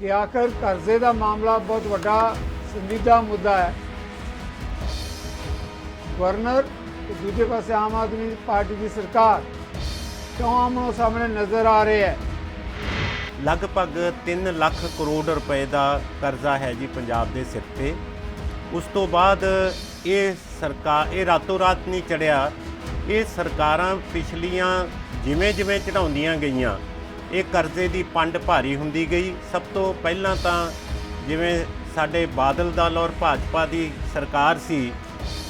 कि आखिर कर्जे का मामला बहुत बड़ा संजीदा मुद्दा है। गवर्नर तो दूजे पास आम आदमी पार्टी की सरकार क्यों आमनो सामने नज़र आ रही है। लगभग 3 ਲੱਖ ਕਰੋੜ ਰੁਪਏ ਦਾ ਕਰਜ਼ਾ ਹੈ ਜੀ ਪੰਜਾਬ ਦੇ ਸਿਰ ਤੇ। ਉਸ ਤੋਂ ਬਾਅਦ ਇਹ ਸਰਕਾਰ ਇਹ ਰਾਤੋਂ ਰਾਤ ਨਹੀਂ ਚੜਿਆ। ਇਹ ਸਰਕਾਰਾਂ ਪਿਛਲੀਆਂ ਜਿਵੇਂ ਚੜਾਉਂਦੀਆਂ ਗਈਆਂ ਇਹ ਕਰਜ਼ੇ ਦੀ ਪੰਡ ਭਾਰੀ ਹੁੰਦੀ ਗਈ। ਸਭ ਤੋਂ ਪਹਿਲਾਂ ਤਾਂ ਜਿਵੇਂ ਸਾਡੇ ਬਾਦਲ ਦਲ ਔਰ ਭਾਜਪਾ ਦੀ ਸਰਕਾਰ ਸੀ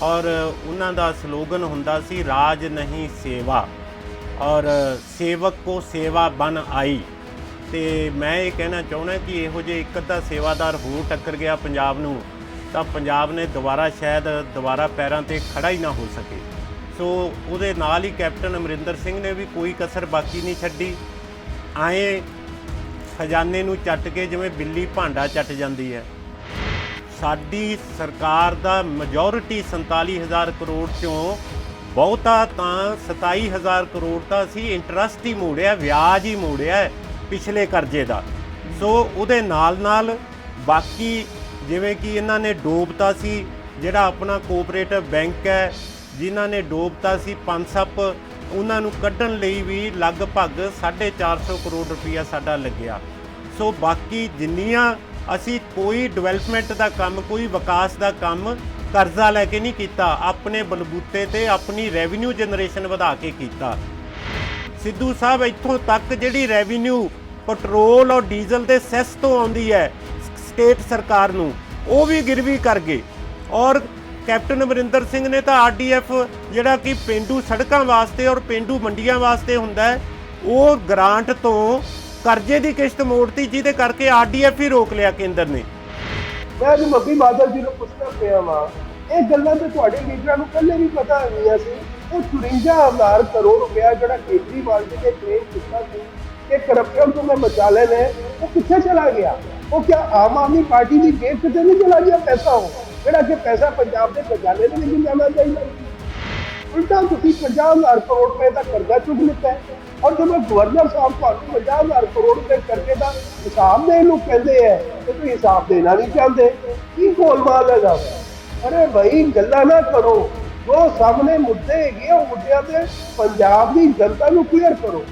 ਔਰ ਉਹਨਾਂ ਦਾ ਸਲੋਗਨ ਹੁੰਦਾ ਸੀ ਰਾਜ ਨਹੀਂ ਸੇਵਾ ਔਰ ਸੇਵਕ ਕੋ ਸੇਵਾ ਬਨ ਆਈ। ਤੇ ਮੈਂ ਇਹ ਕਹਿਣਾ ਚਾਹੁੰਦਾ ਕਿ ਇਹੋ ਜਿਹੇ ਇੱਕ ਅੱਧਾ ਸੇਵਾਦਾਰ ਹੋਰ ਟੱਕਰ ਗਿਆ ਪੰਜਾਬ ਨੂੰ ਤਾਂ ਪੰਜਾਬ ਨੇ ਦੁਬਾਰਾ ਪੈਰਾਂ ਤੇ ਖੜਾ ਹੀ ਨਾ ਹੋ ਸਕੇ। ਸੋ ਉਹਦੇ ਨਾਲ ਹੀ ਕੈਪਟਨ ਅਮਰਿੰਦਰ ਸਿੰਘ ਨੇ ਵੀ ਕੋਈ ਕਸਰ ਬਾਕੀ ਨਹੀਂ ਛੱਡੀ। ਆਏ ਖਜ਼ਾਨੇ ਨੂੰ ਚੱਟ ਕੇ ਜਿਵੇਂ ਬਿੱਲੀ ਭਾਂਡਾ ਚੱਟ ਜਾਂਦੀ ਹੈ। ਸਾਡੀ ਸਰਕਾਰ ਦਾ ਮੈਜੋਰਿਟੀ 47,000 ਕਰੋੜ ਚੋਂ ਬਹੁਤਾ ਤਾਂ 27,000 ਕਰੋੜ ਤਾਂ ਅਸੀਂ ਇੰਟਰਸਟ ਹੀ ਮੋੜਿਆ, ਵਿਆਜ ਹੀ ਮੋੜਿਆ ਪਿਛਲੇ ਕਰਜ਼ੇ ਦਾ। ਸੋ ਉਹਦੇ ਨਾਲ ਬਾਕੀ ਜਿਵੇਂ ਕਿ ਇਹਨਾਂ ਨੇ ਡੋਬਤਾ ਸੀ ਜਿਹੜਾ ਆਪਣਾ ਕੋਆਪਰੇਟਿਵ ਬੈਂਕ ਹੈ, ਜਿਨ੍ਹਾਂ ਨੇ ਡੋਬਤਾ ਸੀ ਪਨਸਪ, ਉਹਨਾਂ ਨੂੰ ਕੱਢਣ ਲਈ ਵੀ ਲਗਭਗ 450 ਕਰੋੜ ਰੁਪਈਆ ਸਾਡਾ ਲੱਗਿਆ। ਸੋ ਬਾਕੀ ਜਿੰਨੀਆਂ ਅਸੀਂ ਕੋਈ ਡਿਵੈਲਪਮੈਂਟ ਦਾ ਕੰਮ, ਕੋਈ ਵਿਕਾਸ ਦਾ ਕੰਮ ਕਰਜ਼ਾ ਲੈ ਕੇ ਨਹੀਂ ਕੀਤਾ, ਆਪਣੇ ਬਲਬੂਤੇ ਤੇ ਆਪਣੀ ਰੈਵਨਿਊ ਜਨਰੇਸ਼ਨ ਵਧਾ ਕੇ ਕੀਤਾ। ਸਿੱਧੂ ਸਾਹਿਬ ਇੱਥੋਂ ਤੱਕ ਜਿਹੜੀ ਰੈਵਨਿਊ ਪੈਟਰੋਲ ਔਰ ਡੀਜ਼ਲ ਦੇ ਸੈਸ ਤੋਂ ਆਉਂਦੀ ਹੈ ਸਟੇਟ ਸਰਕਾਰ ਨੂੰ, ਉਹ ਵੀ ਗਿਰਵੀ ਕਰ ਗਏ। ਔਰ ਕੈਪਟਨ ਅਮਰਿੰਦਰ ਸਿੰਘ ਨੇ ਤਾਂ ਆਰਡੀਐਫ ਜਿਹੜਾ ਕਿ ਪੇਂਡੂ ਸੜਕਾਂ ਵਾਸਤੇ ਔਰ ਪੇਂਡੂ ਮੰਡੀਆਂ ਵਾਸਤੇ ਹੁੰਦਾ ਹੈ, ਉਹ ਗ੍ਰਾਂਟ ਤੋਂ ਕਰਜ਼ੇ ਦੀ ਕਿਸ਼ਤ ਮੋੜਤੀ, ਜਿਹਦੇ ਕਰਕੇ ਆਰਡੀਐਫ ਹੀ ਰੋਕ ਲਿਆ ਕੇਂਦਰ ਨੇ। ਮੈਂ ਜੀ ਮੱਗੀ ਬਾਦਲ ਜੀ ਨੂੰ ਪੁੱਛਣਾ ਪਿਆ ਵਾ, ਇਹ ਗੱਲਾਂ ਤੇ ਤੁਹਾਡੇ ਲੀਡਰਾਂ ਨੂੰ ਪਹਿਲੇ ਵੀ ਪਤਾ ਹੋਈਆਂ ਸੀ। ਉਹ 54,000 ਕਰੋੜ ਰੁਪਇਆ ਜਿਹੜਾ ਕੇਜਰੀਵਾਲ ਜੀ ਨੇ ਕਲੇਮ ਕੀਤਾ ਸੀ ਕਿ ਕਰਪਸ਼ਨ ਤੋਂ ਮੈਂ ਬਚਾ ਲੈਣਾ, ਉਹ ਕਿੱਥੇ ਚਲਾ ਗਿਆ? ਉਹ ਕਿਆ ਆਮ ਆਦਮੀ ਪਾਰਟੀ ਦੀ ਜੇਬ ਕਿਤੇ ਨਹੀਂ ਚਲਾ ਗਿਆ ਪੈਸਾ? ਉਹ ਜਿਹੜਾ ਕਿ ਪੈਸਾ ਪੰਜਾਬ ਦੇ ਖਜ਼ਾਨੇ ਦੇ ਵਿੱਚ ਜਾਣਾ ਚਾਹੀਦਾ। ਉਲਟਾ ਤੁਸੀਂ 50,000 ਕਰੋੜ ਰੁਪਏ ਦਾ ਕਰਜ਼ਾ ਚੁੱਕ ਲਿੱਤਾ ਹੈ ਔਰ ਜਦੋਂ ਗਵਰਨਰ ਸਾਹਿਬ ਤੁਹਾਨੂੰ 50,000 ਕਰੋੜ ਰੁਪਏ ਕਰਜ਼ੇ ਦਾ ਹਿਸਾਬ ਦੇਣ ਨੂੰ ਕਹਿੰਦੇ ਹੈ ਤੇ ਤੁਸੀਂ ਹਿਸਾਬ ਦੇਣਾ ਨਹੀਂ ਚਾਹੁੰਦੇ। ਕੀ ਗੋਲਮਾਲ ਹੈਗਾ? ਅਰੇ ਭਾਈ ਗੱਲਾਂ ਨਾ ਕਰੋ, ਜੋ ਸਾਹਮਣੇ ਮੁੱਦੇ ਹੈਗੇ ਉਹ ਮੁੱਦਿਆਂ ਤੇ ਪੰਜਾਬ ਦੀ ਜਨਤਾ ਨੂੰ ਕਲੀਅਰ ਕਰੋ।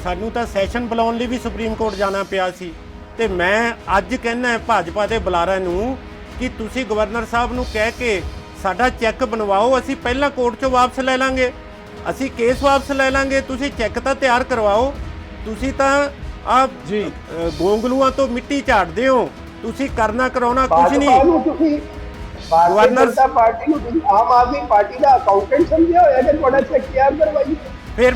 ਸਾਨੂੰ ਤਾਂ ਸੈਸ਼ਨ ਬੁਲਾਉਣ ਲਈ ਵੀ ਸੁਪਰੀਮ ਕੋਰਟ ਜਾਣਾ ਪਿਆ ਸੀ ਤੇ ਮੈਂ ਅੱਜ ਕਹਿੰਦਾ ਭਾਜਪਾ ਦੇ ਬੁਲਾਰਿਆਂ ਨੂੰ ਕਿ ਤੁਸੀਂ ਗਵਰਨਰ ਸਾਹਿਬ ਨੂੰ ਕਹਿ ਕੇ ਸਾਡਾ ਚੈੱਕ ਬਣਵਾਓ, ਅਸੀਂ ਪਹਿਲਾਂ ਕੋਰਟ 'ਚੋਂ ਵਾਪਸ ਲੈ ਲਾਂਗੇ, ਅਸੀਂ ਕੇਸ ਵਾਪਸ ਲੈ ਲਾਂਗੇ, ਤੁਸੀਂ ਚੈੱਕ ਤਾਂ ਤਿਆਰ ਕਰਵਾਓ। ਤੁਸੀਂ ਤਾਂ ਆਪ ਜੀ ਗੋਂਗਲੂਆਂ ਤੋਂ ਮਿੱਟੀ ਝਾੜਦੇ ਹੋ, ਤੁਸੀਂ ਕਰਨਾ ਕਰਾਉਣਾ ਕੁਝ ਨਹੀਂ। ਗਵਰਨਰ ਸਾਹਿਬ ਪਾਰਟੀ ਨੂੰ ਆਮ ਆਦਮੀ ਪਾਰਟੀ ਦਾ ਅਕਾਊਂਟੈਂਟ ਸਮਝਿਆ ਹੋਇਆ ਕਿ ਤੁਹਾਡਾ ਚੈੱਕ ਤਿਆਰ ਕਰਵਾਈਏ। ਫਿਰ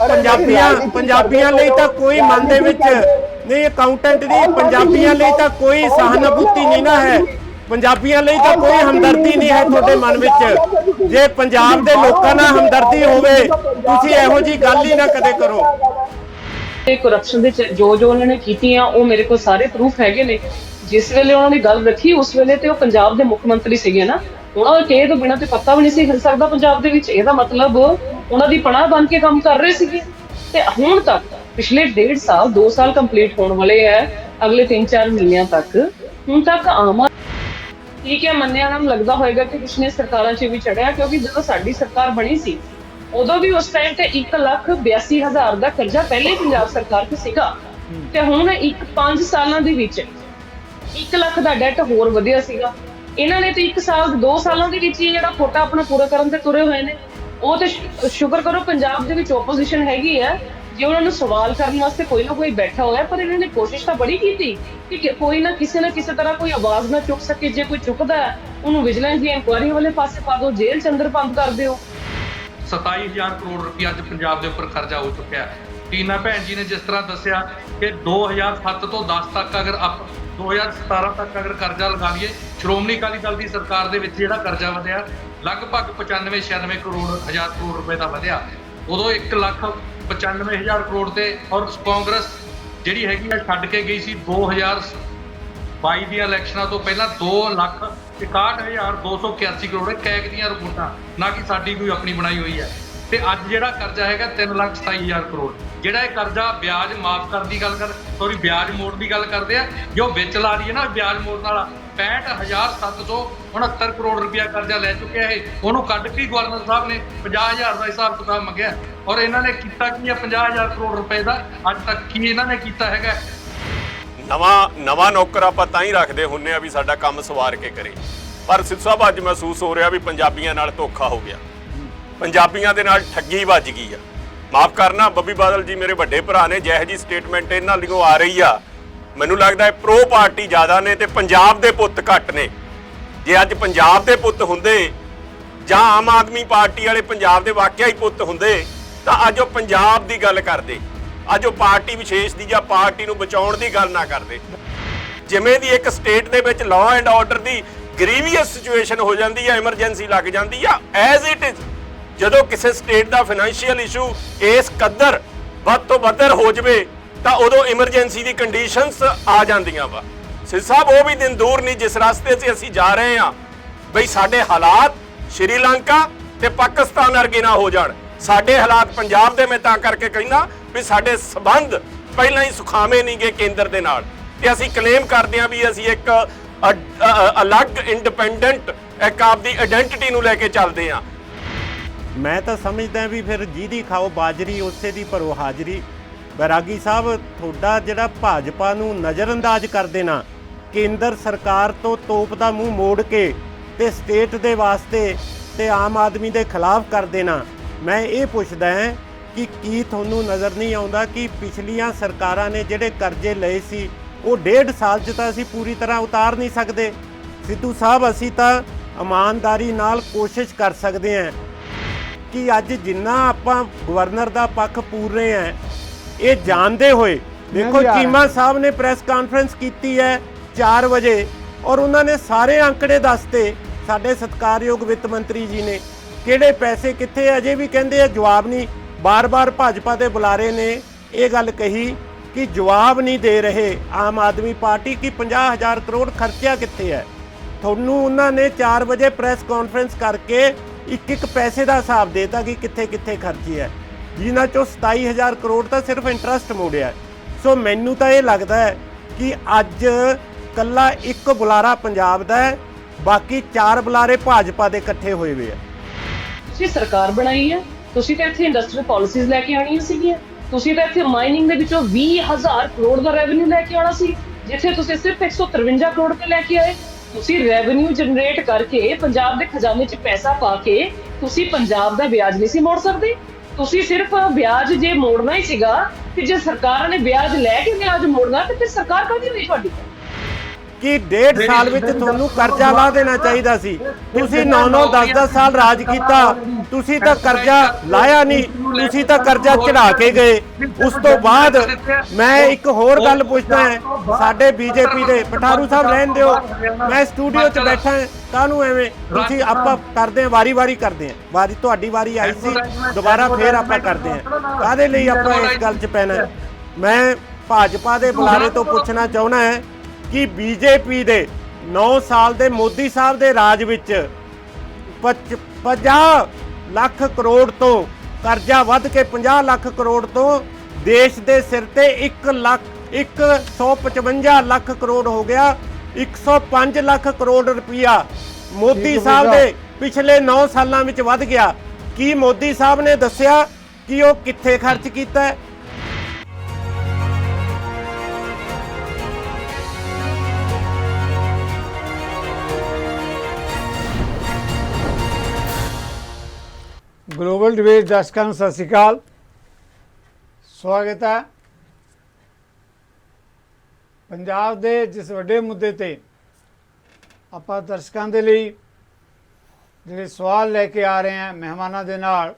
ਪੰਜਾਬੀਆਂ ਲਈ ਤਾਂ ਕੋਈ ਮਨ ਦੇ ਵਿੱਚ ਨਹੀਂ, ਅਕਾਊਂਟੈਂਟ ਦੀ ਪੰਜਾਬੀਆਂ ਲਈ ਤਾਂ ਕੋਈ ਸਹਾਨੁਭੂਤੀ ਨਹੀਂ ਨਾ ਹੈ, ਪੰਜਾਬੀਆਂ ਲਈ ਤਾਂ ਕੋਈ ਹਮਦਰਦੀ ਨਹੀਂ ਹੈ ਤੁਹਾਡੇ ਮਨ ਵਿੱਚ। ਜੇ ਪੰਜਾਬ ਦੇ ਲੋਕਾਂ ਨਾਲ ਹਮਦਰਦੀ ਹੋਵੇ ਤੁਸੀਂ ਇਹੋ ਜਿਹੀ ਗੱਲ ਹੀ ਨਾ ਕਦੇ ਕਰੋ। ਇਹ ਕਰਪਸ਼ਨ ਦੇ ਜੋ ਉਹਨਾਂ ਨੇ ਕੀਤੀਆਂ ਉਹ ਮੇਰੇ ਕੋਲ ਸਾਰੇ ਪ੍ਰੂਫ ਹੈਗੇ ਨੇ। ਜਿਸ ਵੇਲੇ ਉਹਨਾਂ ਦੀ ਗੱਲ ਰੱਖੀ ਉਸ ਵੇਲੇ ਤੇ ਉਹ ਪੰਜਾਬ ਦੇ ਮੁੱਖ ਮੰਤਰੀ ਸੀਗੇ ਨਾ, ਉਹਨਾਂ ਦੇ ਕਹੇ ਤੋਂ ਬਿਨਾਂ ਤੇ ਪੱਤਾ ਵੀ ਨਹੀਂ ਸੀ ਹਿਲ ਸਕਦਾ ਪੰਜਾਬ ਦੇ ਵਿੱਚ। ਇਹਦਾ ਮਤਲਬ ਉਹਨਾਂ ਦੀ ਪਨਾਹ ਬਣ ਕੇ ਕੰਮ ਕਰ ਰਹੇ ਸੀਗੇ। ਤੇ ਹੁਣ ਤੱਕ ਪਿਛਲੇ 1.5 ਸਾਲ 2 ਸਾਲ ਕੰਪਲੀਟ ਹੋਣ ਵਾਲੇ ਹੈ, ਅਗਲੇ 3-4 ਮਹੀਨਿਆਂ ਤੱਕ ਹੁਣ ਤੱਕ ਆਮ ਠੀਕ ਹੈ ਮੰਨਿਆ ਨੂੰ ਲੱਗਦਾ ਹੋਏਗਾ ਕਿ ਪਿਛਲੇ ਸਰਕਾਰਾਂ 'ਚ ਵੀ ਚੜਿਆ, ਕਿਉਂਕਿ ਜਦੋਂ ਸਾਡੀ ਸਰਕਾਰ ਬਣੀ ਸੀ ਉਦੋਂ ਵੀ ਉਸ ਟਾਈਮ ਤੇ 1,82,000 ਦਾ ਕਰਜ਼ਾ ਪਹਿਲੇ ਪੰਜਾਬ ਸਰਕਾਰ 'ਚ ਸੀਗਾ ਤੇ ਹੁਣ 5 ਸਾਲਾਂ ਦੇ ਵਿੱਚ 1 ਲੱਖ ਦਾ ਡੈਟ ਹੋਰ ਵਧਿਆ ਸੀਗਾ। ਇਹਨਾਂ ਨੇ ਤੇ 1 ਸਾਲ 2 ਸਾਲਾਂ ਦੇ ਵਿੱਚ ਹੀ ਜਿਹੜਾ ਕੋਟਾ ਆਪਣਾ ਪੂਰਾ ਕਰਨ ਤੇ ਤੁਰੇ ਹੋਏ ਨੇ। ਉਹ ਤੇ ਸ਼ੁਕਰ ਕਰੋ ਪੰਜਾਬ ਦੇ ਵਿੱਚ ਓਪੋਜੀਸ਼ਨ ਹੈਗੀ ਹੈ, ਜੇ ਉਹਨਾਂ ਨੂੰ ਸਵਾਲ ਕਰਨ ਵਾਸਤੇ ਕੋਈ ਨਾ ਕੋਈ ਬੈਠਾ ਹੋਇਆ, ਪਰ ਇਹਨਾਂ ਨੇ ਕੋਸ਼ਿਸ਼ ਤਾਂ ਬੜੀ ਕੀਤੀ ਕਿ ਕੋਈ ਨਾ ਕਿਸੇ ਤਰ੍ਹਾਂ ਕੋਈ ਆਵਾਜ਼ ਨਾ ਚੁੱਕ ਸਕੇ। ਜੇ ਕੋਈ ਚੁੱਕਦਾ ਉਹਨੂੰ ਵਿਜੀਲੈਂਸ ਦੀ ਇਨਕੁਆਇਰੀ ਵਾਲੇ ਪਾਸੇ ਪਾ ਦਿਓ, ਜੇਲ੍ਹ 'ਚ ਅੰਦਰ ਬੰਦ ਕਰ ਦਿਓ। 27,000 ਕਰੋੜ ਰੁਪਇਆ ਅੱਜ ਪੰਜਾਬ ਦੇ ਉੱਪਰ ਖਰਚਾ ਹੋ ਚੁੱਕਿਆ। ਟੀਨਾ ਭੈਣ ਜੀ ਨੇ ਜਿਸ ਤਰ੍ਹਾਂ ਦੱਸਿਆ ਕਿ 2007 ਤੋਂ 10 ਤੱਕ ਅਗਰ 2017 ਤੱਕ ਅਗਰ ਕਰਜ਼ਾ ਲਗਾ ਲਈਏ, ਸ਼੍ਰੋਮਣੀ ਅਕਾਲੀ ਦਲ ਦੀ ਸਰਕਾਰ ਦੇ ਵਿੱਚ ਜਿਹੜਾ ਕਰਜ਼ਾ ਵਧਿਆ ਲਗਭਗ 95-96 ਕਰੋੜ ਰੁਪਏ ਦਾ ਵਧਿਆ। ਉਦੋਂ 1,95,000 ਕਰੋੜ ਤੇ ਔਰ ਕਾਂਗਰਸ ਜਿਹੜੀ ਹੈਗੀ ਆ ਛੱਡ ਕੇ ਗਈ ਸੀ 2022 ਦੀਆਂ ਇਲੈਕਸ਼ਨਾਂ ਤੋਂ ਪਹਿਲਾਂ 2,61,281 ਕਰੋੜ ਕੈਗ ਦੀਆਂ ਰਿਪੋਰਟਾਂ, ਨਾ ਕਿ ਸਾਡੀ ਕੋਈ ਆਪਣੀ ਬਣਾਈ ਹੋਈ ਹੈ। ਤੇ ਅੱਜ ਜਿਹੜਾ ਕਰਜ਼ਾ ਹੈਗਾ 3,27,000 ਕਰੋੜ। ਜਿਹੜਾ ਇਹ ਕਰਜ਼ਾ ਵਿਆਜ ਮਾਫ ਕਰਨ ਦੀ ਗੱਲ ਵਿਆਜ ਮੋੜਨ ਦੀ ਗੱਲ ਕਰਦੇ ਆ, ਜੋ ਵਿੱਚ ਲਾ ਰਹੀ ਹੈ ਨਾ ਵਿਆਜ ਮੋੜਨ ਵਾਲਾ 65,769 ਕਰੋੜ ਰੁਪਇਆ ਕਰਜ਼ਾ ਲੈ ਚੁੱਕਿਆ ਇਹ। ਉਹਨੂੰ ਕੱਢ ਕੇ ਗਵਰਨਰ ਸਾਹਿਬ ਨੇ 50,000 ਦਾ ਹਿਸਾਬ ਕਿਤਾਬ ਮੰਗਿਆ, ਔਰ ਇਹਨਾਂ ਨੇ ਕੀਤਾ ਕੀ ਹੈ 50,000 ਕਰੋੜ ਰੁਪਏ ਦਾ ਅੱਜ ਤੱਕ ਕੀ ਇਹਨਾਂ ਨੇ ਕੀਤਾ ਹੈਗਾ। ਨਵਾਂ ਨੌਕਰ ਆਪਾਂ ਤਾਂ ਹੀ ਰੱਖਦੇ ਹੁੰਨੇ ਆ ਵੀ ਸਾਡਾ ਕੰਮ ਸਵਾਰ ਕੇ ਕਰੇ, ਪਰ ਸਿੱਧੂ ਸਾਹਿਬ ਅੱਜ ਮਹਿਸੂਸ ਹੋ ਰਿਹਾ ਵੀ ਪੰਜਾਬੀਆਂ ਨਾਲ ਧੋਖਾ ਹੋ ਗਿਆ, ਪੰਜਾਬੀਆਂ ਦੇ ਨਾਲ ਠੱਗੀ ਵੱਜ ਗਈ ਆ। ਮਾਫ ਕਰਨਾ ਬੱਬੀ ਬਾਦਲ ਜੀ ਮੇਰੇ ਵੱਡੇ ਭਰਾ ਨੇ, ਜਿਹੋ ਜੀ ਸਟੇਟਮੈਂਟ ਇਹਨਾਂ ਲਿਓ ਆ ਰਹੀ ਆ, ਮੈਨੂੰ ਲੱਗਦਾ ਹੈ ਪ੍ਰੋ ਪਾਰਟੀ ਜ਼ਿਆਦਾ ਨੇ ਤੇ ਪੰਜਾਬ ਦੇ ਪੁੱਤ ਘੱਟ ਨੇ। ਜੇ ਅੱਜ ਪੰਜਾਬ ਦੇ ਪੁੱਤ ਹੁੰਦੇ ਜਾਂ ਆਮ ਆਦਮੀ ਪਾਰਟੀ ਵਾਲੇ ਪੰਜਾਬ ਦੇ ਵਾਕਿਆ ਹੀ ਪੁੱਤ ਹੁੰਦੇ ਤਾਂ ਅੱਜ ਉਹ ਪੰਜਾਬ ਦੀ ਗੱਲ ਕਰਦੇ, ਅੱਜ ਉਹ ਪਾਰਟੀ ਵਿਸ਼ੇਸ਼ ਦੀ ਜਾਂ ਪਾਰਟੀ ਨੂੰ ਬਚਾਉਣ ਦੀ ਗੱਲ ਨਾ ਕਰਦੇ। ਜਿਵੇਂ ਦੀ ਇੱਕ ਸਟੇਟ ਦੇ ਵਿੱਚ law and order the grievous situation ਹੋ ਜਾਂਦੀ ਹੈ, ਐਮਰਜੈਂਸੀ ਲੱਗ ਜਾਂਦੀ ਆ, ਐਜ਼ ਇਟ ਇਜ਼ ਜਦੋਂ ਕਿਸੇ ਸਟੇਟ ਦਾ ਫਾਈਨੈਂਸ਼ੀਅਲ ਇਸ਼ੂ ਇਸ ਕਦਰ ਵੱਧ ਤੋਂ ਵੱਧਰ ਹੋ ਜਾਵੇ ਤਾਂ ਉਦੋਂ ਐਮਰਜੈਂਸੀ ਦੀ ਕੰਡੀਸ਼ਨਸ ਆ ਜਾਂਦੀਆਂ ਵਾ। ਸਿੱਧ ਸਾਹਿਬ ਉਹ ਵੀ ਦਿਨ ਦੂਰ ਨਹੀਂ ਜਿਸ ਰਸਤੇ 'ਤੇ ਅਸੀਂ ਜਾ ਰਹੇ ਹਾਂ ਬਈ ਸਾਡੇ ਹਾਲਾਤ ਸ਼੍ਰੀਲੰਕਾ ਤੇ ਪਾਕਿਸਤਾਨ ਵਰਗੇ ਨਾ ਹੋ ਜਾਣ। ਸਾਡੇ ਹਾਲਾਤ ਪੰਜਾਬ ਦੇ, ਮੈਂ ਤਾਂ ਕਰਕੇ ਕਹਿੰਦਾ ਵੀ ਸਾਡੇ ਸਬੰਧ ਪਹਿਲਾਂ ਹੀ ਸੁਖਾਵੇਂ ਨਹੀਂ ਗਏ ਕੇਂਦਰ ਦੇ ਨਾਲ, ਤੇ ਅਸੀਂ ਕਲੇਮ ਕਰਦੇ ਹਾਂ ਵੀ ਅਸੀਂ ਇੱਕ ਅਲੱਗ ਇੰਡੀਪੈਂਡੈਂਟ ਇੱਕ ਆਪਦੀ ਆਇਡੈਂਟੀਟੀ ਨੂੰ ਲੈ ਕੇ ਚੱਲਦੇ ਹਾਂ। ਮੈਂ ਤਾਂ ਸਮਝਦਾ ਵੀ ਫਿਰ ਜਿਹਦੀ ਖਾਓ ਬਾਜਰੀ ਉਸੇ ਦੀ ਭਰੋ ਹਾਜ਼ਰੀ। ਬੈਰਾਗੀ ਸਾਹਿਬ, ਤੁਹਾਡਾ ਜਿਹੜਾ ਭਾਜਪਾ ਨੂੰ ਨਜ਼ਰਅੰਦਾਜ਼ ਕਰ ਦੇਣਾ, ਕੇਂਦਰ ਸਰਕਾਰ ਤੋਂ ਤੋਪ ਦਾ ਮੂੰਹ ਮੋੜ ਕੇ ਤੇ ਸਟੇਟ ਦੇ ਵਾਸਤੇ ਤੇ ਆਮ ਆਦਮੀ ਦੇ ਖਿਲਾਫ ਕਰ ਦੇਣਾ, ਮੈਂ ਇਹ ਪੁੱਛਦਾ ਹਾਂ ਕਿ ਕੀ ਤੁਹਾਨੂੰ ਨਜ਼ਰ ਨਹੀਂ ਆਉਂਦਾ ਕਿ ਪਿਛਲੀਆਂ ਸਰਕਾਰਾਂ ਨੇ ਜਿਹੜੇ ਕਰਜ਼ੇ ਲਏ ਸੀ ਉਹ 1.5 ਸਾਲ 'ਚ ਤਾਂ ਅਸੀਂ ਪੂਰੀ ਤਰ੍ਹਾਂ ਉਤਾਰ ਨਹੀਂ ਸਕਦੇ। ਸਿੱਧੂ ਸਾਹਿਬ, ਅਸੀਂ ਤਾਂ ਇਮਾਨਦਾਰੀ ਨਾਲ ਕੋਸ਼ਿਸ਼ ਕਰ ਸਕਦੇ ਹਾਂ ਕਿ ਅੱਜ ਜਿੰਨਾ ਆਪਾਂ ਗਵਰਨਰ ਦਾ ਪੱਖ ਪੂਰ ਰਹੇ ਹਾਂ, ਇਹ ਜਾਣਦੇ ਹੋਏ ਦੇਖੋ ਚੀਮਾ ਸਾਹਿਬ ਨੇ ਪ੍ਰੈਸ ਕਾਨਫਰੰਸ ਕੀਤੀ ਹੈ 4 ਵਜੇ ਔਰ ਉਹਨਾਂ ਨੇ ਸਾਰੇ ਅੰਕੜੇ ਦੱਸਤੇ। ਸਾਡੇ ਸਤਿਕਾਰਯੋਗ ਵਿੱਤ ਮੰਤਰੀ ਜੀ ਨੇ ਕਿਹੜੇ ਪੈਸੇ ਕਿੱਥੇ, ਅਜੇ ਵੀ ਕਹਿੰਦੇ ਆ ਜਵਾਬ ਨਹੀਂ। ਬਾਰ-ਬਾਰ ਭਾਜਪਾ ਦੇ ਬੁਲਾਰੇ ਨੇ ਇਹ ਗੱਲ ਕਹੀ ਕਿ ਜਵਾਬ ਨਹੀਂ ਦੇ ਰਹੇ ਆਮ ਆਦਮੀ ਪਾਰਟੀ ਕਿ 50,000 ਕਰੋੜ ਖਰਚਿਆ ਕਿੱਥੇ ਹੈ। ਤੁਹਾਨੂੰ ਉਹਨਾਂ ਨੇ 4 ਵਜੇ ਪ੍ਰੈਸ ਕਾਨਫਰੰਸ ਕਰਕੇ ਇੱਕ ਪੈਸੇ ਦਾ ਹਿਸਾਬ ਦੇਤਾ ਕਿ ਕਿੱਥੇ ਕਿੱਥੇ ਖਰਚੀ ਹੈ, ਜਿਨ੍ਹਾਂ ਚੋਂ 27,000 ਕਰੋੜ ਤਾਂ ਸਿਰਫ ਇੰਟਰਸਟ ਮੋੜਿਆ। ਸੋ ਮੈਨੂੰ ਤਾਂ ਇਹ ਲੱਗਦਾ ਹੈ ਕਿ ਅੱਜ ਕੱਲਾ ਇੱਕ ਬੁਲਾਰਾ ਪੰਜਾਬ ਦਾ ਹੈ, ਬਾਕੀ 4 ਬੁਲਾਰੇ ਭਾਜਪਾ ਦੇ ਇਕੱਠੇ ਹੋਏ ਹੋਏ ਆ। ਤੁਸੀਂ ਸਰਕਾਰ ਬਣਾਈ ਹੈ, ਤੁਸੀਂ ਤਾਂ ਇੱਥੇ ਇੰਡਸਟਰੀਅਲ ਪਾਲਿਸੀਜ਼ ਲੈ ਕੇ ਆਉਣੀਆਂ ਸੀਗੀਆਂ। ਤੁਸੀਂ ਤਾਂ ਇੱਥੇ ਮਾਈਨਿੰਗ ਦੇ ਵਿੱਚੋਂ 20,000 ਕਰੋੜ ਦਾ ਰੈਵਨਿਊ ਲੈ ਕੇ ਆਉਣਾ ਸੀ, ਜਿੱਥੇ ਤੁਸੀਂ ਸਿਰਫ 153 ਕਰੋੜ ਤੇ ਲੈ ਕੇ ਆਏ। ਤੁਸੀਂ ਰੈਵਨਿਊ ਜਨਰੇਟ ਕਰਕੇ ਪੰਜਾਬ ਦੇ ਖਜ਼ਾਨੇ 'ਚ ਪੈਸਾ ਪਾ ਕੇ ਤੁਸੀਂ ਪੰਜਾਬ ਦਾ ਵਿਆਜ ਨਹੀਂ ਸੀ ਮੋੜ ਸਕਦੇ। ਤੁਸੀਂ ਸਿਰਫ ਵਿਆਜ ਜੇ ਮੋੜਨਾ ਹੀ ਸੀਗਾ ਤੇ ਜੇ ਸਰਕਾਰਾਂ ਨੇ ਵਿਆਜ ਲੈ ਕੇ ਵਿਆਜ ਮੋੜਨਾ ਤੇ ਫਿਰ ਸਰਕਾਰ ਕਾਹਦੀ ਹੋਈ ਤੁਹਾਡੀ? ਕਿ 1.5 ਸਾਲ ਵਿੱਚ ਤੁਹਾਨੂੰ ਕਰਜ਼ਾ ਲਾ ਦੇਣਾ ਚਾਹੀਦਾ ਸੀ। ਤੁਸੀਂ 9-9 10-10 ਸਾਲ ਰਾਜ ਕੀਤਾ, ਤੁਸੀਂ ਤਾਂ ਕਰਜ਼ਾ ਲਾਇਆ ਨਹੀਂ, ਤੁਸੀਂ ਤਾਂ ਕਰਜ਼ਾ ਚੜਾ ਕੇ ਗਏ। ਉਸ ਤੋਂ ਬਾਅਦ ਮੈਂ ਇੱਕ ਹੋਰ ਗੱਲ ਪੁੱਛਦਾ ਹਾਂ, ਸਾਡੇ ਬੀਜੇਪੀ ਦੇ ਪਠਾਰੂ ਸਾਹਿਬ ਰਹਿਣ ਦਿਓ, ਮੈਂ ਸਟੂਡੀਓ 'ਚ ਬੈਠਾ, ਕਾਹਨੂੰ ਐਵੇਂ ਤੁਸੀਂ ਆਪਾਂ ਕਰਦੇ ਹਾਂ ਵਾਰੀ-ਵਾਰੀ ਕਰਦੇ ਹਾਂ, ਵਾਰੀ ਤੁਹਾਡੀ ਵਾਰੀ ਆਈ ਸੀ, ਦੁਬਾਰਾ ਫੇਰ ਆਪਾਂ ਕਰਦੇ ਹਾਂ, ਕਾਹਦੇ ਲਈ ਆਪਾਂ ਇਸ ਗੱਲ 'ਚ ਪੈਣਾ। ਮੈਂ ਭਾਜਪਾ ਦੇ ਬੁਲਾਰੇ ਤੋਂ ਪੁੱਛਣਾ ਚਾਹੁੰਦਾ ਹੈ ਕਿ ਬੀਜੇਪੀ ਦੇ 9 ਸਾਲ ਦੇ ਮੋਦੀ ਸਾਹਿਬ ਦੇ ਰਾਜ ਵਿੱਚ 50 ਲੱਖ ਕਰੋੜ ਤੋਂ ਕਰਜ਼ਾ ਵੱਧ ਕੇ 50 ਲੱਖ ਕਰੋੜ ਤੋਂ ਦੇਸ਼ ਦੇ ਸਿਰ ਤੇ 155 ਲੱਖ ਕਰੋੜ ਹੋ ਗਿਆ। 105 ਲੱਖ ਕਰੋੜ ਰੁਪਇਆ ਮੋਦੀ ਸਾਹਿਬ ਦੇ ਪਿਛਲੇ 9 ਸਾਲਾਂ ਵਿੱਚ ਵੱਧ ਗਿਆ। ਕੀ ਮੋਦੀ ਸਾਹਿਬ ਨੇ ਦੱਸਿਆ ਕਿ ਉਹ ਕਿੱਥੇ ਖਰਚ ਕੀਤਾ ਹੈ? ਗਲੋਬਲ ਡਿਬੇਟ ਦਰਸ਼ਕਾਂ ਨੂੰ ਸਤਿ ਸ਼੍ਰੀ ਅਕਾਲ, ਸਵਾਗਤ ਹੈ। ਪੰਜਾਬ ਦੇ ਜਿਸ ਵੱਡੇ ਮੁੱਦੇ ਤੇ ਆਪਾਂ ਦਰਸ਼ਕਾਂ ਦੇ ਲਈ ਜਿਹੜੇ ਸਵਾਲ ਲੈ ਕੇ ਆ ਰਹੇ ਹਾਂ ਮਹਿਮਾਨਾਂ ਦੇ ਨਾਲ,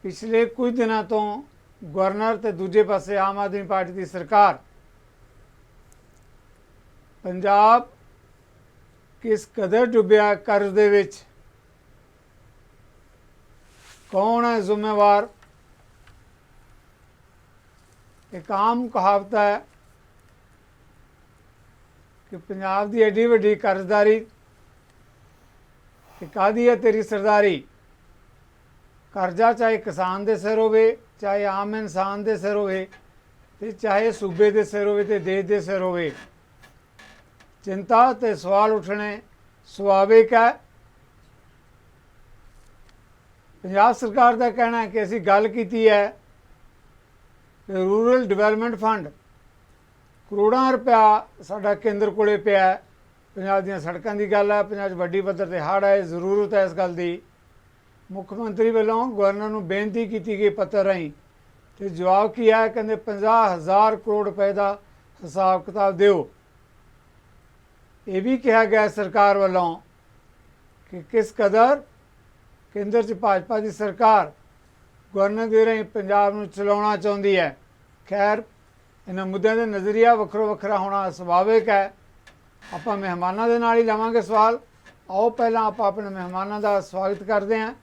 ਪਿਛਲੇ ਕੁਝ ਦਿਨਾਂ ਤੋਂ ਗਵਰਨਰ ਤੇ ਦੂਜੇ ਪਾਸੇ ਆਮ ਆਦਮੀ ਪਾਰਟੀ ਦੀ ਸਰਕਾਰ ਪੰਜਾਬ ਕਿਸ ਕਦਰ ਡੁੱਬਿਆ ਕਰਜ਼ ਦੇ ਵਿੱਚ, कौन है जिम्मेवार। एक आम कहावत है कि पंजाब की एडी वड्डी कर्जदारी कादी है तेरी सरदारी, ਕਰਜ਼ਾ ਚਾਹੇ ਕਿਸਾਨ ਦੇ ਸਿਰ ਹੋਵੇ, ਚਾਹੇ ਆਮ ਇਨਸਾਨ ਦੇ ਸਿਰ ਹੋਵੇ, ਤੇ ਚਾਹੇ ਸੂਬੇ ਦੇ ਸਿਰ ਹੋਵੇ ਤੇ ਦੇਸ਼ ਦੇ ਸਿਰ ਹੋਵੇ, ਚਿੰਤਾ ਤੇ ਸਵਾਲ ਉੱਠਣੇ ਸੁਭਾਵਿਕ ਹੈ। ਪੰਜਾਬ ਸਰਕਾਰ ਦਾ ਕਹਿਣਾ ਹੈ ਕਿ ਅਸੀਂ ਗੱਲ ਕੀਤੀ ਹੈ ਕਿ ਰੂਰਲ ਡਿਵੈਲਪਮੈਂਟ ਫੰਡ ਕਰੋੜਾਂ ਰੁਪਇਆ ਸਾਡਾ ਕੇਂਦਰ ਕੋਲੇ ਪਿਆ ਹੈ। ਪੰਜਾਬ ਦੀਆਂ ਸੜਕਾਂ ਦੀ ਗੱਲ ਹੈ, ਪੰਜਾਬ 'ਚ ਵੱਡੀ ਪੱਧਰ ਤੇ ਹੜ੍ਹ ਹੈ, ਜ਼ਰੂਰਤ ਹੈ ਇਸ ਗੱਲ ਦੀ। ਮੁੱਖ ਮੰਤਰੀ ਵੱਲੋਂ ਗਵਰਨਰ ਨੂੰ ਬੇਨਤੀ ਕੀਤੀ ਗਈ ਪੱਤਰ ਰਾਹੀਂ, ਤੇ ਜਵਾਬ ਕੀ ਹੈ? ਕਹਿੰਦੇ 50,000 ਕਰੋੜ ਰੁਪਏ ਦਾ ਹਿਸਾਬ ਕਿਤਾਬ ਦਿਓ। ਇਹ ਵੀ ਕਿਹਾ ਗਿਆ ਸਰਕਾਰ ਵੱਲੋਂ ਕਿ ਕਿਸ ਕਦਰ ਕੇਂਦਰ 'ਚ ਭਾਜਪਾ ਦੀ ਸਰਕਾਰ ਗਵਰਨਰ ਦੇ ਰਾਹੀਂ ਪੰਜਾਬ ਨੂੰ ਚਲਾਉਣਾ ਚਾਹੁੰਦੀ ਹੈ। ਖੈਰ, ਇਹਨਾਂ ਮੁੱਦਿਆਂ ਦੇ ਨਜ਼ਰੀਆ ਵੱਖਰਾ ਵੱਖਰਾ ਹੋਣਾ ਸੁਭਾਵਿਕ ਹੈ। ਆਪਾਂ ਮਹਿਮਾਨਾਂ ਦੇ ਨਾਲ ਹੀ ਲਵਾਂਗੇ ਸਵਾਲ। ਆਓ ਪਹਿਲਾਂ ਆਪਾਂ ਆਪਣੇ ਮਹਿਮਾਨਾਂ ਦਾ ਸਵਾਗਤ ਕਰਦੇ ਹਾਂ।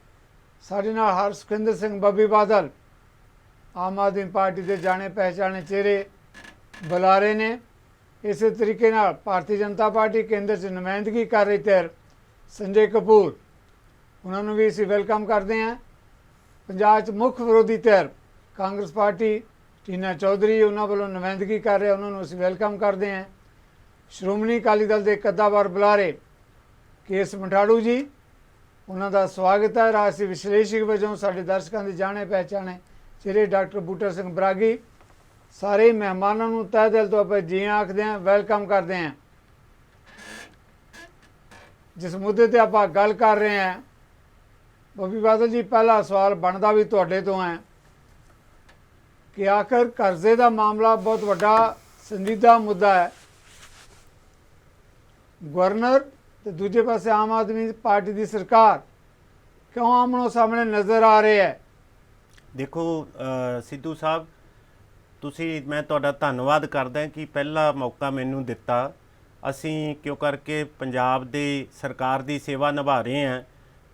ਸਾਡੇ ਨਾਲ ਹਰਸਿਮਰਤ ਸਿੰਘ ਬੱਬੀ ਬਾਦਲ, ਆਮ ਆਦਮੀ ਪਾਰਟੀ ਦੇ ਜਾਣੇ ਪਹਿਚਾਣੇ ਚਿਹਰੇ ਬੁਲਾਰੇ ਨੇ। ਇਸੇ ਤਰੀਕੇ ਨਾਲ ਭਾਰਤੀ ਜਨਤਾ ਪਾਰਟੀ ਕੇਂਦਰ 'ਚ ਨੁਮਾਇੰਦਗੀ ਕਰ ਰਹੀ ਧਿਰ ਸੰਜੇ ਕਪੂਰ, ਉਹਨਾਂ ਨੂੰ ਵੀ ਅਸੀਂ ਵੈਲਕਮ ਕਰਦੇ ਹਾਂ। ਪੰਜਾਬ 'ਚ ਮੁੱਖ ਵਿਰੋਧੀ ਧਿਰ ਕਾਂਗਰਸ ਪਾਰਟੀ, ਟੀਨਾ ਚੌਧਰੀ ਉਹਨਾਂ ਵੱਲੋਂ ਨੁਮਾਇੰਦਗੀ ਕਰ ਰਹੇ, ਉਹਨਾਂ ਨੂੰ ਅਸੀਂ ਵੈਲਕਮ ਕਰਦੇ ਹਾਂ। ਸ਼੍ਰੋਮਣੀ ਅਕਾਲੀ ਦਲ ਦੇ ਕੱਦਾਵਰ ਬੁਲਾਰੇ ਕੇਸ ਮਠਾੜੂ ਜੀ, ਉਹਨਾਂ ਦਾ ਸਵਾਗਤ ਹੈ। ਰਾਜਸੀ ਵਿਸ਼ਲੇਸ਼ਕ ਵਜੋਂ ਸਾਡੇ ਦਰਸ਼ਕਾਂ ਦੇ ਜਾਣੇ ਪਹਿਚਾਣੇ ਚਿਹਰੇ ਡਾਕਟਰ ਬੂਟਾ ਸਿੰਘ ਬਰਾਗੀ, ਸਾਰੇ ਮਹਿਮਾਨਾਂ ਨੂੰ ਤਹਿ ਦਿਲ ਤੋਂ ਆਪਾਂ ਜੀ ਆਖਦੇ ਹਾਂ, ਵੈਲਕਮ ਕਰਦੇ ਹਾਂ। ਜਿਸ ਮੁੱਦੇ ਤੇ ਆਪਾਂ ਗੱਲ ਕਰ ਰਹੇ ਹਾਂ, ਬੱਬੀ ਬਾਦਲ ਜੀ, ਪਹਿਲਾ ਸਵਾਲ ਬਣਦਾ ਵੀ ਤੁਹਾਡੇ ਤੋਂ ਹੈ ਕਿ ਆਖਰ ਕਰਜ਼ੇ ਦਾ ਮਾਮਲਾ ਬਹੁਤ ਵੱਡਾ ਸੰਜੀਦਾ ਮੁੱਦਾ ਹੈ। ਗਵਰਨਰ ਤੇ ਦੂਜੇ ਪਾਸੇ ਆਮ ਆਦਮੀ ਪਾਰਟੀ ਦੀ ਸਰਕਾਰ ਕਿਉਂ ਆਮਣੋ ਸਾਹਮਣੇ ਨਜ਼ਰ ਆ ਰਹੇ ਹੈ? ਦੇਖੋ ਸਿੱਧੂ ਸਾਹਿਬ, ਮੈਂ ਤੁਹਾਡਾ ਧੰਨਵਾਦ ਕਰਦਾ ਕਿ ਪਹਿਲਾ ਮੌਕਾ ਮੈਨੂੰ ਦਿੱਤਾ। ਅਸੀਂ ਕਿਉਂ ਕਰਕੇ ਪੰਜਾਬ ਦੀ ਸਰਕਾਰ ਦੀ ਸੇਵਾ ਨਿਭਾ ਰਹੇ ਹਾਂ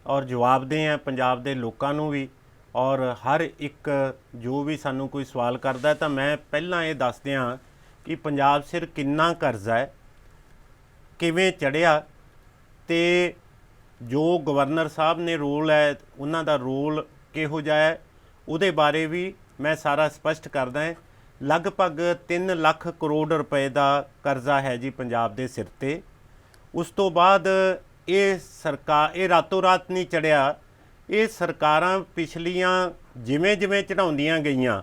ਔਰ ਜਵਾਬਦੇਹ ਹਾਂ ਪੰਜਾਬ ਦੇ ਲੋਕਾਂ ਨੂੰ ਵੀ। ਔਰ ਹਰ ਇੱਕ ਜੋ ਵੀ ਸਾਨੂੰ ਕੋਈ ਸਵਾਲ ਕਰਦਾ ਤਾਂ ਮੈਂ ਪਹਿਲਾਂ ਇਹ ਦੱਸ ਦਿਆਂ ਕਿ ਪੰਜਾਬ ਸਿਰ ਕਿੰਨਾ ਕਰਜ਼ਾ ਹੈ, ਕਿਵੇਂ ਚੜ੍ਹਿਆ, ਤੇ ਜੋ ਗਵਰਨਰ ਸਾਹਿਬ ਨੇ ਰੋਲ ਹੈ ਉਹਨਾਂ ਦਾ ਰੋਲ ਕਿਹੋ ਜਿਹਾ ਹੈ, ਉਹਦੇ ਬਾਰੇ ਵੀ ਮੈਂ ਸਾਰਾ ਸਪਸ਼ਟ ਕਰਦਾ ਹਾਂ। ਲਗਭਗ 3 ਲੱਖ ਕਰੋੜ ਰੁਪਏ ਦਾ ਕਰਜ਼ਾ ਹੈ ਜੀ ਪੰਜਾਬ ਦੇ ਸਿਰ 'ਤੇ। ਉਸ ਤੋਂ ਬਾਅਦ ਇਹ ਸਰਕਾਰ, ਇਹ ਰਾਤੋਂ ਰਾਤ ਨਹੀਂ ਚੜ੍ਹਿਆ। ਇਹ ਸਰਕਾਰਾਂ ਪਿਛਲੀਆਂ ਜਿਵੇਂ ਜਿਵੇਂ ਚੜ੍ਹਾਉਂਦੀਆਂ ਗਈਆਂ,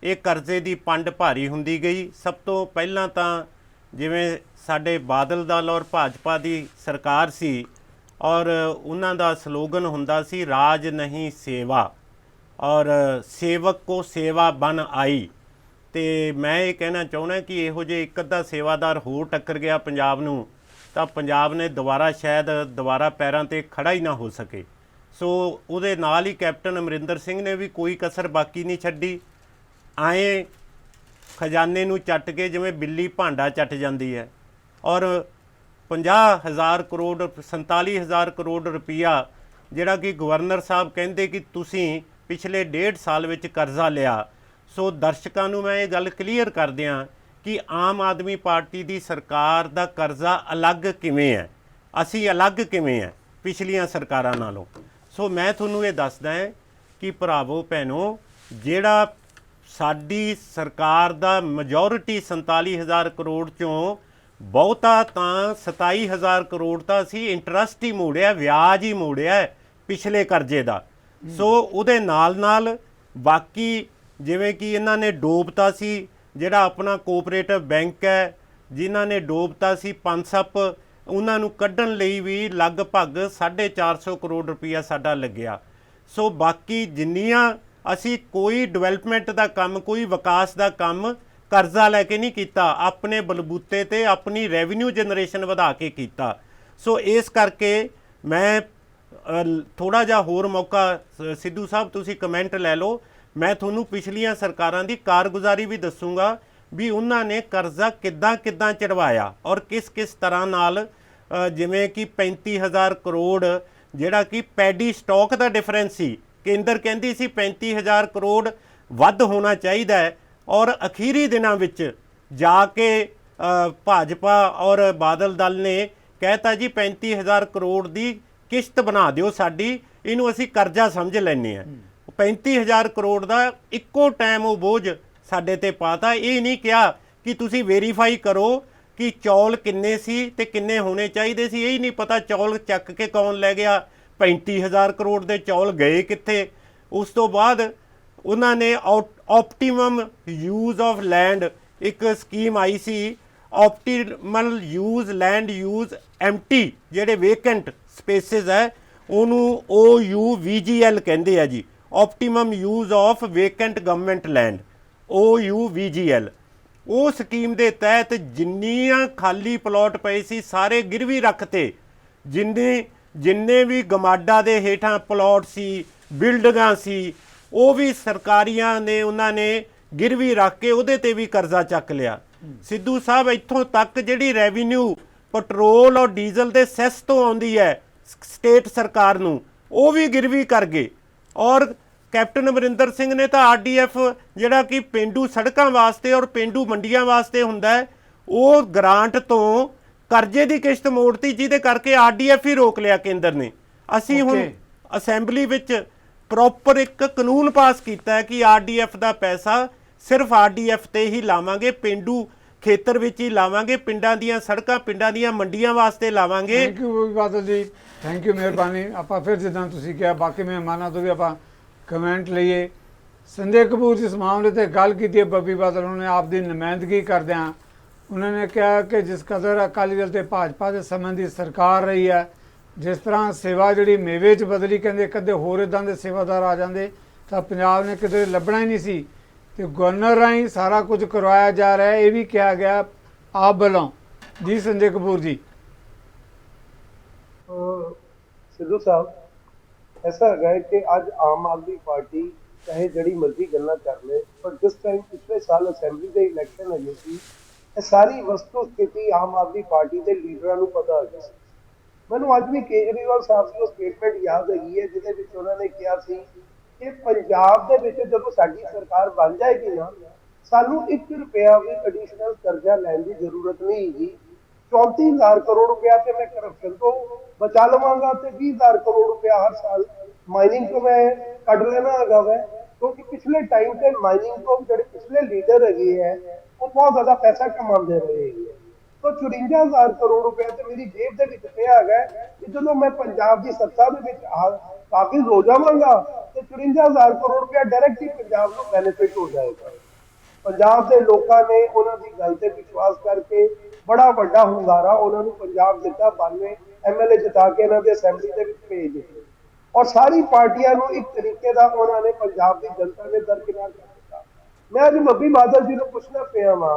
ਇਹ ਕਰਜ਼ੇ ਦੀ ਪੰਡ ਭਾਰੀ ਹੁੰਦੀ ਗਈ। ਸਭ ਤੋਂ ਪਹਿਲਾਂ ਤਾਂ ਜਿਵੇਂ ਸਾਡੇ ਬਾਦਲ ਦਲ ਔਰ ਭਾਜਪਾ ਦੀ ਸਰਕਾਰ ਸੀ ਔਰ ਉਹਨਾਂ ਦਾ ਸਲੋਗਨ ਹੁੰਦਾ ਸੀ ਰਾਜ ਨਹੀਂ ਸੇਵਾ, ਔਰ ਸੇਵਕ ਕੋ ਸੇਵਾ ਬਨ ਆਈ। ਤੇ ਮੈਂ ਇਹ ਕਹਿਣਾ ਚਾਹੁੰਦਾ ਕਿ ਇਹੋ ਜਿਹੇ ਇੱਕ ਅੱਧਾ ਸੇਵਾਦਾਰ ਹੋਰ ਟੱਕਰ ਗਿਆ ਪੰਜਾਬ ਨੂੰ ਤਾਂ ਪੰਜਾਬ ਨੇ ਦੁਬਾਰਾ ਪੈਰਾਂ 'ਤੇ ਖੜਾ ਹੀ ਨਾ ਹੋ ਸਕੇ। ਸੋ ਉਹਦੇ ਨਾਲ ਹੀ ਕੈਪਟਨ ਅਮਰਿੰਦਰ ਸਿੰਘ ਨੇ ਵੀ ਕੋਈ ਕਸਰ ਬਾਕੀ ਨਹੀਂ ਛੱਡੀ। ਆਏ ਖਜ਼ਾਨੇ ਨੂੰ ਚੱਟ ਕੇ ਜਿਵੇਂ ਬਿੱਲੀ ਭਾਂਡਾ ਚੱਟ ਜਾਂਦੀ ਹੈ, ਔਰ 50,000 ਕਰੋੜ 47,000 ਕਰੋੜ ਰੁਪਈਆ ਜਿਹੜਾ ਕਿ ਗਵਰਨਰ ਸਾਹਿਬ ਕਹਿੰਦੇ ਕਿ ਤੁਸੀਂ ਪਿਛਲੇ 1.5 ਸਾਲ ਵਿੱਚ ਕਰਜ਼ਾ ਲਿਆ। ਸੋ ਦਰਸ਼ਕਾਂ ਨੂੰ ਮੈਂ ਇਹ ਗੱਲ ਕਲੀਅਰ ਕਰ ਦਿਆਂ ਕਿ ਆਮ ਆਦਮੀ ਪਾਰਟੀ ਦੀ ਸਰਕਾਰ ਦਾ ਕਰਜ਼ਾ ਅਲੱਗ ਕਿਵੇਂ ਹੈ, ਅਸੀਂ ਅਲੱਗ ਕਿਵੇਂ ਹੈ ਪਿਛਲੀਆਂ ਸਰਕਾਰਾਂ ਨਾਲੋਂ। ਸੋ ਮੈਂ ਤੁਹਾਨੂੰ ਇਹ ਦੱਸਦਾ ਹਾਂ ਕਿ ਭਰਾਵੋ ਭੈਣੋ, ਜਿਹੜਾ ਸਾਡੀ ਸਰਕਾਰ ਦਾ ਮੈਜੋਰਿਟੀ 47,000 ਕਰੋੜ ਚੋਂ ਬਹੁਤਾ ਤਾਂ 27,000 ਕਰੋੜ ਤਾਂ ਅਸੀਂ ਇੰਟਰਸਟ ਹੀ ਮੋੜਿਆ, ਵਿਆਜ ਹੀ ਮੋੜਿਆ ਪਿਛਲੇ ਕਰਜ਼ੇ ਦਾ। ਸੋ ਉਹਦੇ ਨਾਲ ਬਾਕੀ ਜਿਵੇਂ ਕਿ ਇਹਨਾਂ ਨੇ ਡੋਬਤਾ ਸੀ ਜਿਹੜਾ ਆਪਣਾ ਕੋਆਪਰੇਟਿਵ ਬੈਂਕ ਹੈ, ਜਿਨ੍ਹਾਂ ਨੇ ਡੋਬਤਾ ਸੀ ਪਨਸਪ, ਉਹਨਾਂ ਨੂੰ ਕੱਢਣ ਲਈ ਵੀ ਲਗਭਗ 450 ਕਰੋੜ ਰੁਪਈਆ ਸਾਡਾ ਲੱਗਿਆ। ਸੋ ਬਾਕੀ ਜਿੰਨੀਆਂ ਅਸੀਂ ਕੋਈ ਡਿਵੈਲਪਮੈਂਟ ਦਾ ਕੰਮ, ਕੋਈ ਵਿਕਾਸ ਦਾ ਕੰਮ ਕਰਜ਼ਾ ਲੈ ਕੇ ਨਹੀਂ ਕੀਤਾ, ਆਪਣੇ ਬਲਬੂਤੇ ਤੇ ਆਪਣੀ ਰੈਵਨਿਊ ਜਨਰੇਸ਼ਨ ਵਧਾ ਕੇ ਕੀਤਾ। ਸੋ ਇਸ ਕਰਕੇ ਮੈਂ ਥੋੜਾ ਜਿਹਾ ਹੋਰ ਮੌਕਾ, ਸਿੱਧੂ ਸਾਹਿਬ ਤੁਸੀਂ ਕਮੈਂਟ ਲੈ ਲਓ, ਮੈਂ ਤੁਹਾਨੂੰ ਪਿਛਲੀਆਂ ਸਰਕਾਰਾਂ ਦੀ ਕਾਰਗੁਜ਼ਾਰੀ ਵੀ ਦੱਸੂਗਾ ਵੀ ਉਹਨਾਂ ਨੇ ਕਰਜ਼ਾ ਕਿੱਦਾਂ ਚੜਵਾਇਆ ਔਰ ਕਿਸ ਤਰ੍ਹਾਂ ਨਾਲ। ਜਿਵੇਂ ਕਿ 35,000 ਕਰੋੜ ਜਿਹੜਾ ਕਿ ਪੈਡੀ ਸਟਾਕ ਦਾ ਡਿਫਰੈਂਸ ਸੀ, ਕੇਂਦਰ ਕਹਿੰਦੀ ਸੀ 35,000 ਕਰੋੜ ਵੱਧ ਹੋਣਾ ਚਾਹੀਦਾ ਹੈ, ਔਰ ਅਖੀਰੀ ਦਿਨਾਂ ਵਿੱਚ ਜਾ ਕੇ ਭਾਜਪਾ ਔਰ ਬਾਦਲ ਦਲ ਨੇ ਕਹਿਤਾ ਜੀ 35,000 ਕਰੋੜ ਦੀ ਕਿਸ਼ਤ ਬਣਾ ਦਿਓ ਸਾਡੀ, ਇਹਨੂੰ ਅਸੀਂ ਕਰਜ਼ਾ ਸਮਝ ਲੈਂਦੇ ਹਾਂ। 35,000 ਕਰੋੜ ਦਾ ਇੱਕੋ ਟਾਈਮ ਉਹ ਬੋਝ ਸਾਡੇ ਤੇ ਪਾਤਾ। ਇਹ ਨਹੀਂ ਕਿਹਾ ਕਿ ਤੁਸੀਂ ਵੈਰੀਫਾਈ ਕਰੋ ਕਿ ਚੌਲ ਕਿੰਨੇ ਸੀ ਤੇ ਕਿੰਨੇ ਹੋਣੇ ਚਾਹੀਦੇ ਸੀ। ਇਹ ਹੀ ਨਹੀਂ ਪਤਾ ਚੌਲ ਚੱਕ ਕੇ ਕੌਣ ਲੈ ਗਿਆ, 35,000 ਕਰੋੜ ਦੇ ਚੌਲ ਗਏ ਕਿੱਥੇ। ਉਸ ਤੋਂ ਬਾਅਦ ਉਹਨਾਂ ਨੇ ਆਪਟੀਮਮ ਯੂਜ਼ ਆਫ ਲੈਂਡ ਇੱਕ ਸਕੀਮ ਆਈ ਸੀ, optimal use land use empty, ਜਿਹੜੇ ਵੇਕੈਂਟ ਸਪੇਸਿਸ ਹੈ ਉਹਨੂੰ OUVGL ਕਹਿੰਦੇ ਆ ਜੀ, optimum use of vacant government land, OUVGL। ਉਹ ਸਕੀਮ ਦੇ ਤਹਿਤ ਜਿੰਨੀਆਂ ਖਾਲੀ ਪਲਾਟ ਪਏ ਸੀ ਸਾਰੇ ਗਿਰਵੀ ਰੱਖਤੇ। ਜਿੰਨੇ ਵੀ ਗਮਾਡਾ ਦੇ ਹੇਠਾਂ ਪਲਾਟ ਸੀ, ਬਿਲਡਿੰਗਾਂ ਸੀ, ਉਹ ਵੀ ਸਰਕਾਰੀਆਂ ਨੇ ਉਹਨਾਂ ਨੇ ਗਿਰਵੀ ਰੱਖ ਕੇ ਉਹਦੇ ਤੇ ਵੀ ਕਰਜ਼ਾ ਚੱਕ ਲਿਆ। ਸਿੱਧੂ ਸਾਹਿਬ ਇੱਥੋਂ ਤੱਕ ਜਿਹੜੀ ਰੈਵਨਿਊ ਪੈਟਰੋਲ ਔਰ ਡੀਜ਼ਲ ਦੇ ਸੈਸ ਤੋਂ ਆਉਂਦੀ ਹੈ ਸਟੇਟ ਸਰਕਾਰ ਨੂੰ, ਉਹ ਵੀ ਗਿਰਵੀ ਕਰ ਗਏ। ਔਰ ਕੈਪਟਨ ਅਮਰਿੰਦਰ ਸਿੰਘ ਨੇ ਤਾਂ RDF ਜਿਹੜਾ ਕਿ ਪੇਂਡੂ ਸੜਕਾਂ ਵਾਸਤੇ ਔਰ ਪੇਂਡੂ ਮੰਡੀਆਂ ਵਾਸਤੇ ਹੁੰਦਾ ਹੈ, ਉਹ ਗ੍ਰਾਂਟ ਤੋਂ ਕਰਜ਼ੇ ਦੀ ਕਿਸ਼ਤ ਮੋੜਤੀ, ਜਿਹਦੇ ਕਰਕੇ RDF ਹੀ ਰੋਕ ਲਿਆ ਕੇਂਦਰ ਨੇ। ਅਸੀਂ ਹੁਣ ਅਸੈਂਬਲੀ ਵਿੱਚ ਪ੍ਰੋਪਰ ਇੱਕ ਕਾਨੂੰਨ ਪਾਸ ਕੀਤਾ ਹੈ ਕਿ RDF ਦਾ ਪੈਸਾ ਸਿਰਫ RDF ਤੇ ਹੀ ਲਾਵਾਂਗੇ, ਪੇਂਡੂ ਖੇਤਰ ਵਿੱਚ ਹੀ ਲਾਵਾਂਗੇ, ਪਿੰਡਾਂ ਦੀਆਂ ਸੜਕਾਂ, ਪਿੰਡਾਂ ਦੀਆਂ ਮੰਡੀਆਂ ਵਾਸਤੇ ਲਾਵਾਂਗੇ। Thank you Badal ji, thank you, ਮਿਹਰਬਾਨੀ। ਆਪਾਂ ਫਿਰ ਜਿੱਦਾਂ ਤੁਸੀਂ ਕਿਹਾ ਬਾਕੀ ਮਹਿਮਾਨਾਂ ਤੋਂ ਵੀ ਆਪਾਂ ਕਮੈਂਟ ਲਈਏ। ਸੰਜੇ ਕਪੂਰ ਜਿਸ ਮਾਮਲੇ ਤੇ ਗੱਲ ਕੀਤੀ ਹੈ ਬੱਬੀ ਬਾਦਲ ਨੇ ਆਪ ਦੀ ਨੁਮਾਇੰਦਗੀ ਕਰਦਿਆਂ, ਉਹਨਾਂ ਨੇ ਕਿਹਾ ਕਿ ਜਿਸ ਕਦਰ ਅਕਾਲੀ ਦਲ ਤੇ ਭਾਜਪਾ ਦੇ ਸਮੇਂ ਦੀ ਸਰਕਾਰ ਰਹੀ ਹੈ, ਜਿਸ ਤਰ੍ਹਾਂ ਸੇਵਾ ਜਿਹੜੀ ਮੇਵੇ 'ਚ ਬਦਲੀ, ਕਹਿੰਦੇ ਕਦੇ ਹੋਰ ਇੱਦਾਂ ਦੇ ਸੇਵਾਦਾਰ ਆ ਜਾਂਦੇ ਤਾਂ ਪੰਜਾਬ ਨੇ ਕਿਤੇ ਲੱਭਣਾ ਹੀ ਨਹੀਂ ਸੀ, ਤੇ ਗਵਰਨਰ ਰਾਹੀਂ ਸਾਰਾ ਕੁਝ ਕਰਵਾਇਆ ਜਾ ਰਿਹਾ ਹੈ, ਇਹ ਵੀ ਕਿਹਾ ਗਿਆ ਆਪ ਵੱਲੋਂ। ਜੀ ਸੰਜੇ ਕਪੂਰ ਜੀ। ਸਿੱਧੂ ਸਾਹਿਬ, ऐसा है कि अज आम आदमी पार्टी चाहे जड़ी मर्जी गल्लां कर ले, पर जिस टाइम पिछले साल असैंबली के इलैक्शन होए सी, ये सारी वस्तु स्थिति आम आदमी पार्टी के लीडरां नूं पता हो गई। मैनूं अज भी केजरीवाल साहब की स्टेटमेंट याद हैगी है जिहदे विच उन्हां ने कहा सी कि पंजाब दे विच जदों साडी सरकार बन जाएगी ना, सानूं 1 रुपया भी एडिशनल कर्जा लैण की जरूरत नहीं हैगी। 34,000 करोड़ रुपया तो मैं करप्शन को बचा लवांगा, तो 20,000 करोड़ रुपया हर साल माइनिंग को मैं कट लेना है वै, क्योंकि पिछले टाइम से माइनिंग को जो पिछले लीडर है वो बहुत ज्यादा पैसा कमाते रहे हैं। तो 54,000 करोड़ रुपया तो मेरी जेब के विच पिया है कि जो मैं पंजाब की सत्ता के काबिज हो जावांगा तो 54,000 करोड़ रुपया डायरेक्ट ही पंजाब को बेनिफिट हो जाएगा। पंजाब के लोगों ने उन्होंने गल से विश्वास करके बड़ा वड्डा हुंगारा उन्होंने पंजाब दिता, 92 MLA जिता के इन्होंने असैंबली के भेज दिए और सारी पार्टियां को एक तरीके का उन्होंने पंजाब की जनता ने दरकिनार कर दिया। मैं अज बब्बी बादल जी को पूछना पिया वा,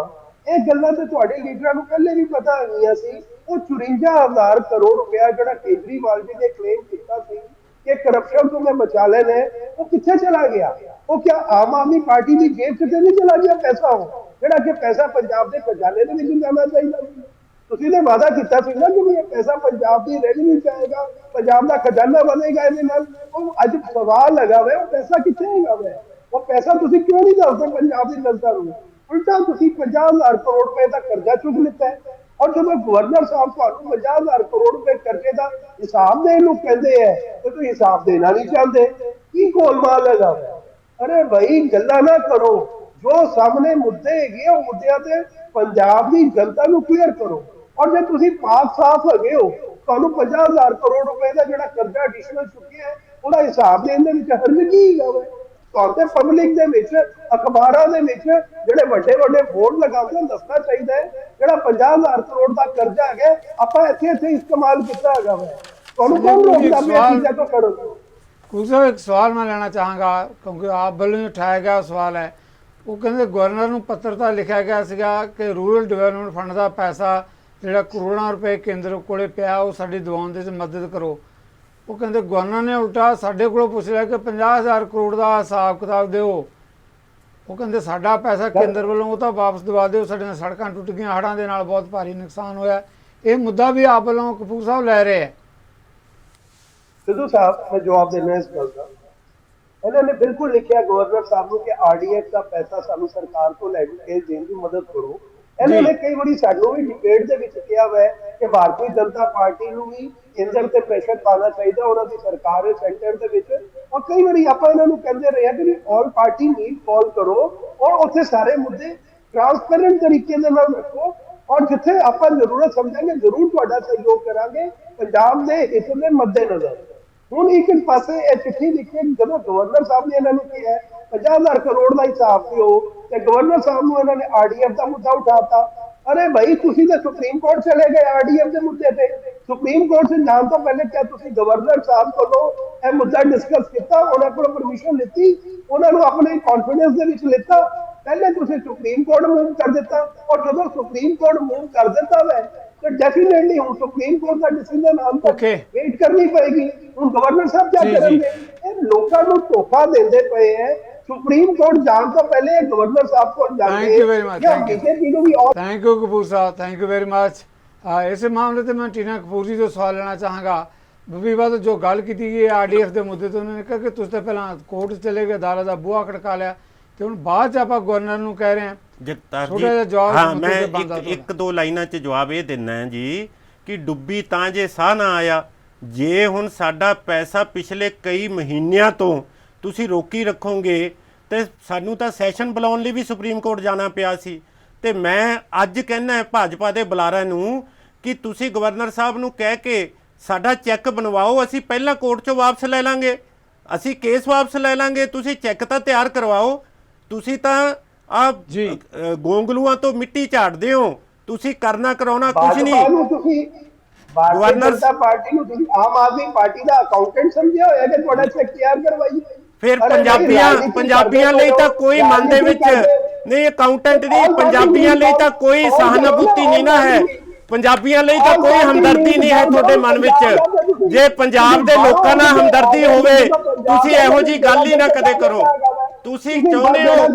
ये गल्लां ते तुहाडे लीडरां नूं पहले भी पता होईयां सी। वो 54,000 करोड़ रुपया जिहड़ा केजरीवाल जी ने क्लेम किया सी कि करप्शन तो मैं बचा लेने, वो कित्थे चला गया? वो क्या आम आदमी पार्टी की जेब से नहीं चला गया पैसा? हो ਜਿਹੜਾ ਕਿ ਪੈਸਾ ਪੰਜਾਬ ਦੇ ਖਜ਼ਾਨੇ ਦੇ ਵਿੱਚ ਜਾਣਾ ਚਾਹੀਦਾ ਸੀ। ਤੁਸੀਂ ਨੇ ਵਾਅਦਾ ਕੀਤਾ ਸੀ ਨਾ ਕਿ ਇਹ ਪੈਸਾ ਪੰਜਾਬ ਦੀ ਰੈਵਨਿਊ ਚ ਆਏਗਾ, ਪੰਜਾਬ ਦਾ ਖਜ਼ਾਨਾ ਬਣੇਗਾ ਇਹਦੇ ਨਾਲ। ਉਹ ਅੱਜ ਸਵਾਲ ਲਗਾ ਵੇ ਉਹ ਪੈਸਾ ਕਿੱਥੇ ਹੈਗਾ ਵੇ? ਉਹ ਪੈਸਾ ਤੁਸੀਂ ਕਿਉਂ ਨਹੀਂ ਦੱਸਦੇ ਪੰਜਾਬ ਦੀ ਜਨਤਾ ਨੂੰ? ਉਲਟਾ ਤੁਸੀਂ 50,000 ਕਰੋੜ ਰੁਪਏ ਦਾ ਕਰਜ਼ਾ ਚੁੱਕ ਲਿੱਤਾ ਹੈ ਔਰ ਜਦੋਂ ਗਵਰਨਰ ਸਾਹਿਬ ਤੁਹਾਨੂੰ 50,000 ਕਰੋੜ ਰੁਪਏ ਕਰਜ਼ੇ ਦਾ ਹਿਸਾਬ ਦੇਣ ਨੂੰ ਕਹਿੰਦੇ ਹੈ ਤੇ ਤੁਸੀਂ ਹਿਸਾਬ ਦੇਣਾ ਨਹੀਂ ਚਾਹੁੰਦੇ। ਕੀ ਗੋਲਮਾਲ ਹੈਗਾ ਵੇ? ਅਰੇ ਭਾਈ ਗੱਲਾਂ ਨਾ ਕਰੋ, जो सामने मुद्दे है मुद्दों से पंजाब की जनता को क्लीयर करो। और जो तुम पाक साफ है हो, तो 50,000 करोड़ रुपए का जो कर्जा एडिशनल चुके है वह हिसाब देने हरमगी है। पब्लिक के अखबारों के जोड़े वे वे बोर्ड लगाते दसना चाहिए जो 50,000 करोड़ का कर्जा है आप इतने इस्तेमाल किया है। कौन रोकता चीज़ों को करो? कुछ एक सवाल मैं लेना चाहूँगा क्योंकि आप वालों उठाया गया सवाल है। वो कहते गवर्नर ਨੂੰ पत्र ਤਾਂ लिखा गया ਸੀਗਾ कि रूरल डिवेलपमेंट फंड का पैसा ਜਿਹੜਾ ਕਰੋੜਾਂ ਰੁਪਏ ਕੇਂਦਰ ਕੋਲੇ ਪਿਆ ਉਹ ਸਾਡੀ ਦਿਵਾਉਣ ਦੇ ਵਿੱਚ ਮਦਦ ਕਰੋ। ਉਹ ਕਹਿੰਦੇ ਗਵਰਨਰ ਨੇ ਉਲਟਾ ਸਾਡੇ ਕੋਲੋਂ ਪੁੱਛ ਲਿਆ ਕਿ 50,000 ਕਰੋੜ ਦਾ ਹਿਸਾਬ ਕਿਤਾਬ ਦਿਓ। ਉਹ ਕਹਿੰਦੇ ਸਾਡਾ ਪੈਸਾ ਕੇਂਦਰ ਵੱਲੋਂ ਉਹ ਤਾਂ ਵਾਪਸ ਦਿਵਾ ਦਿਓ, ਸਾਡੀਆਂ ਸੜਕਾਂ ਟੁੱਟ ਗਈਆਂ, ਹੜ੍ਹਾਂ ਦੇ ਨਾਲ ਬਹੁਤ ਭਾਰੀ ਨੁਕਸਾਨ ਹੋਇਆ। ਇਹ ਮੁੱਦਾ ਵੀ ਆਪ ਵੱਲੋਂ ਕਪੂਰ ਸਾਹਿਬ ਲੈ ਰਹੇ ਹੈ। ਸਿੱਧੂ ਸਾਹਿਬ मैं जवाब देना इस गल का। इन्होंने बिल्कुल लिखा गवर्नर साहब को कि RDF का पैसा सानू सरकार को लैके देने की मदद करो। ਇਹਨਾਂ ਨੇ ਕਈ ਵਾਰੀ ਸਾਨੂੰ ਵੀ ਡਿਬੇਟ ਦੇ ਵਿੱਚ ਕਿਹਾ ਹੋਇਆ ਹੈ ਕਿ ਭਾਰਤੀ ਜਨਤਾ ਪਾਰਟੀ ਨੂੰ ਵੀ ਕੇਂਦਰ ਤੇ ਪ੍ਰੈਸ਼ਰ ਪਾਉਣਾ ਚਾਹੀਦਾ, ਉਹਨਾਂ ਦੀ ਸਰਕਾਰ ਹੈ ਸੈਂਟਰ ਦੇ ਵਿੱਚ। ਔਰ ਕਈ ਵਾਰੀ ਆਪਾਂ ਇਹਨਾਂ ਨੂੰ ਕਹਿੰਦੇ ਰਹੇ ਕਿ ਆਲ ਪਾਰਟੀ ਮੀਟ ਕਾਲ ਕਰੋ ਔਰ ਉੱਥੇ ਸਾਰੇ ਮੁੱਦੇ ਟ੍ਰਾਂਸਪੇਰੈਂਟ ਤਰੀਕੇ ਦੇ ਨਾਲ ਰੱਖੋ, ਔਰ ਜਿੱਥੇ ਆਪਾਂ ਜ਼ਰੂਰਤ ਸਮਝਾਂਗੇ ਜ਼ਰੂਰ ਤੁਹਾਡਾ ਸਹਿਯੋਗ ਕਰਾਂਗੇ ਪੰਜਾਬ ਦੇ ਹਿੱਤ ਦੇ ਮੱਦੇਨਜ਼ਰ। ਹੁਣ ਇੱਕ ਪਾਸੇ ਇਹ ਚਿੱਠੀ ਲਿਖੀ ਜਦੋਂ ਗਵਰਨਰ ਸਾਹਿਬ ਨੇ ਇਹਨਾਂ ਨੂੰ ਕਿਹਾ 50,000 ਕਰੋੜ ਦਾ ਹਿਸਾਬ ਦਿਓ ਤੇ ਗਵਰਨਰ ਸਾਹਿਬ ਨੂੰ ਇਹਨਾਂ ਨੇ ਆਰਡੀਐਫ ਦਾ ਮੁੱਦਾ ਉਠਾਤਾ। ਅਰੇ ਭਾਈ ਤੁਸੀਂ ਤਾਂ ਸੁਪਰੀਮ ਕੋਰਟ ਚਲੇ ਗਏ ਆਰਡੀਐਫ ਦੇ ਮੁੱਦੇ ਤੇ। ਸੁਪਰੀਮ ਕੋਰਟ ਸੇ ਜਾਣ ਤੋਂ ਪਹਿਲੇ ਕਿਆ ਤੁਸੀਂ ਗਵਰਨਰ ਸਾਹਿਬ ਕੋਲੋਂ ਇਹ ਮੁੱਦਾ ਡਿਸਕਸ ਕੀਤਾ, ਉਹਨਾਂ ਕੋਲੋਂ ਪਰਮਿਸ਼ਨ ਲਿੱਤੀ, ਉਹਨਾਂ ਨੂੰ ਆਪਣੇ ਕੌਨਫੀਡੈਂਸ ਦੇ ਵਿੱਚ ਲਿੱਤਾ? ਪਹਿਲੇ ਤੁਸੀਂ ਸੁਪਰੀਮ ਕੋਰਟ ਮੂਵ ਕਰ ਦਿੱਤਾ, ਔਰ ਜਦੋਂ ਸੁਪਰੀਮ ਕੋਰਟ ਮੂਵ ਕਰ ਦਿੱਤਾ ਵੈ तो डेफिनेटली हम सुप्रीम कोर्ट का डिसीजन हम वेट करनी पड़ेगी। हम गवर्नर साहब क्या करेंगे? लोगों को धोखा देते पे हैं। सुप्रीम कोर्ट जान तो पहले गवर्नर साहब को thank you very much, thank you Kapoor साहब, थैंक यू वेरी मच। इस मामले से मैं टीना कपूर जी तो सवाल लेना चाहूँगा। बबीबा तो जो गल की गई आरडीएफ के मुद्दे तो उन्होंने कहा कि तुम तो पहला कोर्ट चले गए, अदालत का बूहा खड़का लिया, तो हम बाद च आप गवर्नर को कह रहे हैं ਜਗਤਾਰ ਜੀ ਹਾਂ ਮੈਂ ਇੱਕ ਦੋ ਲਾਈਨਾਂ 'ਚ ਜਵਾਬ ਇਹ ਦਿੰਦਾ ਹੈ ਜੀ ਕਿ ਡੁੱਬੀ ਤਾਂ ਜੇ ਸਾਹ ਨਾ ਆਇਆ। ਜੇ ਹੁਣ ਸਾਡਾ ਪੈਸਾ ਪਿਛਲੇ ਕਈ ਮਹੀਨਿਆਂ ਤੋਂ ਤੁਸੀਂ ਰੋਕੀ ਰੱਖੋਗੇ ਤੇ ਸਾਨੂੰ ਤਾਂ ਸੈਸ਼ਨ ਬੁਲਾਉਣ ਲਈ ਵੀ ਸੁਪਰੀਮ ਕੋਰਟ ਜਾਣਾ ਪਿਆ ਸੀ। ਤੇ ਮੈਂ ਅੱਜ ਕਹਿੰਦਾ ਭਾਜਪਾ ਦੇ ਬੁਲਾਰਿਆਂ ਨੂੰ ਕਿ ਤੁਸੀਂ ਗਵਰਨਰ ਸਾਹਿਬ ਨੂੰ ਕਹਿ ਕੇ ਸਾਡਾ ਚੈੱਕ ਬਣਵਾਓ, ਅਸੀਂ ਪਹਿਲਾਂ ਕੋਰਟ 'ਚੋਂ ਵਾਪਸ ਲੈ ਲਾਂਗੇ, ਅਸੀਂ ਕੇਸ ਵਾਪਸ ਲੈ ਲਾਂਗੇ, ਤੁਸੀਂ ਚੈੱਕ ਤਾਂ ਤਿਆਰ ਕਰਵਾਓ। ਤੁਸੀਂ ਤਾਂ आप गोंगलुआ तो मिट्टी झाड़ते हो, तुसी करना कराना कुछ नहीं। गवर्नर पार्टी आम आदमी पार्टी का अकाउंटेंट समझिया होया कि ਤੁਹਾਡਾ ਚੈੱਕ ਤਿਆਰ ਕਰਵਾਈਏ। फिर पंजाबियां ਲਈ ਤਾਂ ਕੋਈ ਮਨ ਦੇ ਵਿੱਚ ਨਹੀਂ ਅਕਾਊਂਟੈਂਟ ਦੀ, ਪੰਜਾਬੀਆਂ ਲਈ ਤਾਂ ਕੋਈ ਸਹਾਨੁਭੂਤੀ ਨਹੀਂ ਨਾ ਹੈ, ਪੰਜਾਬੀਆਂ ਲਈ ਤਾਂ ਕੋਈ ਹਮਦਰਦੀ ਨਹੀਂ ਹੈ ਤੁਹਾਡੇ ਮਨ ਵਿੱਚ। ਜੇ ਪੰਜਾਬ ਦੇ ਲੋਕਾਂ ਨਾਲ ਹਮਦਰਦੀ ਹੋਵੇ ਤੁਸੀਂ ਇਹੋ ਜੀ ਗੱਲ ਹੀ ਨਾ ਕਦੇ ਕਰੋ। ਤੁਸੀਂ ਚਾਹੁੰਦੇ ਹੋ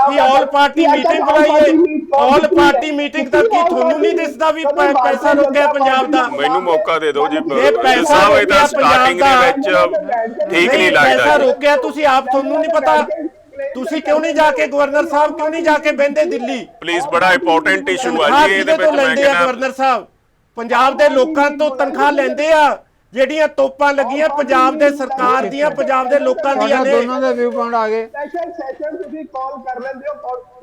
ਕਿ ਆਲ ਪਾਰਟੀ ਮੀਟਿੰਗ ਬੁਲਾਈਏ, ਆਲ ਪਾਰਟੀ ਮੀਟਿੰਗ ਦਾ ਕੀ ਤੁਹਾਨੂੰ ਨਹੀਂ ਦਿਸਦਾ ਵੀ ਪੈਸਾ ਰੁਕਿਆ ਪੰਜਾਬ ਦਾ? ਮੈਨੂੰ ਮੌਕਾ ਦੇ ਦਿਓ ਜੀ, ਇਹ ਪੈਸਾ ਇਹਦਾ ਸਟਾਰਟਿੰਗ ਦੇ ਵਿੱਚ ਠੀਕ ਨਹੀਂ ਲੱਗਦਾ। ਪੈਸਾ ਰੁਕਿਆ ਤੁਸੀਂ ਆਪ, ਤੁਹਾਨੂੰ ਨਹੀਂ ਪਤਾ? ਤੁਸੀਂ ਕਿਉਂ ਨਹੀਂ ਜਾ ਕੇ ਗਵਰਨਰ ਸਾਹਿਬ ਕਿਉਂ ਨਹੀਂ ਜਾ ਕੇ ਬਹਿੰਦੇ ਦਿੱਲੀ? ਪਲੀਜ਼ ਬੜਾ ਇੰਪੋਰਟੈਂਟ ਇਸ਼ੂ ਆ ਜੀ ਇਹਦੇ ਵਿੱਚ। ਮੈਂ ਕਹਿੰਦਾ ਗਵਰਨਰ ਸਾਹਿਬ ਪੰਜਾਬ ਦੇ ਲੋਕਾਂ ਤੋਂ ਤਨਖਾਹ ਲੈਂਦੇ ਆ, ਜਿਹੜੀਆਂ ਤੋਪਾਂ ਲੱਗੀਆਂ ਪੰਜਾਬ ਦੇ ਸਰਕਾਰ ਦੀਆਂ, ਪੰਜਾਬ ਦੇ ਲੋਕਾਂ ਦੀਆਂ ਨੇ। ਦੋਨਾਂ ਦੇ ਵਿਊ ਪੁਆਇੰਟ ਆ ਗਏ। ਸੈਸ਼ਨ ਤੁਸੀਂ ਕਾਲ ਕਰ ਲੈਂਦੇ ਹੋ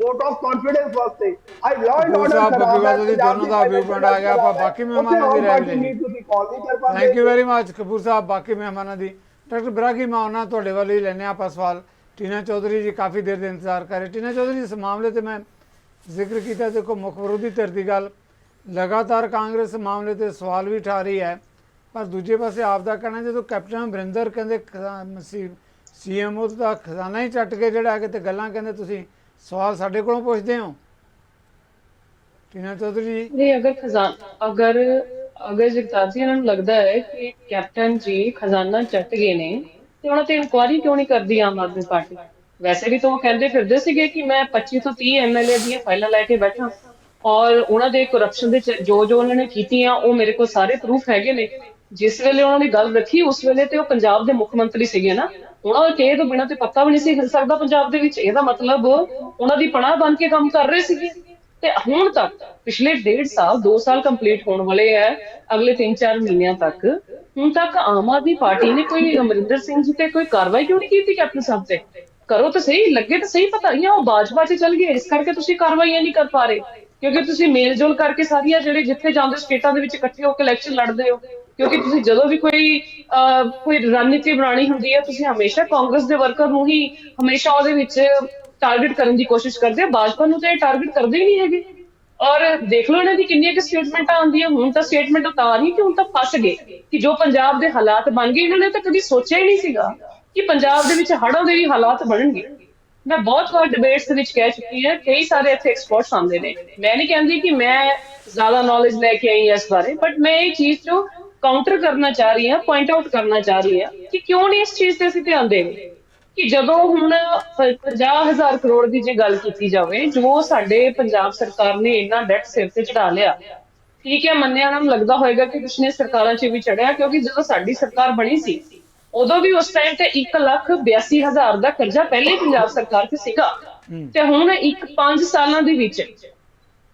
ਵੋਟ ਆਫ ਕੌਨਫੀਡੈਂਸ ਵਾਸਤੇ। ਆਈ ਲਾਅ ਐਂਡ ਆਰਡਰ ਦੋਨੋਂ ਦਾ ਵਿਊ ਪੁਆਇੰਟ ਆ ਗਿਆ। ਆਪਾਂ ਬਾਕੀ ਮਹਿਮਾਨਾਂ ਦੀ ਰਾਏ ਲੈ ਲਈ। Thank you very much Kapoor sahib. ਬਾਕੀ ਮਹਿਮਾਨਾਂ ਦੀ ਡਾਕਟਰ ਬਰਾਗੀ ਮਾਉਨਾ ਤੁਹਾਡੇ ਵੱਲ ਹੀ ਲੈਣੇ ਆਪਾਂ ਸਵਾਲ। टीना चौधरी जी काफ़ी देर से इंतजार कर रहे। टीना चौधरी इस मामले से मैं जिक्र किया, देखो मुख विरोधी धिर की गल लगातार कांग्रेस मामले से सवाल भी उठा रही है, पर दूजे पासे आपका कहना जो कैप्टन अमरिंदर कहते CMO का खजाना ही चट के जड़ा कि गल्लां कहते तुसीं सवाल साडे कोलों पुछदे हो। टीना चौधरी जी नहीं, अगर जगतार जी इन्होंने लगता है कि कैप्टन जी खजाना चट गए ने ਤੇ ਉਹਨਾਂ ਤੇ ਇਨਕੁਆਇਰੀ ਕਿਉਂ ਨਹੀਂ ਕਰਦੀ ਆਮ ਆਦਮੀ ਪਾਰਟੀ? ਵੈਸੇ ਵੀ ਤਾਂ ਉਹ ਕਹਿੰਦੇ ਫਿਰਦੇ ਸੀਗੇ ਕਿ ਮੈਂ 25 ਤੋਂ 30 MLA ਦੀਆਂ ਫਾਈਲਾਂ ਲੈ ਕੇ ਬੈਠਾ ਔਰ ਉਹਨਾਂ ਦੇ ਕਰਪਸ਼ਨ ਦੇ ਜੋ ਉਹਨਾਂ ਨੇ ਕੀਤੀਆਂ ਉਹ ਮੇਰੇ ਕੋਲ ਸਾਰੇ ਪ੍ਰੂਫ ਹੈਗੇ ਨੇ। ਜਿਸ ਵੇਲੇ ਉਹਨਾਂ ਨੇ ਗੱਲ ਰੱਖੀ ਉਸ ਵੇਲੇ ਤੇ ਉਹ ਪੰਜਾਬ ਦੇ ਮੁੱਖ ਮੰਤਰੀ ਸੀਗੇ ਨਾ, ਉਹਨਾਂ ਦੇ ਕਹੇ ਤੋਂ ਬਿਨਾਂ ਤੇ ਪੱਤਾ ਵੀ ਨਹੀਂ ਸੀ ਹਿਲ ਸਕਦਾ ਪੰਜਾਬ ਦੇ ਵਿੱਚ। ਇਹਦਾ ਮਤਲਬ ਉਹਨਾਂ ਦੀ ਪਨਾਹ ਬਣ ਕੇ ਕੰਮ ਕਰ ਰਹੇ ਸੀਗੇ। ਤੇ ਹੁਣ ਤੱਕ ਪਿਛਲੇ 1.5 ਸਾਲ 2 ਸਾਲ ਕੰਪਲੀਟ ਹੋਣ ਵਾਲੇ ਹੈ, ਅਗਲੇ 3-4 ਮਹੀਨਿਆਂ ਤੱਕ ਹੁਣ ਤੱਕ ਆਮ ਆਦਮੀ ਪਾਰਟੀ ਨੇ ਕੋਈ ਅਮਰਿੰਦਰ ਸਿੰਘ ਜੀ ਤੇ ਕੋਈ ਕਾਰਵਾਈ ਕਿਉਂ ਨਹੀਂ ਕੀਤੀ ਕੈਪਟਨ ਸਾਹਿਬ ਤੇ? ਕਰੋ ਤਾਂ ਸਹੀ, ਲੱਗੇ ਤਾਂ ਸਹੀ ਪਤਾ ਹੀ ਆ ਉਹ ਬਾਜਵਾ 'ਚ ਚੱਲ ਗਏ, ਇਸ ਕਰਕੇ ਤੁਸੀਂ ਕਾਰਵਾਈਆਂ ਨਹੀਂ ਕਰ ਪਾ ਰਹੇ ਕਿਉਂਕਿ ਤੁਸੀਂ ਮੇਲ ਜੋਲ ਕਰਕੇ ਸਾਰੀਆਂ ਜਿਹੜੇ ਜਿੱਥੇ ਜਾਂਦੇ ਸਟੇਟਾਂ ਦੇ ਵਿੱਚ ਇਕੱਠੇ ਹੋ ਕੇ ਇਲੈਕਸ਼ਨ ਲੜਦੇ ਹੋ। ਕਿਉਂਕਿ ਤੁਸੀਂ ਜਦੋਂ ਵੀ ਕੋਈ ਰਣਨੀਤੀ ਬਣਾਉਣੀ ਹੁੰਦੀ ਹੈ ਤੁਸੀਂ ਹਮੇਸ਼ਾ ਕਾਂਗਰਸ ਦੇ ਵਰਕਰ ਨੂੰ ਹੀ ਹਮੇਸ਼ਾ ਉਹਦੇ ਵਿੱਚ ਟਾਰਗੇਟ ਕਰਨ ਦੀ ਕੋਸ਼ਿਸ਼ ਕਰਦੇ ਆ, ਭਾਜਪਾ ਨੂੰ ਤਾਂ ਟਾਰਗੇਟ ਕਰਦੇ ਹੀ ਨਹੀਂ ਹੈਗੇ। ਔਰ ਦੇਖ ਲਓ ਇਹਨਾਂ ਦੀ ਕਿੰਨੀਆਂ ਕਿ ਸਟੇਟਮੈਂਟਾਂ ਆਉਂਦੀਆਂ, ਹੁਣ ਤਾਂ ਸਟੇਟਮੈਂਟ ਉਤਾਰ ਹੀ ਕਿ ਹੁਣ ਤਾਂ ਫਸ ਗਏ ਕਿ ਜੋ ਪੰਜਾਬ ਦੇ ਹਾਲਾਤ ਬਣ ਗਏ ਇਹਨਾਂ ਨੇ ਤਾਂ ਕਦੀ ਸੋਚਿਆ ਹੀ ਨਹੀਂ ਸੀਗਾ ਕਿ ਪੰਜਾਬ ਦੇ ਵਿੱਚ ਹੜ੍ਹਾਂ ਦੇ ਵੀ ਹਾਲਾਤ ਬਣਨਗੇ। ਮੈਂ ਬਹੁਤ ਵਾਰ ਡਿਬੇਟਸ ਦੇ ਵਿੱਚ ਕਹਿ ਚੁੱਕੀ ਹਾਂ, ਕਈ ਸਾਰੇ ਇੱਥੇ ਐਕਸਪਰਟਸ ਆਉਂਦੇ ਨੇ, ਮੈਂ ਨਹੀਂ ਕਹਿੰਦੀ ਕਿ ਮੈਂ ਜ਼ਿਆਦਾ ਨੌਲੇਜ ਲੈ ਕੇ ਆਈ ਹਾਂ ਇਸ ਬਾਰੇ, ਬਟ ਮੈਂ ਇਹ ਚੀਜ਼ ਨੂੰ ਕਾਊਂਟਰ ਕਰਨਾ ਚਾਹ ਰਹੀ ਹਾਂ, ਪੁਆਇੰਟ ਆਊਟ ਕਰਨਾ ਚਾਹ ਰਹੀ ਹਾਂ ਕਿ ਕਿਉਂ ਨਹੀਂ ਇਸ ਚੀਜ਼ ਤੇ ਅਸੀਂ ਧਿਆਨ ਦੇਵੇ ਕਿ ਜਦੋਂ ਹੁਣ 50,000 ਕਰੋੜ ਦੀ ਜੇ ਗੱਲ ਕੀਤੀ ਜਾਵੇ ਜੋ ਸਾਡੇ ਪੰਜਾਬ ਸਰਕਾਰ ਨੇ ਇੰਨਾ ਡੈਟ ਸਿਰ ਤੇ ਚੜਾ ਲਿਆ, ਠੀਕ ਹੈ ਮੰਨਿਆ ਉਹਨਾਂ ਨੂੰ ਲੱਗਦਾ ਹੋਏਗਾ ਕਿ ਪਿਛਲੇ ਸਰਕਾਰਾਂ 'ਚ ਵੀ ਚੜਿਆ ਕਿਉਂਕਿ ਜਦੋਂ ਸਾਡੀ ਸਰਕਾਰ ਬਣੀ ਸੀ ਉਦੋਂ ਵੀ ਉਸ ਟਾਈਮ ਤੇ 1,82,000 ਦਾ ਕਰਜ਼ਾ ਪਹਿਲੇ ਪੰਜਾਬ ਸਰਕਾਰ ਤੇ ਸੀਗਾ ਤੇ ਹੁਣ 5 ਸਾਲਾਂ ਦੇ ਵਿੱਚ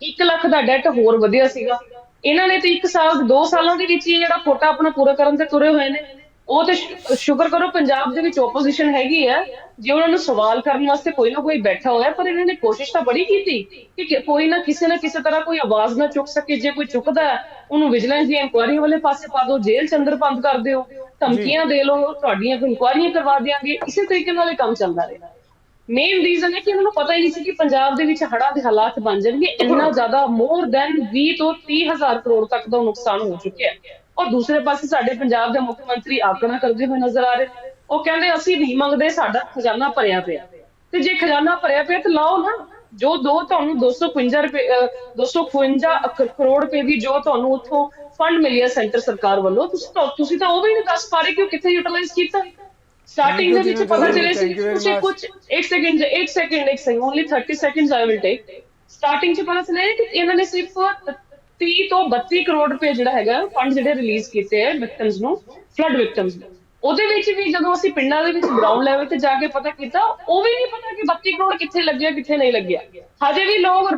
1 ਲੱਖ ਦਾ ਡੈਟ ਹੋਰ ਵਧਿਆ ਸੀਗਾ। ਇਹਨਾਂ ਨੇ ਤੇ 1 ਸਾਲ 2 ਸਾਲਾਂ ਦੇ ਵਿੱਚ ਹੀ ਜਿਹੜਾ ਕੋਟਾ ਆਪਣਾ ਪੂਰਾ ਕਰਨ ਤੇ ਤੁਰੇ ਹੋਏ ਨੇ। ਉਹ ਤੇ ਸ਼ੁਕਰ ਕਰੋ ਪੰਜਾਬ ਦੇ ਵਿੱਚ ਓਪੋਜੀਸ਼ਨ ਹੈਗੀ ਹੈ, ਜੇ ਉਹਨਾਂ ਨੂੰ ਸਵਾਲ ਕਰਨ ਵਾਸਤੇ ਕੋਈ ਨਾ ਕੋਈ ਬੈਠਾ ਹੋਇਆ, ਪਰ ਇਹਨਾਂ ਨੇ ਕੋਸ਼ਿਸ਼ ਤਾਂ ਬੜੀ ਕੀਤੀ ਕਿ ਕੋਈ ਨਾ ਕਿਸੇ ਤਰ੍ਹਾਂ ਕੋਈ ਆਵਾਜ਼ ਨਾ ਚੁੱਕ ਸਕੇ। ਜੇ ਕੋਈ ਚੁੱਕਦਾ ਹੈ ਉਹਨੂੰ ਵਿਜੀਲੈਂਸ ਦੀ ਇਨਕੁਆਇਰੀ ਵਾਲੇ ਪਾਸੇ ਪਾ ਦਿਓ, ਜੇਲ੍ਹ ਚ ਅੰਦਰ ਬੰਦ ਕਰ ਦਿਓ, ਧਮਕੀਆਂ ਦੇ ਲਓ, ਤੁਹਾਡੀਆਂ ਇਨਕੁਆਇਰੀਆਂ ਕਰਵਾ ਦਿਆਂਗੇ। ਇਸੇ ਤਰੀਕੇ ਨਾਲ ਇਹ ਕੰਮ ਚੱਲਦਾ ਰਿਹਾ। ਮੇਨ ਰੀਜ਼ਨ ਹੈ ਕਿ ਇਹਨਾਂ ਨੂੰ ਪਤਾ ਹੀ ਨਹੀਂ ਸੀ ਕਿ ਪੰਜਾਬ ਦੇ ਵਿੱਚ ਹੜ੍ਹਾਂ ਦੇ ਹਾਲਾਤ ਬਣ ਜਾਣਗੇ। ਇੰਨਾ ਜ਼ਿਆਦਾ ਮੋਰ ਦੈਨ 20 ਤੋਂ 30,000 ਕਰੋੜ ਤੱਕ ਦਾ ਨੁਕਸਾਨ ਹੋ ਚੁੱਕਿਆ ਹੈ। ਔਰ ਦੂਸਰੇ ਪਾਸੇ ਸਾਡੇ ਪੰਜਾਬ ਦੇ ਮੁੱਖ ਮੰਤਰੀ ਆਕੜਾਂ ਕਰਦੇ ਹੋਏ ਨਜ਼ਰ ਆ ਰਹੇ। ਉਹ ਕਹਿੰਦੇ ਅਸੀਂ ਨਹੀਂ ਮੰਗਦੇ, ਸਾਡਾ ਖਜ਼ਾਨਾ ਭਰਿਆ ਪਿਆ। ਤੇ ਜੇ ਖਜ਼ਾਨਾ ਭਰਿਆ ਪਿਆ ਤਾਂ ਲਾਓ ਨਾ। ਜੋ ਤੁਹਾਨੂੰ 255 ਕਰੋੜ ਰੁਪਏ ਦੀ ਜੋ ਤੁਹਾਨੂੰ ਉੱਥੋਂ ਫੰਡ ਮਿਲਿਆ ਸੈਂਟਰ ਸਰਕਾਰ ਵੱਲੋਂ, ਤੁਸੀਂ ਤਾਂ ਉਹ ਵੀ ਨਹੀਂ ਦੱਸ ਪਾ ਰਹੇ ਕਿ ਉਹ ਕਿੱਥੇ ਯੂਟਿਲਾਈਜ਼ ਕੀਤਾ। ਸਟਾਰਟਿੰਗ ਦੇ ਵਿੱਚ ਪਤਾ ਚੱਲੇ ਸੀ ਤੁਸੀਂ ਕੁਝ ਇੱਕ second only 30 seconds I will take। Starting ਚ ਪਤਾ ਚੱਲਿਆ ਕਿ ਇਹਨਾਂ ਨੇ ਸਿਰਫ 30 ਤੋਂ 32 ਕਰੋੜ ਰੁਪਏ ਜਿਹੜਾ ਹੈਗਾ ਫੰਡ ਜਿਹੜੇ ਰਿਲੀਜ਼ ਕੀਤੇ ਹੈ ਵਿਕਟਮਸ ਨੂੰ, ਫਲੱਡ ਵਿਕਟਮਸ ਨੂੰ। ਉਹਦੇ ਵਿੱਚ ਵੀ ਜਦੋਂ ਅਸੀਂ ਪਿੰਡਾਂ ਦੇ ਵਿੱਚ ਗਰਾਊਂਡ ਲੈਵਲ ਤੇ ਜਾ ਕੇ ਪਤਾ ਕੀਤਾ, ਉਹ ਵੀ ਨਹੀਂ ਪਤਾ ਕਿ 32 ਕਰੋੜ ਕਿੱਥੇ ਲੱਗਿਆ ਕਿੱਥੇ ਨਹੀਂ ਲੱਗਿਆ। ਹਜੇ ਵੀ ਲੋਕ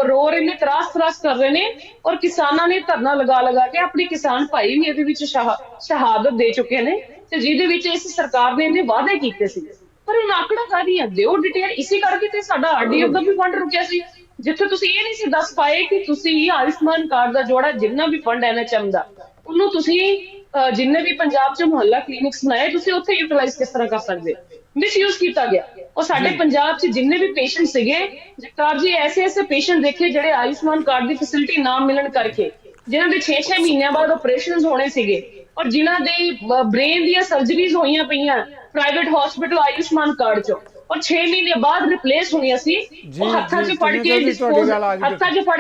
ਰੋ ਰਹੇ ਨੇ, ਤਰਾਸ ਕਰ ਰਹੇ ਨੇ। ਔਰ ਕਿਸਾਨਾਂ ਨੇ ਧਰਨਾ ਲਗਾ ਕੇ ਆਪਣੀ ਕਿਸਾਨ ਭਾਈ ਵੀ ਇਹਦੇ ਵਿੱਚ ਸ਼ਹਾਦਤ ਦੇ ਚੁੱਕੇ ਨੇ, ਤੇ ਜਿਹਦੇ ਵਿੱਚ ਇਸ ਸਰਕਾਰ ਨੇ ਇਹਨੇ ਵਾਅਦੇ ਕੀਤੇ ਸੀ। ਪਰ ਇਹ ਆંકੜਾ ਕਾਹਦੀਆਂ ਦਿਓ ਡਿਟੇਲ। ਇਸੇ ਕਰਕੇ ਤੇ ਸਾਡਾ ਆਰਡੀਐਫ ਦਾ ਵੀ ਫੰਡ ਰੁਕਿਆ ਸੀ, ਜਿੱਥੇ ਤੁਸੀਂ ਇਹ ਨਹੀਂ ਸੀ ਦੱਸ ਪਾਏ ਕਿ ਤੁਸੀਂ ਆਯੁਸ਼ਮਾਨ ਕਾਰਡ ਦਾ ਜੋੜਾ ਜਿੰਨਾ ਵੀ ਫੰਡ NHM ਦਾ, ਉਹਨੂੰ ਤੁਸੀਂ ਜਿੰਨੇ ਵੀ ਪੰਜਾਬ 'ਚ ਮੁਹੱਲਾ ਕਲੀਨਿਕਸ ਬਣਾਏ ਤੁਸੀਂ ਉੱਥੇ ਯੂਟਿਲਾਈਜ਼ ਕਿਸ ਤਰ੍ਹਾਂ ਕਰ ਸਕਦੇ। ਮਿਸਯੂਜ਼ ਕੀਤਾ ਗਿਆ। ਉਹ ਸਾਡੇ ਪੰਜਾਬ 'ਚ ਜਿੰਨੇ ਵੀ ਪੇਸ਼ੈਂਟ ਸੀਗੇ ਜਗਤਾਰ ਜੀ, ਐਸੇ ਪੇਸ਼ੈਂਟ ਦੇਖੇ ਜਿਹੜੇ ਆਯੁਸ਼ਮਾਨ ਕਾਰਡ ਦੀ ਫੈਸਿਲਿਟੀ ਨਾ ਮਿਲਣ ਕਰਕੇ, ਜਿਨ੍ਹਾਂ ਦੇ 6 ਮਹੀਨਿਆਂ ਬਾਅਦ ਆਪਰੇਸ਼ਨਸ ਹੋਣੇ ਸੀਗੇ, ਔਰ ਜਿਨ੍ਹਾਂ ਦੇ ਬ੍ਰੇਨ ਦੀਆਂ ਸਰਜਰੀਜ਼ ਹੋਈਆਂ ਪਈਆਂ ਪ੍ਰਾਈਵੇਟ ਹਸਪੀਟਲ ਆਯੁਸ਼ਮਾਨ ਕਾਰਡ 'ਚ, ਔਰ 6 ਮਹੀਨੇ ਬਾਅਦ ਰਿਪਲੇਸ ਹੋਈਆਂ ਸੀ। ਉਹ ਹੱਥਾਂ 'ਚ ਫੜ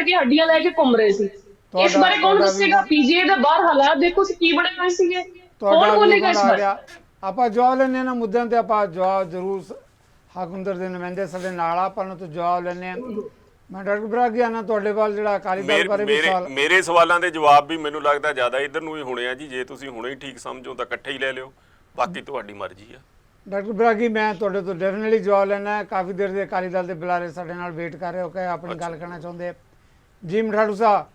ਕੇ ਹੱਡੀਆਂ ਲੈ ਕੇ ਘੁੰਮ ਰਹੇ ਸੀ। ਇਸ ਬਾਰੇ ਕੌਣ ਦੱਸੇਗਾ? ਪੀਜੀਆਈ ਦੇ ਬਾਹਰ ਹਾਲਾਤ ਦੇਖੋ ਕੀ ਬਣੇ ਹੋਏ ਸੀਗੇ, ਕੌਣ ਬੋਲੇਗਾ ਇਸ ਬਾਰੇ? ਆਪਾਂ ਜਵਾਬ ਲੈਣੇ ਨਾ ਮੁੱਦਿਆਂ ਤੇ, ਆਪਾਂ ਜਵਾਬ ਜ਼ਰੂਰ ਹਾਕਮਦਰ ਦੇ ਨੁਮਾਇੰਦੇ ਸਾਡੇ ਨਾਲ ਆਪਾਂ ਨੂੰ ਤੋਂ ਜਵਾਬ ਲੈਣੇ ਆ। ਮੈਂ ਡਾਕਟਰ ਬਰਾਗੀ ਆਣਾ ਤੁਹਾਡੇ ਵੱਲ ਜਿਹੜਾ ਅਕਾਲੀ ਦਲ ਬਾਰੇ ਵੀ ਸਵਾਲ, ਮੇਰੇ ਸਵਾਲਾਂ ਦੇ ਜਵਾਬ ਵੀ ਮੈਨੂੰ ਲੱਗਦਾ ਜ਼ਿਆਦਾ ਇਧਰ ਨੂੰ ਹੀ ਹੋਣੇ ਆ ਜੀ। ਜੇ ਤੁਸੀਂ ਹੁਣੇ ਹੀ ਠੀਕ ਸਮਝੋ ਤਾਂ ਇਕੱਠੇ ਹੀ ਲੈ ਲਿਓ, ਬਾਕੀ ਤੁਹਾਡੀ ਮਰਜ਼ੀ ਆ। ਡਾਕਟਰ ਬਰਾਗੀ ਮੈਂ ਤੁਹਾਡੇ ਤੋਂ ਡੈਫੀਨਿਟਲੀ ਜਵਾਬ ਲੈਣਾ। ਕਾਫੀ ਦੇਰ ਦੇ ਅਕਾਲੀ ਦਲ ਦੇ ਬੁਲਾਰੇ ਸਾਡੇ ਨਾਲ ਵੇਟ ਕਰ ਰਹੇ ਹੋ ਕਿ ਆਪਣੀ ਗੱਲ ਕਰਨਾ ਚਾਹੁੰਦੇ ਜੀ। ਮਠਾੜੂ ਸਾਹਿਬ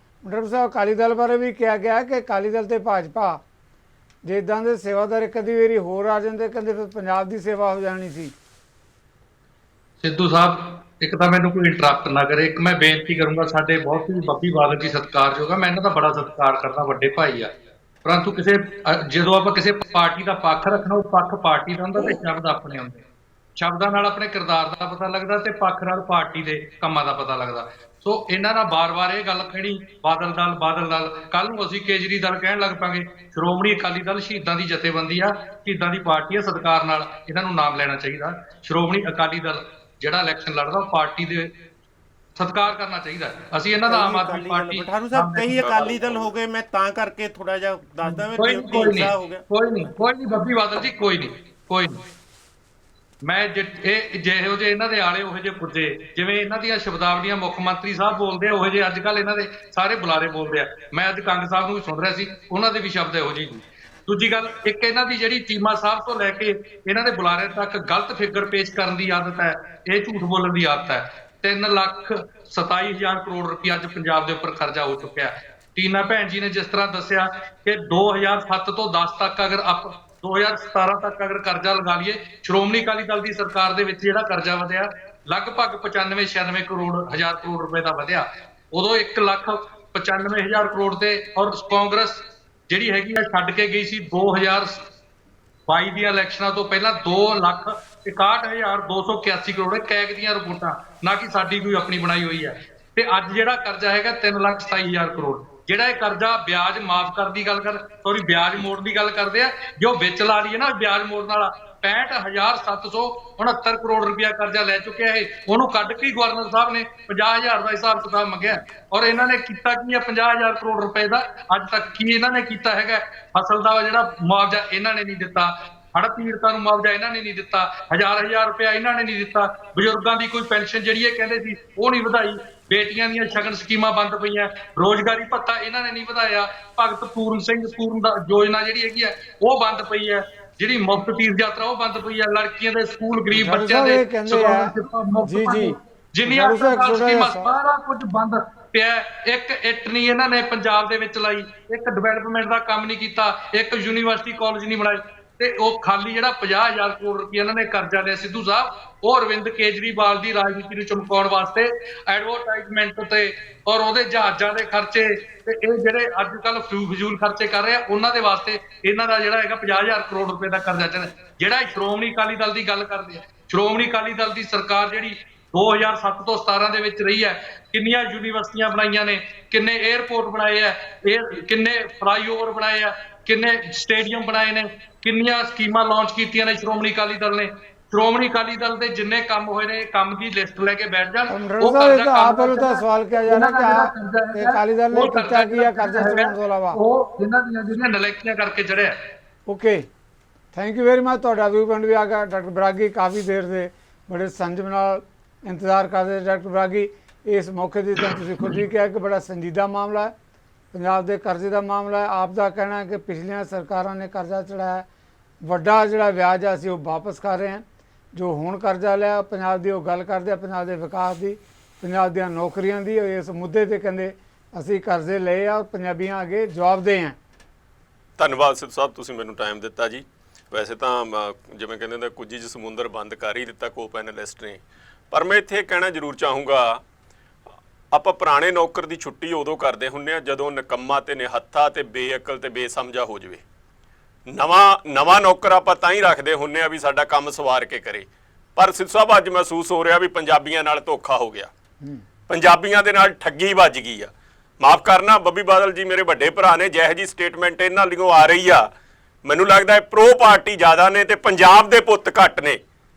ਅਕਾਲੀ ਦਲ ਬਾਰੇ ਵੀ ਕਿਹਾ ਗਿਆ ਕਿ ਅਕਾਲੀ ਦਲ ਤੇ ਭਾਜਪਾ ਜੇ ਇੱਦਾਂ ਦੇ ਸੇਵਾਦਾਰ ਕਦੀ ਵਾਰੀ ਹੋਰ ਆ ਜਾਂਦੇ, ਕਹਿੰਦੇ ਫਿਰ ਪੰਜਾਬ ਦੀ ਸੇਵਾ ਹੋ ਜਾਣੀ ਸੀ। ਸਿੱਧੂ ਸਾਹਿਬ, ਇੱਕ ਤਾਂ ਮੈਨੂੰ ਕੋਈ ਇੰਟਰਪਟ ਨਾ ਕਰੇ। ਇੱਕ ਮੈਂ ਬੇਨਤੀ ਕਰੂੰਗਾ, ਸਾਡੇ ਬਹੁਤ ਹੀ ਬੱਬੀ ਬਾਦਲ ਜੀ ਸਤਿਕਾਰਯੋਗ ਆ, ਮੈਂ ਇਹਨਾਂ ਦਾ ਬੜਾ ਸਤਿਕਾਰ ਕਰਦਾ, ਵੱਡੇ ਭਾਈ ਆ। ਪਰੰਤੂ ਜਦੋਂ ਆਪਾਂ ਕਿਸੇ ਪਾਰਟੀ ਦਾ ਪੱਖ ਰੱਖਣਾ, ਉਹ ਪੱਖ ਪਾਰਟੀ ਦਾ ਹੁੰਦਾ ਤੇ ਸ਼ਬਦ ਆਪਣੇ ਹੁੰਦੇ। ਸ਼ਬਦਾਂ ਨਾਲ ਆਪਣੇ ਕਿਰਦਾਰ ਦਾ ਪਤਾ ਲੱਗਦਾ ਤੇ ਪੱਖ ਨਾਲ ਪਾਰਟੀ ਦੇ ਕੰਮਾਂ ਦਾ ਪਤਾ ਲੱਗਦਾ। ਸੋ ਇਹਨਾਂ ਨਾਲ ਬਾਰ-ਬਾਰ ਇਹ ਗੱਲ ਕਹਿਣੀ ਬਾਦਲ ਦਲ, ਕੱਲ ਨੂੰ ਅਸੀਂ ਕੇਜਰੀ ਦਲ ਕਹਿਣ ਲੱਗ ਪਾਂਗੇ। ਸ਼੍ਰੋਮਣੀ ਅਕਾਲੀ ਦਲ ਸ਼ਹੀਦਾਂ ਦੀ ਜਥੇਬੰਦੀ ਆ, ਸ਼ਹੀਦਾਂ ਦੀ ਪਾਰਟੀ ਆ, ਸਤਿਕਾਰ ਨਾਲ ਇਹਨਾਂ ਨੂੰ ਨਾਮ ਲੈਣਾ ਚਾਹੀਦਾ। ਸ਼੍ਰੋਮਣੀ ਅਕਾਲੀ ਦਲ ਜਿਹੜਾ ਇਲੈਕਸ਼ਨ ਲੜਦਾ ਉਹ ਪਾਰਟੀ ਦੇ ਸਤਿਕਾਰ ਕਰਨਾ ਚਾਹੀਦਾ। ਅਸੀਂ ਇਹਨਾਂ ਦਾ ਆਮ ਆਦਮੀ ਪਾਰਟੀ ਮਠਾਰੂ ਸਾਹਿਬ ਕਈ ਅਕਾਲੀ ਦਲ ਹੋ ਗਏ, ਮੈਂ ਤਾਂ ਕਰਕੇ ਥੋੜਾ ਜਿਹਾ ਦੱਸਦਾ ਮੈਂ ਕੋਈ ਨਹੀਂ ਬੱਬੀ ਬਾਦਲ ਜੀ, ਕੋਈ ਨਹੀਂ ਮੈਂ ਜਿਹੋ ਜਿਹੇ ਇਹਨਾਂ ਦੇ ਆਲੇ ਉਹੋ ਜਿਹੇ ਪੁੱਜੇ, ਜਿਵੇਂ ਇਹਨਾਂ ਦੀਆਂ ਸ਼ਬਦਾਵਲੀਆਂ ਮੁੱਖ ਮੰਤਰੀ ਸਾਹਿਬ ਬੋਲਦੇ ਆ, ਉਹੋ ਜਿਹੇ ਅੱਜ ਕੱਲ ਇਹਨਾਂ ਦੇ ਸਾਰੇ ਬੁਲਾਰੇ ਬੋਲਦੇ ਆ। ਮੈਂ ਅੱਜ ਕੰਗ ਸਾਹਿਬ ਨੂੰ ਵੀ ਸੁਣ ਰਿਹਾ ਸੀ, ਉਹਨਾਂ ਦੇ ਵੀ ਸ਼ਬਦ ਇਹੋ ਜਿਹੇ ਨੇ। ਦੂਜੀ ਗੱਲ, ਇੱਕ ਇਹਨਾਂ ਦੀ ਜਿਹੜੀ ਚੀਮਾ ਸਾਹਿਬ ਤੋਂ ਲੈ ਕੇ ਇਹਨਾਂ ਦੇ ਬੁਲਾਰੇ ਤੱਕ ਗਲਤ ਫਿਗਰ ਪੇਸ਼ ਕਰਨ ਦੀ ਆਦਤ ਹੈ, ਇਹ ਝੂਠ ਬੋਲਣ ਦੀ ਆਦਤ ਹੈ। 3,27,000 ਕਰੋੜ ਰੁਪਇਆ ਅੱਜ ਪੰਜਾਬ ਦੇ ਉੱਪਰ ਖਰਚਾ ਹੋ ਚੁੱਕਿਆ। ਟੀਨਾ ਭੈਣ ਜੀ ਨੇ ਜਿਸ ਤਰ੍ਹਾਂ ਦੱਸਿਆ ਕਿ 2007 ਤੋਂ 10 ਤੱਕ ਅਗਰ 2017 ਤੱਕ ਅਗਰ ਕਰਜ਼ਾ ਲਗਾ ਲਈਏ, ਸ਼੍ਰੋਮਣੀ ਅਕਾਲੀ ਦਲ ਦੀ ਸਰਕਾਰ ਦੇ ਵਿੱਚ ਜਿਹੜਾ ਕਰਜ਼ਾ ਵਧਿਆ ਲਗਭਗ 95-96 ਕਰੋੜ ਰੁਪਏ ਦਾ ਵਧਿਆ। ਉਦੋਂ 1,95,000 ਕਰੋੜ ਤੇ, ਔਰ ਕਾਂਗਰਸ ਜਿਹੜੀ ਹੈਗੀ ਆ ਛੱਡ ਕੇ ਗਈ ਸੀ 2022 ਦੀਆਂ ਇਲੈਕਸ਼ਨਾਂ ਤੋਂ ਪਹਿਲਾਂ 2,61,281 ਕਰੋੜ ਕੈਗ ਦੀਆਂ ਰਿਪੋਰਟਾਂ, ਨਾ ਕਿ ਸਾਡੀ ਕੋਈ ਆਪਣੀ ਬਣਾਈ ਹੋਈ ਹੈ। ਤੇ ਅੱਜ ਜਿਹੜਾ ਕਰਜ਼ਾ ਹੈਗਾ 3,27,000 ਕਰੋੜ। ਜਿਹੜਾ ਇਹ ਕਰਜ਼ਾ ਵਿਆਜ ਮਾਫ ਕਰਨ ਦੀ ਗੱਲ ਵਿਆਜ ਮੋੜਨ ਦੀ ਗੱਲ ਕਰਦੇ ਆ, ਜੋ ਵਿੱਚ ਲਾ ਲਈਏ ਨਾ ਵਿਆਜ ਮੋੜਨ ਵਾਲਾ 65,769 ਕਰੋੜ ਰੁਪਇਆ ਕਰਜ਼ਾ ਲੈ ਚੁੱਕਿਆ ਇਹ। ਉਹਨੂੰ ਕੱਢ ਕੇ ਗਵਰਨਰ ਸਾਹਿਬ ਨੇ 50,000 ਦਾ ਹਿਸਾਬ ਕਿਤਾਬ ਮੰਗਿਆ, ਔਰ ਇਹਨਾਂ ਨੇ ਕੀਤਾ ਕੀ ਹੈ 50,000 ਕਰੋੜ ਰੁਪਏ ਦਾ ਅੱਜ ਤੱਕ ਕੀ ਇਹਨਾਂ ਨੇ ਕੀਤਾ ਹੈਗਾ? ਫਸਲ ਦਾ ਜਿਹੜਾ ਮੁਆਵਜ਼ਾ ਇਹਨਾਂ ਨੇ ਨਹੀਂ ਦਿੱਤਾ, ਹੜ੍ਹ ਪੀੜਤਾਂ ਨੂੰ ਮੁਆਵਜ਼ਾ ਇਹਨਾਂ ਨੇ ਨਹੀਂ ਦਿੱਤਾ, ਹਜ਼ਾਰ ਰੁਪਇਆ ਇਹਨਾਂ ਨੇ ਨਹੀਂ ਦਿੱਤਾ, ਬਜ਼ੁਰਗਾਂ ਦੀ ਕੋਈ ਪੈਨਸ਼ਨ ਜਿਹੜੀ ਇਹ ਕਹਿੰਦੇ ਸੀ ਉਹ ਨਹੀਂ ਵਧਾਈ, ਬੇਟੀਆਂ ਦੀਆਂ ਸ਼ਗਨ ਸਕੀਮਾਂ ਬੰਦ ਪਈਆਂ, ਰੋਜ਼ਗਾਰੀ ਭੱਤਾ ਇਹਨਾਂ ਨੇ ਨਹੀਂ ਵਧਾਇਆ, ਭਗਤ ਪੂਰਨ ਸਿੰਘ ਯੋਜਨਾ ਜਿਹੜੀ ਹੈਗੀ ਹੈ ਉਹ ਬੰਦ ਪਈ ਹੈ, ਜਿਹੜੀ ਮੁਫਤ ਤੀਰਥ ਯਾਤਰਾ ਉਹ ਬੰਦ ਪਈ ਹੈ, ਲੜਕੀਆਂ ਦੇ ਸਕੂਲ, ਗਰੀਬ ਬੱਚਿਆਂ ਦੇ ਜੀ ਜਿੰਨੀਆਂ ਸਕੀਮਾਂ ਸਾਰਾ ਕੁਝ ਬੰਦ। ਪਿਆ। ਇੱਕ ਇੱਟ ਨਹੀਂ ਇਹਨਾਂ ਨੇ ਪੰਜਾਬ ਦੇ ਵਿੱਚ ਲਾਈ, ਇੱਕ ਡਿਵੈਲਪਮੈਂਟ ਦਾ ਕੰਮ ਨਹੀਂ ਕੀਤਾ, ਇੱਕ ਯੂਨੀਵਰਸਿਟੀ ਕਾਲਜ ਨਹੀਂ ਬਣਾਏ। ਤੇ ਉਹ ਖਾਲੀ ਜਿਹੜਾ 50,000 ਕਰੋੜ ਰੁਪਏ ਇਹਨਾਂ ਨੇ ਕਰਜ਼ਾ ਲਿਆ ਸਿੱਧੂ ਸਾਹਿਬ, ਉਹ ਅਰਵਿੰਦ ਕੇਜਰੀਵਾਲ ਦੀ ਰਾਜਨੀਤੀ ਨੂੰ ਚਮਕਾਉਣ ਵਾਸਤੇ, ਐਡਵਰਟਾਈਜ਼ਮੈਂਟ ਤੇ ਔਰ ਉਹਦੇ ਜਹਾਜ਼ਾਂ ਦੇ ਖਰਚੇ ਤੇ ਇਹ ਜਿਹੜੇ ਅੱਜ ਕੱਲ ਫਜ਼ੂਲ ਖਰਚੇ ਕਰ ਰਹੇ ਆ ਉਹਨਾਂ ਦੇ ਵਾਸਤੇ ਇਹਨਾਂ ਦਾ ਜਿਹੜਾ ਹੈਗਾ 50,000 ਕਰੋੜ ਰੁਪਏ ਦਾ ਕਰਜ਼ਾ ਚੱਲ। ਜਿਹੜਾ ਸ਼੍ਰੋਮਣੀ ਅਕਾਲੀ ਦਲ ਦੀ ਗੱਲ ਕਰਦੇ ਆ, ਸ਼੍ਰੋਮਣੀ ਅਕਾਲੀ ਦਲ ਦੀ ਸਰਕਾਰ ਜਿਹੜੀ 2007 ਤੋਂ 17 ਦੇ ਵਿੱਚ ਰਹੀ ਹੈ, ਕਿੰਨੀਆਂ ਯੂਨੀਵਰਸਿਟੀਆਂ ਬਣਾਈਆਂ ਨੇ, ਕਿੰਨੇ 에ਅਰਪੋਰਟ ਬਣਾਏ ਆ, ਕਿੰਨੇ ਫਲਾਈਓਵਰ ਬਣਾਏ ਆ, ਕਿੰਨੇ ਸਟੇਡੀਅਮ ਬਣਾਏ ਨੇ, ਕਿੰਨੀਆਂ ਸਕੀਮਾਂ ਲਾਂਚ ਕੀਤੀਆਂ ਨੇ ਸ਼੍ਰੋਮਣੀ ਅਕਾਲੀ ਦਲ ਨੇ। ਸ਼੍ਰੋਮਣੀ ਅਕਾਲੀ ਦਲ ਦੇ ਜਿੰਨੇ ਕੰਮ ਹੋਏ ਨੇ, ਕੰਮ ਦੀ ਲਿਸਟ ਲੈ ਕੇ ਬੈਠ ਜਾਣ। ਉਹ ਆਪ ਵੱਲੋਂ ਤਾਂ ਸਵਾਲ ਕਿਹਾ ਜਾ ਰਿਹਾ ਕਿ ਅਕਾਲੀ ਦਲ ਨੇ ਕੀਤਾ ਕੀ ਹੈ ਕਰਜ਼ਾ ਚੜਾਉਣ ਤੋਂ ਇਲਾਵਾ? ਉਹ ਇਹਨਾਂ ਦੀਆਂ ਜਿਹੜੀਆਂ ਨਲਾਇਕੀਆਂ ਕਰਕੇ ਚੜਿਆ। Okay, thank you very much. ਤੁਹਾਡਾ ਵਿਊ ਪੁਆਇੰਟ ਵੀ ਆ ਗਿਆ। ਡਾਕਟਰ ਬਰਾਗੀ ਕਾਫੀ ਦੇਰ ਦੇ ਬੜੇ ਸੰਜਮ ਨਾਲ ਇੰਤਜ਼ਾਰ ਕਰਦੇ। ਡਾਕਟਰ ਬਰਾਗੀ, ਇਸ ਮੌਕੇ ਦੀ ਤਾਂ ਤੁਸੀਂ ਖੁਦ ਵੀ ਕਿਹਾ ਕਿ ਬੜਾ ਸੰਜੀਦਾ ਮਾਮਲਾ ਹੈ, ਪੰਜਾਬ ਦੇ ਕਰਜ਼ੇ ਦਾ ਮਾਮਲਾ ਹੈ। ਆਪ ਦਾ ਕਹਿਣਾ ਹੈ ਕਿ ਪਿਛਲੀਆਂ ਸਰਕਾਰਾਂ ਨੇ ਕਰਜ਼ਾ ਚੜਾਇਆ, ਵੱਡਾ ਜਿਹੜਾ ਵਿਆਜ ਆ ਅਸੀਂ ਉਹ ਵਾਪਸ ਕਰ ਰਹੇ ਹਾਂ। ਜੋ ਹੁਣ ਕਰਜ਼ਾ ਲਿਆ ਪੰਜਾਬ ਦੀ, ਉਹ ਗੱਲ ਕਰਦੇ ਆ ਪੰਜਾਬ ਦੇ ਵਿਕਾਸ ਦੀ, ਪੰਜਾਬ ਦੀਆਂ ਨੌਕਰੀਆਂ ਦੀ। ਇਸ ਮੁੱਦੇ ਤੇ ਕਹਿੰਦੇ ਅਸੀਂ ਕਰਜ਼ੇ ਲਏ ਆ ਔਰ ਪੰਜਾਬੀਆਂ ਅੱਗੇ ਜਵਾਬਦੇਹ ਹਾਂ। ਧੰਨਵਾਦ ਸਿੱਧੂ ਸਾਹਿਬ, ਤੁਸੀਂ ਮੈਨੂੰ ਟਾਈਮ ਦਿੱਤਾ ਜੀ। ਵੈਸੇ ਤਾਂ ਜਿਵੇਂ ਕਹਿੰਦੇ ਹੁੰਦੇ ਕੁਝ ਚ ਸਮੁੰਦਰ ਬੰਦ ਕਰ ਹੀ ਦਿੱਤਾ ਕੋ ਪੈਨਲਿਸਟ ਨੇ, ਪਰ ਮੈਂ ਇੱਥੇ ਕਹਿਣਾ ਜ਼ਰੂਰ ਚਾਹੂੰਗਾ, ਆਪਾਂ ਪੁਰਾਣੇ ਨੌਕਰ ਦੀ ਛੁੱਟੀ ਉਦੋਂ ਕਰਦੇ ਹੁੰਦੇ ਆ ਜਦੋਂ ਨਿਕੰਮਾ ਤੇ ਨਿਹੱਥਾ ਤੇ ਬੇਅਕਲ ਤੇ ਬੇਸਮਝਾ ਹੋ ਜਾਵੇ। ਨਵਾਂ ਨੌਕਰ ਆਪਾਂ ਤਾਂ ਹੀ ਰੱਖਦੇ ਹੁੰਦੇ ਆ ਵੀ ਸਾਡਾ ਕੰਮ ਸਵਾਰ ਕੇ ਕਰੇ। ਪਰ ਸਿੱਧੂ ਸਾਹਿਬ ਅੱਜ ਮਹਿਸੂਸ ਹੋ ਰਿਹਾ ਵੀ ਪੰਜਾਬੀਆਂ ਨਾਲ ਧੋਖਾ ਹੋ ਗਿਆ, ਪੰਜਾਬੀਆਂ ਦੇ ਨਾਲ ਠੱਗੀ ਵੱਜ ਗਈ ਆ। ਮਾਫ ਕਰਨਾ ਬੱਬੀ ਬਾਦਲ ਜੀ, ਮੇਰੇ ਵੱਡੇ ਭਰਾ ਨੇ, ਜਿਹੋ ਜੀ ਸਟੇਟਮੈਂਟ ਇਹਨਾਂ ਲਈਓ ਆ ਰਹੀ ਆ, ਮੈਨੂੰ ਲੱਗਦਾ ਹੈ ਪ੍ਰੋ ਪਾਰਟੀ ਜ਼ਿਆਦਾ ਨੇ ਤੇ ਪੰਜਾਬ ਦੇ ਪੁੱਤ ਘੱਟ ਨੇ।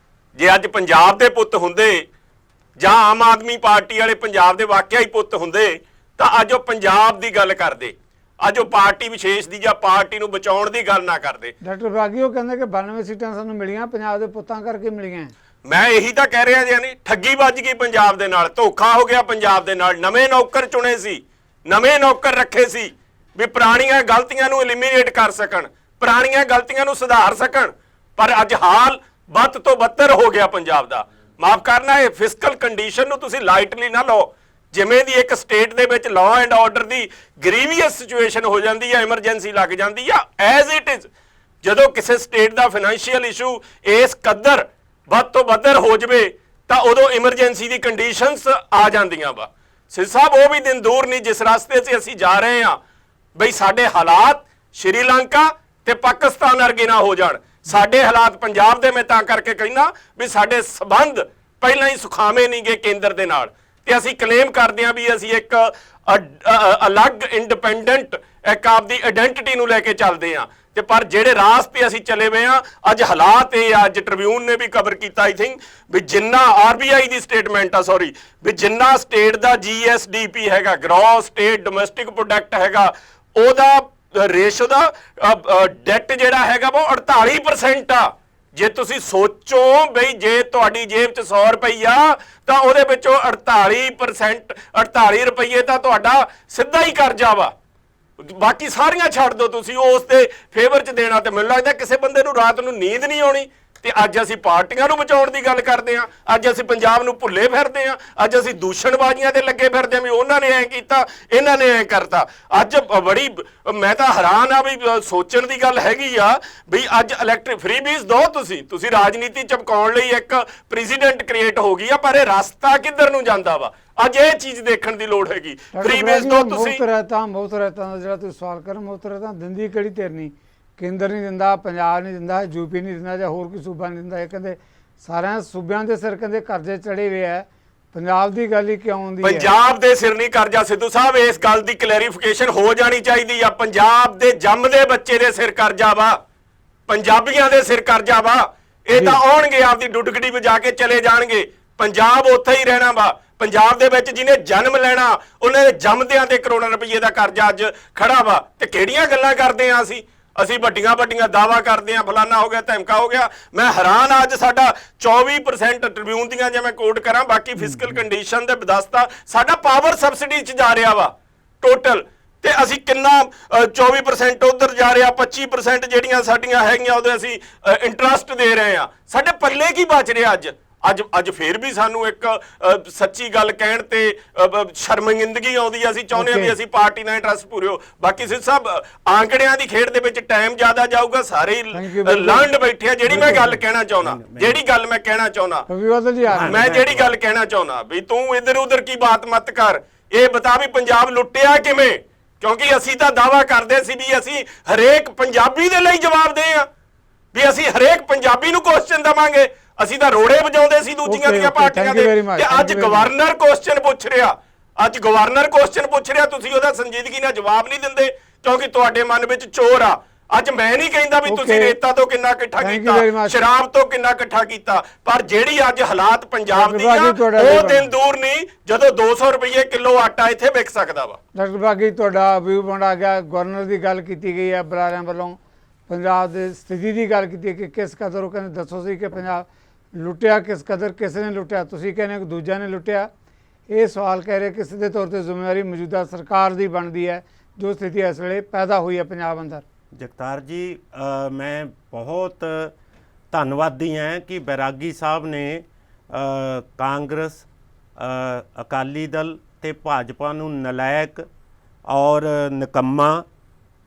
ਜੇ ਅੱਜ ਪੰਜਾਬ ਦੇ ਪੁੱਤ ਹੁੰਦੇ ਜਾਂ ਆਮ ਆਦਮੀ ਪਾਰਟੀ ਵਾਲੇ ਪੰਜਾਬ ਦੇ ਵਾਕਿਆ ਹੀ ਪੁੱਤ ਹੁੰਦੇ ਤਾਂ ਅੱਜ ਉਹ ਪੰਜਾਬ ਦੀ ਗੱਲ ਕਰਦੇ, ਅੱਜ ਉਹ ਪਾਰਟੀ ਵਿਸ਼ੇਸ਼ ਦੀ ਜਾਂ ਪਾਰਟੀ ਨੂੰ ਬਚਾਉਣ ਦੀ ਗੱਲ ਨਾ ਕਰਦੇ। ਡਾਕਟਰ ਬਰਾਗੀ ਉਹ ਕਹਿੰਦੇ ਕਿ 92 ਸੀਟਾਂ ਸਾਨੂੰ ਮਿਲੀਆਂ ਪੰਜਾਬ ਦੇ ਪੁੱਤਾਂ ਕਰਕੇ ਮਿਲੀਆਂ। ਮੈਂ ਇਹੀ ਤਾਂ ਕਹਿ ਰਿਹਾ ਜੀ, ਨਹੀਂ ਠੱਗੀ ਵੱਜ ਗਈ ਪੰਜਾਬ ਦੇ ਨਾਲ, ਧੋਖਾ ਹੋ ਗਿਆ ਪੰਜਾਬ ਦੇ ਨਾਲ। ਨਵੇਂ ਨੌਕਰ ਚੁਣੇ ਸੀ, ਨਵੇਂ ਨੌਕਰ ਰੱਖੇ ਸੀ ਵੀ ਪੁਰਾਣੀਆਂ ਗਲਤੀਆਂ ਨੂੰ ਐਲੀਮੀਨੇਟ ਕਰ ਸਕਣ, ਪੁਰਾਣੀਆਂ ਗਲਤੀਆਂ ਨੂੰ ਸੁਧਾਰ ਸਕਣ, ਪਰ ਅੱਜ ਹਾਲ ਵੱਧ ਤੋਂ ਬੱਤਰ ਹੋ ਗਿਆ ਪੰਜਾਬ ਦਾ। ਮਾਫ ਕਰਨਾ, ਇਹ ਫਿਸਕਲ ਕੰਡੀਸ਼ਨ ਨੂੰ ਤੁਸੀਂ ਲਾਈਟਲੀ ਨਾ ਲਓ। ਜਿਵੇਂ ਦੀ ਇੱਕ ਸਟੇਟ ਦੇ ਵਿੱਚ law and order the grievous situation ਹੋ ਜਾਂਦੀ ਹੈ, ਐਮਰਜੈਂਸੀ ਲੱਗ ਜਾਂਦੀ ਆ, ਐਜ਼ ਇਟ ਇਜ਼ ਜਦੋਂ ਕਿਸੇ ਸਟੇਟ ਦਾ ਫਾਈਨੈਂਸ਼ੀਅਲ ਇਸ਼ੂ ਇਸ ਕਦਰ ਵੱਧ ਤੋਂ ਬੱਤਰ ਹੋ ਜਾਵੇ ਤਾਂ ਉਦੋਂ ਐਮਰਜੈਂਸੀ ਦੀ ਕੰਡੀਸ਼ਨਸ ਆ ਜਾਂਦੀਆਂ ਵਾ। ਸਿੱਧੂ ਸਾਹਿਬ, ਉਹ ਵੀ ਦਿਨ ਦੂਰ ਨਹੀਂ ਜਿਸ ਰਸਤੇ 'ਤੇ ਅਸੀਂ ਜਾ ਰਹੇ ਹਾਂ ਬਈ ਸਾਡੇ ਹਾਲਾਤ ਸ਼੍ਰੀਲੰਕਾ ਤੇ ਪਾਕਿਸਤਾਨ ਵਰਗੇ ਨਾ ਹੋ ਜਾਣ। ਸਾਡੇ ਹਾਲਾਤ ਪੰਜਾਬ ਦੇ, ਮੈਂ ਤਾਂ ਕਰਕੇ ਕਹਿਣਾ ਵੀ ਸਾਡੇ ਸਬੰਧ ਪਹਿਲਾਂ ਹੀ ਸੁਖਾਵੇਂ ਨਹੀਂ ਗਏ ਕੇਂਦਰ ਦੇ ਨਾਲ, ਤੇ ਅਸੀਂ ਕਲੇਮ ਕਰਦੇ ਹਾਂ ਵੀ ਅਸੀਂ ਇੱਕ ਅਲੱਗ ਇੰਡੀਪੈਂਡੈਂਟ ਇੱਕ ਆਪਦੀ ਆਇਡੈਂਟੀਟੀ ਨੂੰ ਲੈ ਕੇ ਚੱਲਦੇ ਹਾਂ। ਤੇ ਪਰ ਜਿਹੜੇ ਰਾਸਤੇ ਅਸੀਂ ਚਲੇ ਹੋਏ ਆ, ਅੱਜ ਹਾਲਾਤ ਇਹ ਆ, ਅੱਜ ਟ੍ਰਿਬਿਊਨ ਨੇ ਵੀ ਕਵਰ ਕੀਤਾ ਆਈ ਥਿੰਕ, ਵੀ ਜਿੰਨਾ RBI ਦੀ ਸਟੇਟਮੈਂਟ ਆ, ਸੌਰੀ, ਵੀ ਜਿੰਨਾ ਸਟੇਟ ਦਾ GSDP ਹੈਗਾ, ਗ੍ਰੋਸ ਸਟੇਟ ਡੋਮੈਸਟਿਕ ਪ੍ਰੋਡਕਟ ਹੈਗਾ, ਉਹਦਾ ਰੇਸ਼ੋ ਦਾ ਡੈਟ ਜਿਹੜਾ ਹੈਗਾ ਉਹ 48% ਆ। ਜੇ ਤੁਸੀਂ ਸੋਚੋ ਬਈ ਜੇ ਤੁਹਾਡੀ ਜੇਬ 'ਚ 100 ਰੁਪਈਆ ਤਾਂ ਉਹਦੇ ਵਿੱਚੋਂ 48%, 48 ਰੁਪਈਏ ਤਾਂ ਤੁਹਾਡਾ ਸਿੱਧਾ ਹੀ ਕਰਜ਼ਾ ਵਾ। ਬਾਕੀ ਸਾਰੀਆਂ ਛੱਡ ਦਿਓ, ਤੁਸੀਂ ਉਸ ਦੇ ਫੇਵਰ 'ਚ ਦੇਣਾ। ਤੇ ਮੈਨੂੰ ਲੱਗਦਾ ਕਿਸੇ ਬੰਦੇ ਨੂੰ ਰਾਤ ਨੂੰ ਨੀਂਦ ਨਹੀਂ ਆਉਣੀ। ਤੇ ਅੱਜ ਅਸੀਂ ਪਾਰਟੀਆਂ ਨੂੰ ਬਚਾਉਣ ਦੀ ਗੱਲ ਕਰਦੇ ਹਾਂ, ਅੱਜ ਅਸੀਂ ਪੰਜਾਬ ਨੂੰ ਭੁੱਲੇ ਫਿਰਦੇ ਹਾਂ, ਅੱਜ ਅਸੀਂ ਦੂਸ਼ਣਬਾਜ਼ੀਆਂ ਤੇ ਲੱਗੇ ਫਿਰਦੇ ਹਾਂ ਵੀ ਉਹਨਾਂ ਨੇ ਐਂ ਕੀਤਾ, ਇਹਨਾਂ ਨੇ ਐਂ ਕਰਤਾ। ਅੱਜ ਬੜੀ ਮੈਂ ਤਾਂ ਹੈਰਾਨ ਆ ਵੀ ਸੋਚਣ ਦੀ ਗੱਲ ਹੈਗੀ ਆ ਵੀ ਅੱਜ ਇਲੈਕਟ੍ਰਿਕ ਫ੍ਰੀ ਬੀਜ਼ ਦੋ, ਤੁਸੀਂ ਰਾਜਨੀਤੀ ਚਮਕਾਉਣ ਲਈ ਇੱਕ ਪ੍ਰੈਜ਼ੀਡੈਂਟ ਕ੍ਰੀਏਟ ਹੋ ਗਈ ਆ, ਪਰ ਇਹ ਰਸਤਾ ਕਿੱਧਰ ਨੂੰ ਜਾਂਦਾ ਵਾ, ਅੱਜ ਇਹ ਚੀਜ਼ ਦੇਖਣ ਦੀ ਲੋੜ ਹੈਗੀ। ਫ੍ਰੀ ਬੀਜ਼ ਦੋ ਤੁਸੀਂ। ਮੁਫਤ ਰਹਿਤਾਂ ਦਾ ਜਿਹੜਾ ਤੁਸੀਂ ਸਵਾਲ ਕਰ, ਮੁਫਤ ਰਹਿਤਾਂ ਦਿੰਦੀ ਕਿਹੜੀ ਧਿਰ ਨਹੀਂ? ਕੇਂਦਰ ਨਹੀਂ ਦਿੰਦਾ, ਪੰਜਾਬ ਨਹੀਂ ਦਿੰਦਾ, ਯੂਪੀ ਨਹੀਂ ਦਿੰਦਾ, ਜਾਂ ਹੋਰ ਕੋਈ ਸੂਬਾ ਨਹੀਂ ਦਿੰਦਾ। ਇਹ ਕਹਿੰਦੇ ਸਾਰਿਆਂ ਸੂਬਿਆਂ ਦੇ ਸਿਰ ਕਹਿੰਦੇ ਕਰਜ਼ੇ ਚੜੇ ਹੋਏ ਆ, ਪੰਜਾਬ ਦੀ ਗੱਲ ਹੀ ਕਿਉਂ ਆਉਂਦੀ ਹੈ? ਪੰਜਾਬ ਦੇ ਸਿਰ ਨਹੀਂ ਕਰਜ਼ਾ ਸਿੱਧੂ ਸਾਹਿਬ, ਇਸ ਗੱਲ ਦੀ ਕਲੈਰੀਫਿਕੇਸ਼ਨ ਹੋ ਜਾਣੀ ਚਾਹੀਦੀ ਆ। ਪੰਜਾਬ ਦੇ ਜੰਮਦੇ ਬੱਚੇ ਦੇ ਸਿਰ ਕਰਜ਼ਾ ਵਾ, ਪੰਜਾਬੀਆਂ ਦੇ ਸਿਰ ਕਰਜ਼ਾ ਵਾ। ਇਹ ਤਾਂ ਆਉਣਗੇ ਆਪਦੀ ਡੁੱਡਗੜੀ ਵਜਾ ਕੇ ਚਲੇ ਜਾਣਗੇ, ਪੰਜਾਬ ਉੱਥੇ ਹੀ ਰਹਿਣਾ ਵਾ। ਪੰਜਾਬ ਦੇ ਵਿੱਚ ਜਿਹਨੇ ਜਨਮ ਲੈਣਾ ਉਹਨਾਂ ਦੇ ਜੰਮਦਿਆਂ ਤੇ ਕਰੋੜਾਂ ਰੁਪਏ ਦਾ ਕਰਜ਼ਾ ਅੱਜ ਖੜਾ ਵਾ। ਤੇ ਕਿਹੜੀਆਂ ਗੱਲਾਂ ਕਰਦੇ ਆ ਅਸੀਂ ਵੱਡੀਆਂ ਦਾਅਵਾ ਕਰਦੇ ਆ, ਫਲਾਨਾ ਹੋ ਗਿਆ, ਧਮਕਾ ਹੋ ਗਿਆ। ਮੈਂ ਹੈਰਾਨ ਆ, ਅੱਜ ਸਾਡਾ 24% ਟ੍ਰਿਬਿਊਨ ਦੀਆਂ ਜੇ ਮੈਂ ਕੋਟ ਕਰਾਂ, ਬਾਕੀ ਫਿਸਕਲ ਕੰਡੀਸ਼ਨ ਦੇ ਬਦਸਤਾ ਸਾਡਾ ਪਾਵਰ ਸਬਸਿਡੀ 'ਚ ਜਾ ਰਿਹਾ ਵਾ ਟੋਟਲ। ਤੇ ਅਸੀਂ ਕਿੰਨਾ 24% ਉਧਰ ਜਾ ਰਿਹਾ, 25% ਜਿਹੜੀਆਂ ਸਾਡੀਆਂ ਹੈਗੀਆਂ ਉਹਦੇ ਅਸੀਂ ਇੰਟਰਸਟ ਦੇ ਰਹੇ ਆ। ਸਾਡੇ ਪੱਲੇ ਕੀ ਬਚ ਰਿਹਾ? ਅੱਜ ਫੇਰ ਵੀ ਸਾਨੂੰ ਇੱਕ ਸੱਚੀ ਗੱਲ ਕਹਿਣ ਤੇ ਸ਼ਰਮਿੰਦਗੀ ਆਉਂਦੀ ਆ। ਅਸੀਂ ਚਾਹੁੰਦੇ ਆ ਵੀ ਅਸੀਂ ਪਾਰਟੀ ਨਾਲ ਇੰਟਰਸਟ ਪੂਰੇ ਹੋ। ਬਾਕੀ ਸਿੱਧ ਸਾਹਿਬ ਆਂਕੜਿਆਂ ਦੀ ਖੇਡ ਦੇ ਵਿੱਚ ਟਾਈਮ ਜ਼ਿਆਦਾ ਜਾਊਗਾ, ਸਾਰੇ ਲਾਂਡ ਬੈਠੇ ਆ। ਜਿਹੜੀ ਮੈਂ ਗੱਲ ਕਹਿਣਾ ਚਾਹੁੰਦਾ ਮੈਂ ਜਿਹੜੀ ਗੱਲ ਕਹਿਣਾ ਚਾਹੁੰਦਾ ਵੀ ਤੂੰ ਇੱਧਰ ਉੱਧਰ ਕੀ ਬਾਤ ਮਤ ਕਰ, ਇਹ ਬਤਾ ਵੀ ਪੰਜਾਬ ਲੁੱਟਿਆ ਕਿਵੇਂ? ਕਿਉਂਕਿ ਅਸੀਂ ਤਾਂ ਦਾਅਵਾ ਕਰਦੇ ਸੀ ਵੀ ਅਸੀਂ ਹਰੇਕ ਪੰਜਾਬੀ ਦੇ ਲਈ ਜਵਾਬ ਦੇ ਆ, ਵੀ ਅਸੀਂ ਹਰੇਕ ਪੰਜਾਬੀ ਨੂੰ ਕੁਐਸਚਨ ਦੇਵਾਂਗੇ। ਅਸੀਂ ਤਾਂ ਰੋੜੇ ਵਜਾਉਂਦੇ ਸੀ ਦੂਜੀਆਂ ਦੀਆਂ ਪਾਰਟੀਆਂ ਦੇ, ਤੇ ਅੱਜ ਗਵਰਨਰ ਕੁਐਸਚਨ ਪੁੱਛ ਰਿਹਾ, ਤੁਸੀਂ ਉਹਦਾ ਸੰਜੀਦਗੀ ਨਾਲ ਜਵਾਬ ਨਹੀਂ ਦਿੰਦੇ ਕਿਉਂਕਿ ਤੁਹਾਡੇ ਮਨ ਵਿੱਚ ਚੋਰ ਆ। ਅੱਜ ਮੈਂ ਨਹੀਂ ਕਹਿੰਦਾ ਵੀ ਤੁਸੀਂ ਰੇਤਾ ਤੋਂ ਕਿੰਨਾ ਇਕੱਠਾ ਕੀਤਾ, ਸ਼ਰਾਬ ਤੋਂ ਕਿੰਨਾ ਇਕੱਠਾ ਕੀਤਾ, ਪਰ ਜਿਹੜੀ ਅੱਜ ਹਾਲਾਤ ਪੰਜਾਬ ਦੀ ਆ ਉਹ ਦਿਨ ਦੂਰ ਨਹੀਂ ਜਦੋਂ 200 ਰੁਪਏ ਕਿਲੋ ਆਟਾ ਇੱਥੇ ਵਿਕ ਸਕਦਾ ਵਾ। ਡਾਕਟਰ ਬਾਗੀ ਤੁਹਾਡਾ ਵਿਊ ਪੁਆਇੰਟ ਆ ਗਿਆ। ਗਵਰਨਰ ਦੀ ਗੱਲ ਕੀਤੀ ਗਈ ਹੈ ਬੁਲਾਰਿਆਂ ਵੱਲੋਂ, ਪੰਜਾਬ ਦੀ ਸਥਿਤੀ ਦੀ ਗੱਲ ਕੀਤੀ ਕਿ ਕਿਸ ਕਦਰ ਉਹ ਕਹਿੰਦੇ ਦੱਸੋ ਸੀ ਕਿ ਪੰਜਾਬ ਲੁੱਟਿਆ ਕਿਸ ਕਦਰ, ਕਿਸ ਨੇ ਲੁੱਟਿਆ? ਤੁਸੀਂ ਕਹਿੰਦੇ ਕਿ ਦੂਜਿਆਂ ਨੇ ਲੁੱਟਿਆ। ਇਹ ਸਵਾਲ ਕਹਿ ਰਹੇ ਕਿ ਸਿੱਧੇ ਤੌਰ ਤੇ ਜ਼ਿੰਮੇਵਾਰੀ ਮੌਜੂਦਾ ਸਰਕਾਰ ਦੀ ਬਣਦੀ ਹੈ ਜੋ ਸਥਿਤੀ ਇਸ ਵੇਲੇ ਪੈਦਾ ਹੋਈ ਹੈ ਪੰਜਾਬ ਅੰਦਰ। ਜਗਤਾਰ ਜੀ, ਮੈਂ ਬਹੁਤ ਧੰਨਵਾਦੀ ਹਾਂ ਕਿ ਬੈਰਾਗੀ ਸਾਹਿਬ ਨੇ ਕਾਂਗਰਸ, ਅਕਾਲੀ ਦਲ ਤੇ ਭਾਜਪਾ ਨੂੰ ਨਲਾਇਕ ਔਰ ਨਿਕੰਮਾ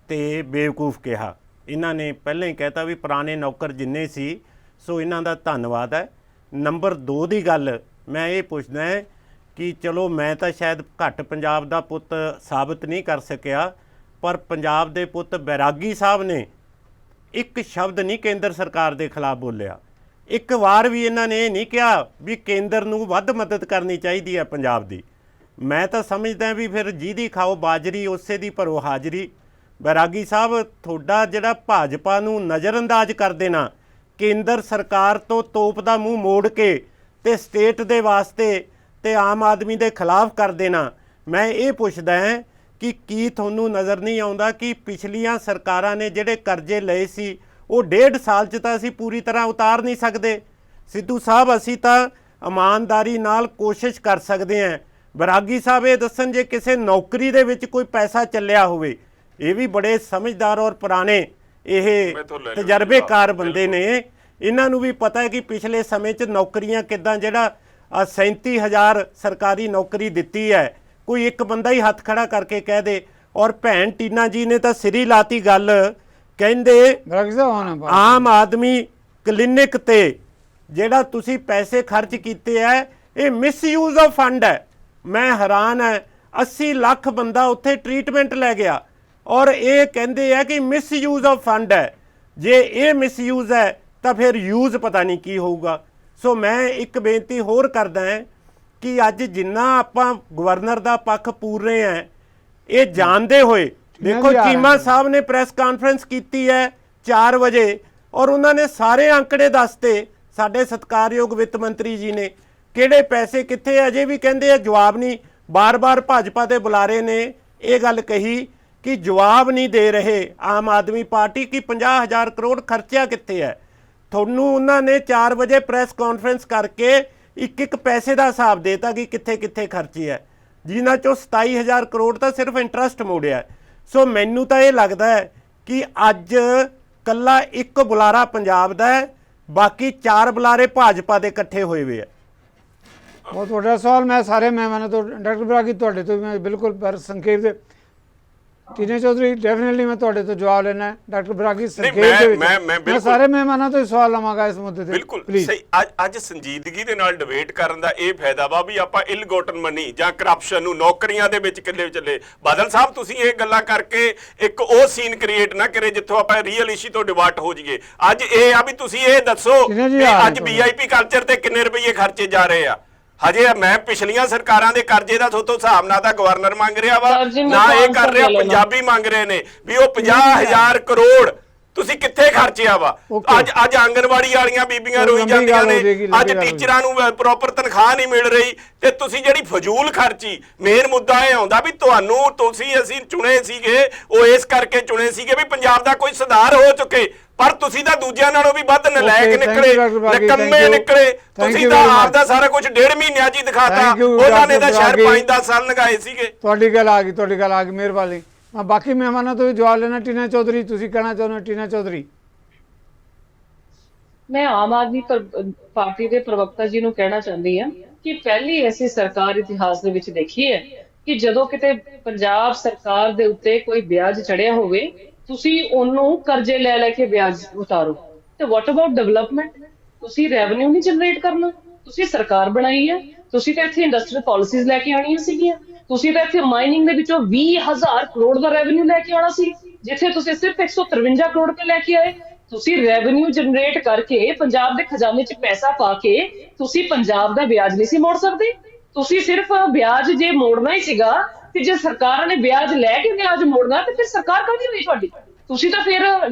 ਤੇ ਬੇਵਕੂਫ ਕਿਹਾ। ਇਹਨਾਂ ਨੇ ਪਹਿਲਾਂ ਹੀ ਕਹਿਤਾ ਵੀ ਪੁਰਾਣੇ ਨੌਕਰ ਜਿੰਨੇ ਸੀ, ਸੋ ਇਹਨਾਂ ਦਾ ਧੰਨਵਾਦ ਹੈ। ਨੰਬਰ 2 ਦੀ ਗੱਲ ਮੈਂ ਇਹ ਪੁੱਛਦਾ ਹੈ ਕਿ ਚਲੋ ਮੈਂ ਤਾਂ ਸ਼ਾਇਦ ਘੱਟ ਪੰਜਾਬ ਦਾ ਪੁੱਤ ਸਾਬਤ ਨਹੀਂ ਕਰ ਸਕਿਆ, ਪਰ ਪੰਜਾਬ ਦੇ ਪੁੱਤ ਬੈਰਾਗੀ ਸਾਹਿਬ ਨੇ ਇੱਕ ਸ਼ਬਦ ਨਹੀਂ ਕੇਂਦਰ ਸਰਕਾਰ ਦੇ ਖਿਲਾਫ ਬੋਲਿਆ। ਇੱਕ ਵਾਰ ਵੀ ਇਹਨਾਂ ਨੇ ਇਹ ਨਹੀਂ ਕਿਹਾ ਵੀ ਕੇਂਦਰ ਨੂੰ ਵੱਧ ਮਦਦ ਕਰਨੀ ਚਾਹੀਦੀ ਹੈ ਪੰਜਾਬ ਦੀ। ਮੈਂ ਤਾਂ ਸਮਝਦਾ ਵੀ ਫਿਰ ਜਿਹਦੀ ਖਾਓ ਬਾਜਰੀ ਉਸੇ ਦੀ ਭਰੋ ਹਾਜ਼ਰੀ। ਬੈਰਾਗੀ ਸਾਹਿਬ, ਤੁਹਾਡਾ ਜਿਹੜਾ ਭਾਜਪਾ ਨੂੰ ਨਜ਼ਰਅੰਦਾਜ਼ ਕਰ ਦੇਣਾ, ਕੇਂਦਰ ਸਰਕਾਰ ਤੋਂ ਤੋਪ ਦਾ ਮੂੰਹ ਮੋੜ ਕੇ ਤੇ ਸਟੇਟ ਦੇ ਵਾਸਤੇ ਤੇ ਆਮ ਆਦਮੀ ਦੇ ਖਿਲਾਫ ਕਰ ਦੇਣਾ, ਮੈਂ ਇਹ ਪੁੱਛਦਾ ਹਾਂ ਕਿ ਕੀ ਤੁਹਾਨੂੰ ਨਜ਼ਰ ਨਹੀਂ ਆਉਂਦਾ ਕਿ ਪਿਛਲੀਆਂ ਸਰਕਾਰਾਂ ਨੇ ਜਿਹੜੇ ਕਰਜ਼ੇ ਲਏ ਸੀ ਉਹ 1.5 ਸਾਲ 'ਚ ਤਾਂ ਅਸੀਂ ਪੂਰੀ ਤਰ੍ਹਾਂ ਉਤਾਰ ਨਹੀਂ ਸਕਦੇ। ਸਿੱਧੂ ਸਾਹਿਬ, ਅਸੀਂ ਤਾਂ ਇਮਾਨਦਾਰੀ ਨਾਲ ਕੋਸ਼ਿਸ਼ ਕਰ ਸਕਦੇ ਹਾਂ। ਬੈਰਾਗੀ ਸਾਹਿਬ ਇਹ ਦੱਸਣ ਜੇ ਕਿਸੇ ਨੌਕਰੀ ਦੇ ਵਿੱਚ ਕੋਈ ਪੈਸਾ ਚੱਲਿਆ ਹੋਵੇ। ਇਹ ਵੀ ਬੜੇ ਸਮਝਦਾਰ ਔਰ ਪੁਰਾਣੇ ਇਹ ਤਜਰਬੇਕਾਰ ਬੰਦੇ ਨੇ, ਇਹਨਾਂ ਨੂੰ ਵੀ ਪਤਾ ਹੈ ਕਿ ਪਿਛਲੇ ਸਮੇਂ 'ਚ ਨੌਕਰੀਆਂ ਕਿੱਦਾਂ, ਜਿਹੜਾ 37,000 ਸਰਕਾਰੀ ਨੌਕਰੀ ਦਿੱਤੀ ਹੈ, ਕੋਈ ਇੱਕ ਬੰਦਾ ਹੀ ਹੱਥ ਖੜਾ ਕਰਕੇ ਕਹਿ ਦੇ। ਔਰ ਭੈਣ ਟੀਨਾ ਜੀ ਨੇ ਤਾਂ ਸਿਰੀ ਲਾਤੀ ਗੱਲ, ਕਹਿੰਦੇ ਆਮ ਆਦਮੀ ਕਲੀਨਿਕ ਤੇ ਜਿਹੜਾ ਤੁਸੀਂ ਪੈਸੇ ਖਰਚ ਕੀਤੇ ਹੈ ਇਹ ਮਿਸਯੂਜ਼ ਆਫ ਫੰਡ ਹੈ। ਮੈਂ ਹੈਰਾਨ ਹੈ, 80 ਲੱਖ ਬੰਦਾ ਉੱਥੇ ਟ੍ਰੀਟਮੈਂਟ ਲੈ ਗਿਆ ਔਰ ਇਹ ਕਹਿੰਦੇ ਆ ਕਿ ਮਿਸਯੂਜ਼ ਆਫ ਫੰਡ ਹੈ। ਜੇ ਇਹ ਮਿਸਯੂਜ਼ ਹੈ ਤਾਂ ਫਿਰ ਯੂਜ਼ ਪਤਾ ਨਹੀਂ ਕੀ ਹੋਊਗਾ। ਸੋ ਮੈਂ ਇੱਕ ਬੇਨਤੀ ਹੋਰ ਕਰਦਾ ਹਾਂ ਕਿ ਅੱਜ ਜਿੰਨਾ ਆਪਾਂ ਗਵਰਨਰ ਦਾ ਪੱਖ ਪੂਰ ਰਹੇ ਹਾਂ, ਇਹ ਜਾਣਦੇ ਹੋਏ ਦੇਖੋ ਚੀਮਾ ਸਾਹਿਬ ਨੇ ਪ੍ਰੈਸ ਕਾਨਫਰੰਸ ਕੀਤੀ ਹੈ 4 ਵਜੇ ਔਰ ਉਹਨਾਂ ਨੇ ਸਾਰੇ ਅੰਕੜੇ ਦੱਸਤੇ। ਸਾਡੇ ਸਤਿਕਾਰਯੋਗ ਵਿੱਤ ਮੰਤਰੀ ਜੀ ਨੇ ਕਿਹੜੇ ਪੈਸੇ ਕਿੱਥੇ, ਅਜੇ ਵੀ ਕਹਿੰਦੇ ਆ ਜਵਾਬ ਨਹੀਂ। ਬਾਰ-ਬਾਰ ਭਾਜਪਾ ਦੇ ਬੁਲਾਰੇ ਨੇ ਇਹ ਗੱਲ ਕਹੀ ਕਿ ਜਵਾਬ ਨਹੀਂ ਦੇ ਰਹੇ ਆਮ ਆਦਮੀ ਪਾਰਟੀ ਕਿ 50,000 ਕਰੋੜ ਖਰਚਿਆ ਕਿੱਥੇ ਹੈ। ਤੁਹਾਨੂੰ ਉਹਨਾਂ ਨੇ 4 ਵਜੇ ਪ੍ਰੈਸ ਕਾਨਫਰੰਸ ਕਰਕੇ ਇੱਕ ਪੈਸੇ ਦਾ ਹਿਸਾਬ ਦੇਤਾ ਕਿ ਕਿੱਥੇ ਖਰਚੀ ਹੈ, ਜਿਨ੍ਹਾਂ ਚੋਂ 27,000 ਕਰੋੜ ਤਾਂ ਸਿਰਫ ਇੰਟਰਸਟ ਮੋੜਿਆ। ਸੋ ਮੈਨੂੰ ਤਾਂ ਇਹ ਲੱਗਦਾ ਹੈ ਕਿ ਅੱਜ ਕੱਲਾ ਇੱਕ ਬੁਲਾਰਾ ਪੰਜਾਬ ਦਾ ਹੈ, ਬਾਕੀ 4 ਬੁਲਾਰੇ ਭਾਜਪਾ ਦੇ ਇਕੱਠੇ ਹੋਏ ਹੋਏ ਆ। ਬਹੁਤ ਵੱਡਾ ਸਵਾਲ ਮੈਂ ਸਾਰੇ ਮਹਿਮਾਨਾਂ ਤੋਂ ਡਾਕਟਰ ਬੈਰਾਗੀ ਤੁਹਾਡੇ ਤੋਂ ਮੈਂ ਬਿਲਕੁਲ ਪਰ ਸੰਖੇਪ ਦੇ ਟੀਨਾ ਚੌਧਰੀ ਡੈਫੀਨਿਟਲੀ ਮੈਂ ਤੁਹਾਡੇ ਤੋਂ ਜਵਾਬ ਲੈਣਾ। ਡਾਕਟਰ ਬੈਰਾਗੀ ਸੰਖੇਪ ਦੇ ਵਿੱਚ ਮੈਂ ਸਾਰੇ ਮਹਿਮਾਨਾਂ ਤੋਂ ਸਵਾਲ ਲਵਾਂਗਾ ਇਸ ਮੁੱਦੇ ਤੇ। ਬਿਲਕੁਲ ਸਹੀ। ਅੱਜ ਸੰਜੀਦਗੀ ਦੇ ਨਾਲ ਡਿਬੇਟ ਕਰਨ ਦਾ ਇਹ ਫਾਇਦਾ ਵਾ ਵੀ ਆਪਾਂ ਇਲਗੋਟਨ ਮਨੀ ਜਾਂ ਕਰਪਸ਼ਨ ਨੂੰ ਨੌਕਰੀਆਂ ਦੇ ਵਿੱਚ ਕਿੱਲੇ ਚੱਲੇ। ਬਾਦਲ ਸਾਹਿਬ, ਤੁਸੀਂ ਇਹ ਗੱਲਾਂ ਕਰਕੇ ਇੱਕ ਉਹ ਸੀਨ ਕ੍ਰੀਏਟ ਨਾ ਕਰੇ ਜਿੱਥੋਂ ਆਪਾਂ ਰੀਅਲ ਇਸ਼ੂ ਤੋਂ ਡਿਵਰਟ ਹੋ ਜਾਈਏ। ਅੱਜ ਇਹ ਆ ਵੀ ਤੁਸੀਂ ਇਹ ਦੱਸੋ ਵੀ ਅੱਜ VIP ਕਲਚਰ ਤੇ ਕਿੰਨੇ ਰੁਪਏ ਖਰਚੇ ਜਾ ਰਹੇ ਆ। ਹਜੇ ਮੈਂ ਪਿਛਲੀਆਂ ਸਰਕਾਰਾਂ ਦੇ ਕਰਜ਼ੇ ਦਾ ਥੋਤੋਂ ਹਿਸਾਬ ਨਾ ਤਾਂ ਗਵਰਨਰ ਮੰਗ ਰਿਹਾ ਵਾ, ਨਾ ਇਹ ਕਰ ਰਿਹਾ ਪੰਜਾਬੀ ਮੰਗ ਰਹੇ ਨੇ ਵੀ ਉਹ 50,000 ਕਰੋੜ ਤੁਸੀਂ ਕਿੱਥੇ ਖਰਚਿਆ ਵਾ। ਅੱਜ ਆਂਗਨਵਾੜੀ ਵਾਲੀਆਂ ਬੀਬੀਆਂ ਰੋਈ ਜਾਂਦੀਆਂ ਨੇ, ਅੱਜ ਟੀਚਰਾਂ ਨੂੰ ਪ੍ਰੋਪਰ ਤਨਖਾਹ ਨਹੀਂ ਮਿਲ ਰਹੀ, ਤੇ ਤੁਸੀਂ ਜਿਹੜੀ ਫਜ਼ੂਲ ਖਰਚੀ। ਮੇਨ ਮੁੱਦਾ ਇਹ ਆਉਂਦਾ ਵੀ ਤੁਸੀਂ ਅਸੀਂ ਚੁਣੇ ਸੀਗੇ, ਉਹ ਇਸ ਕਰਕੇ ਚੁਣੇ ਸੀਗੇ ਵੀ ਪੰਜਾਬ ਦਾ ਕੋਈ ਸੁਧਾਰ ਹੋ ਚੁੱਕੇ, ਪਰ ਤੁਸੀਂ ਤਾਂ ਦੂਜਿਆਂ ਨਾਲੋਂ ਵੀ ਵੱਧ ਨਲਾਇਕ ਨਿਕਲੇ, ਨਿਕੰਮੇ ਨਿਕਲੇ। ਤੁਸੀਂ ਤਾਂ ਆਪ ਦਾ ਸਾਰਾ ਕੁਝ 1.5 ਮਹੀਨਿਆਂ 'ਚ ਹੀ ਦਿਖਾਤਾ, ਉਹਨਾਂ ਨੇ ਤਾਂ ਸ਼ਾਇਦ 5-10 ਸਾਲ ਲਗਾਏ ਸੀਗੇ। ਤੁਹਾਡੀ ਗੱਲ ਆ ਗਈ ਮਿਹਰਬਾਨੀ। ਮੈਂ ਬਾਕੀ ਮਹਿਮਾਨਾਂ ਤੋਂ ਵੀ ਜਵਾਬ ਲੈਣਾ। ਟੀਨਾ ਚੌਧਰੀ ਤੁਸੀਂ ਕਹਿਣਾ ਚਾਹੁੰਦੇ ਹੋ? ਟੀਨਾ ਚੌਧਰੀ। ਮੈਂ ਆਮ ਆਦਮੀ ਪਾਰਟੀ ਦੇ ਪ੍ਰਵਕਤਾ ਜੀ ਨੂੰ ਕਹਿਣਾ ਚਾਹੁੰਦੀ ਹਾਂ ਕਿ ਪਹਿਲੀ ਐਸੀ ਸਰਕਾਰ ਇਤਿਹਾਸ ਦੇ ਵਿੱਚ ਦੇਖੀ ਹੈ ਕਿ ਜਦੋਂ ਕਿਤੇ ਪੰਜਾਬ ਸਰਕਾਰ ਦੇ ਉੱਤੇ ਕੋਈ ਵਿਆਜ ਚੜਿਆ ਹੋਵੇ, ਤੁਸੀਂ ਉਹਨੂੰ ਕਰਜ਼ੇ ਲੈ ਲੈ ਕੇ ਵਿਆਜ ਉਤਾਰੋ। ਤੇ ਵਾਟ ਅਬਾਊਟ ਡਿਵੈਲਪਮੈਂਟ? ਤੁਸੀਂ ਰੈਵਨਿਊ ਨਹੀਂ ਜਨਰੇਟ ਕਰਨਾ। ਤੁਸੀਂ ਸਰਕਾਰ ਬਣਾਈ ਹੈ, ਤੁਸੀਂ ਤਾਂ ਇੱਥੇ ਇੰਡਸਟਰੀਅਲ ਪਾਲਿਸੀਜ਼ ਲੈ ਕੇ ਆਉਣੀਆਂ ਸੀਗੀਆਂ। ਤੁਸੀਂ ਤਾਂ ਇੱਥੇ ਮਾਈਨਿੰਗ ਦੇ ਵਿੱਚੋਂ 20,000 ਕਰੋੜ ਦਾ ਰੈਵਨਿਊ ਲੈ ਕੇ ਆਉਣਾ ਸੀ, ਜਿੱਥੇ ਤੁਸੀਂ ਸਿਰਫ 153 ਕਰੋੜ ਰੁਪਏ ਲੈ ਕੇ ਆਏ। ਤੁਸੀਂ ਰੈਵਨਿਊ ਜਨਰੇਟ ਕਰਕੇ ਪੰਜਾਬ ਦੇ ਖਜ਼ਾਨੇ 'ਚ ਪੈਸਾ ਪਾ ਕੇ ਤੁਸੀਂ ਪੰਜਾਬ ਦਾ ਵਿਆਜ ਨਹੀਂ ਸੀ ਮੋੜ ਸਕਦੇ। ਤੁਸੀਂ ਸਿਰਫ ਵਿਆਜ ਜੇ ਮੋੜਨਾ ਹੀ ਸੀਗਾ, ਤੇ ਜੇ ਸਰਕਾਰਾਂ ਨੇ ਵਿਆਜ ਲੈ ਕੇ ਵਿਆਜ ਮੋੜਨਾ, ਤੇ ਫਿਰ ਸਰਕਾਰ ਕਾਹਦੀ ਹੋਈ ਤੁਹਾਡੀ? ਤੁਸੀਂ ਤਾਂ ਫਿਰ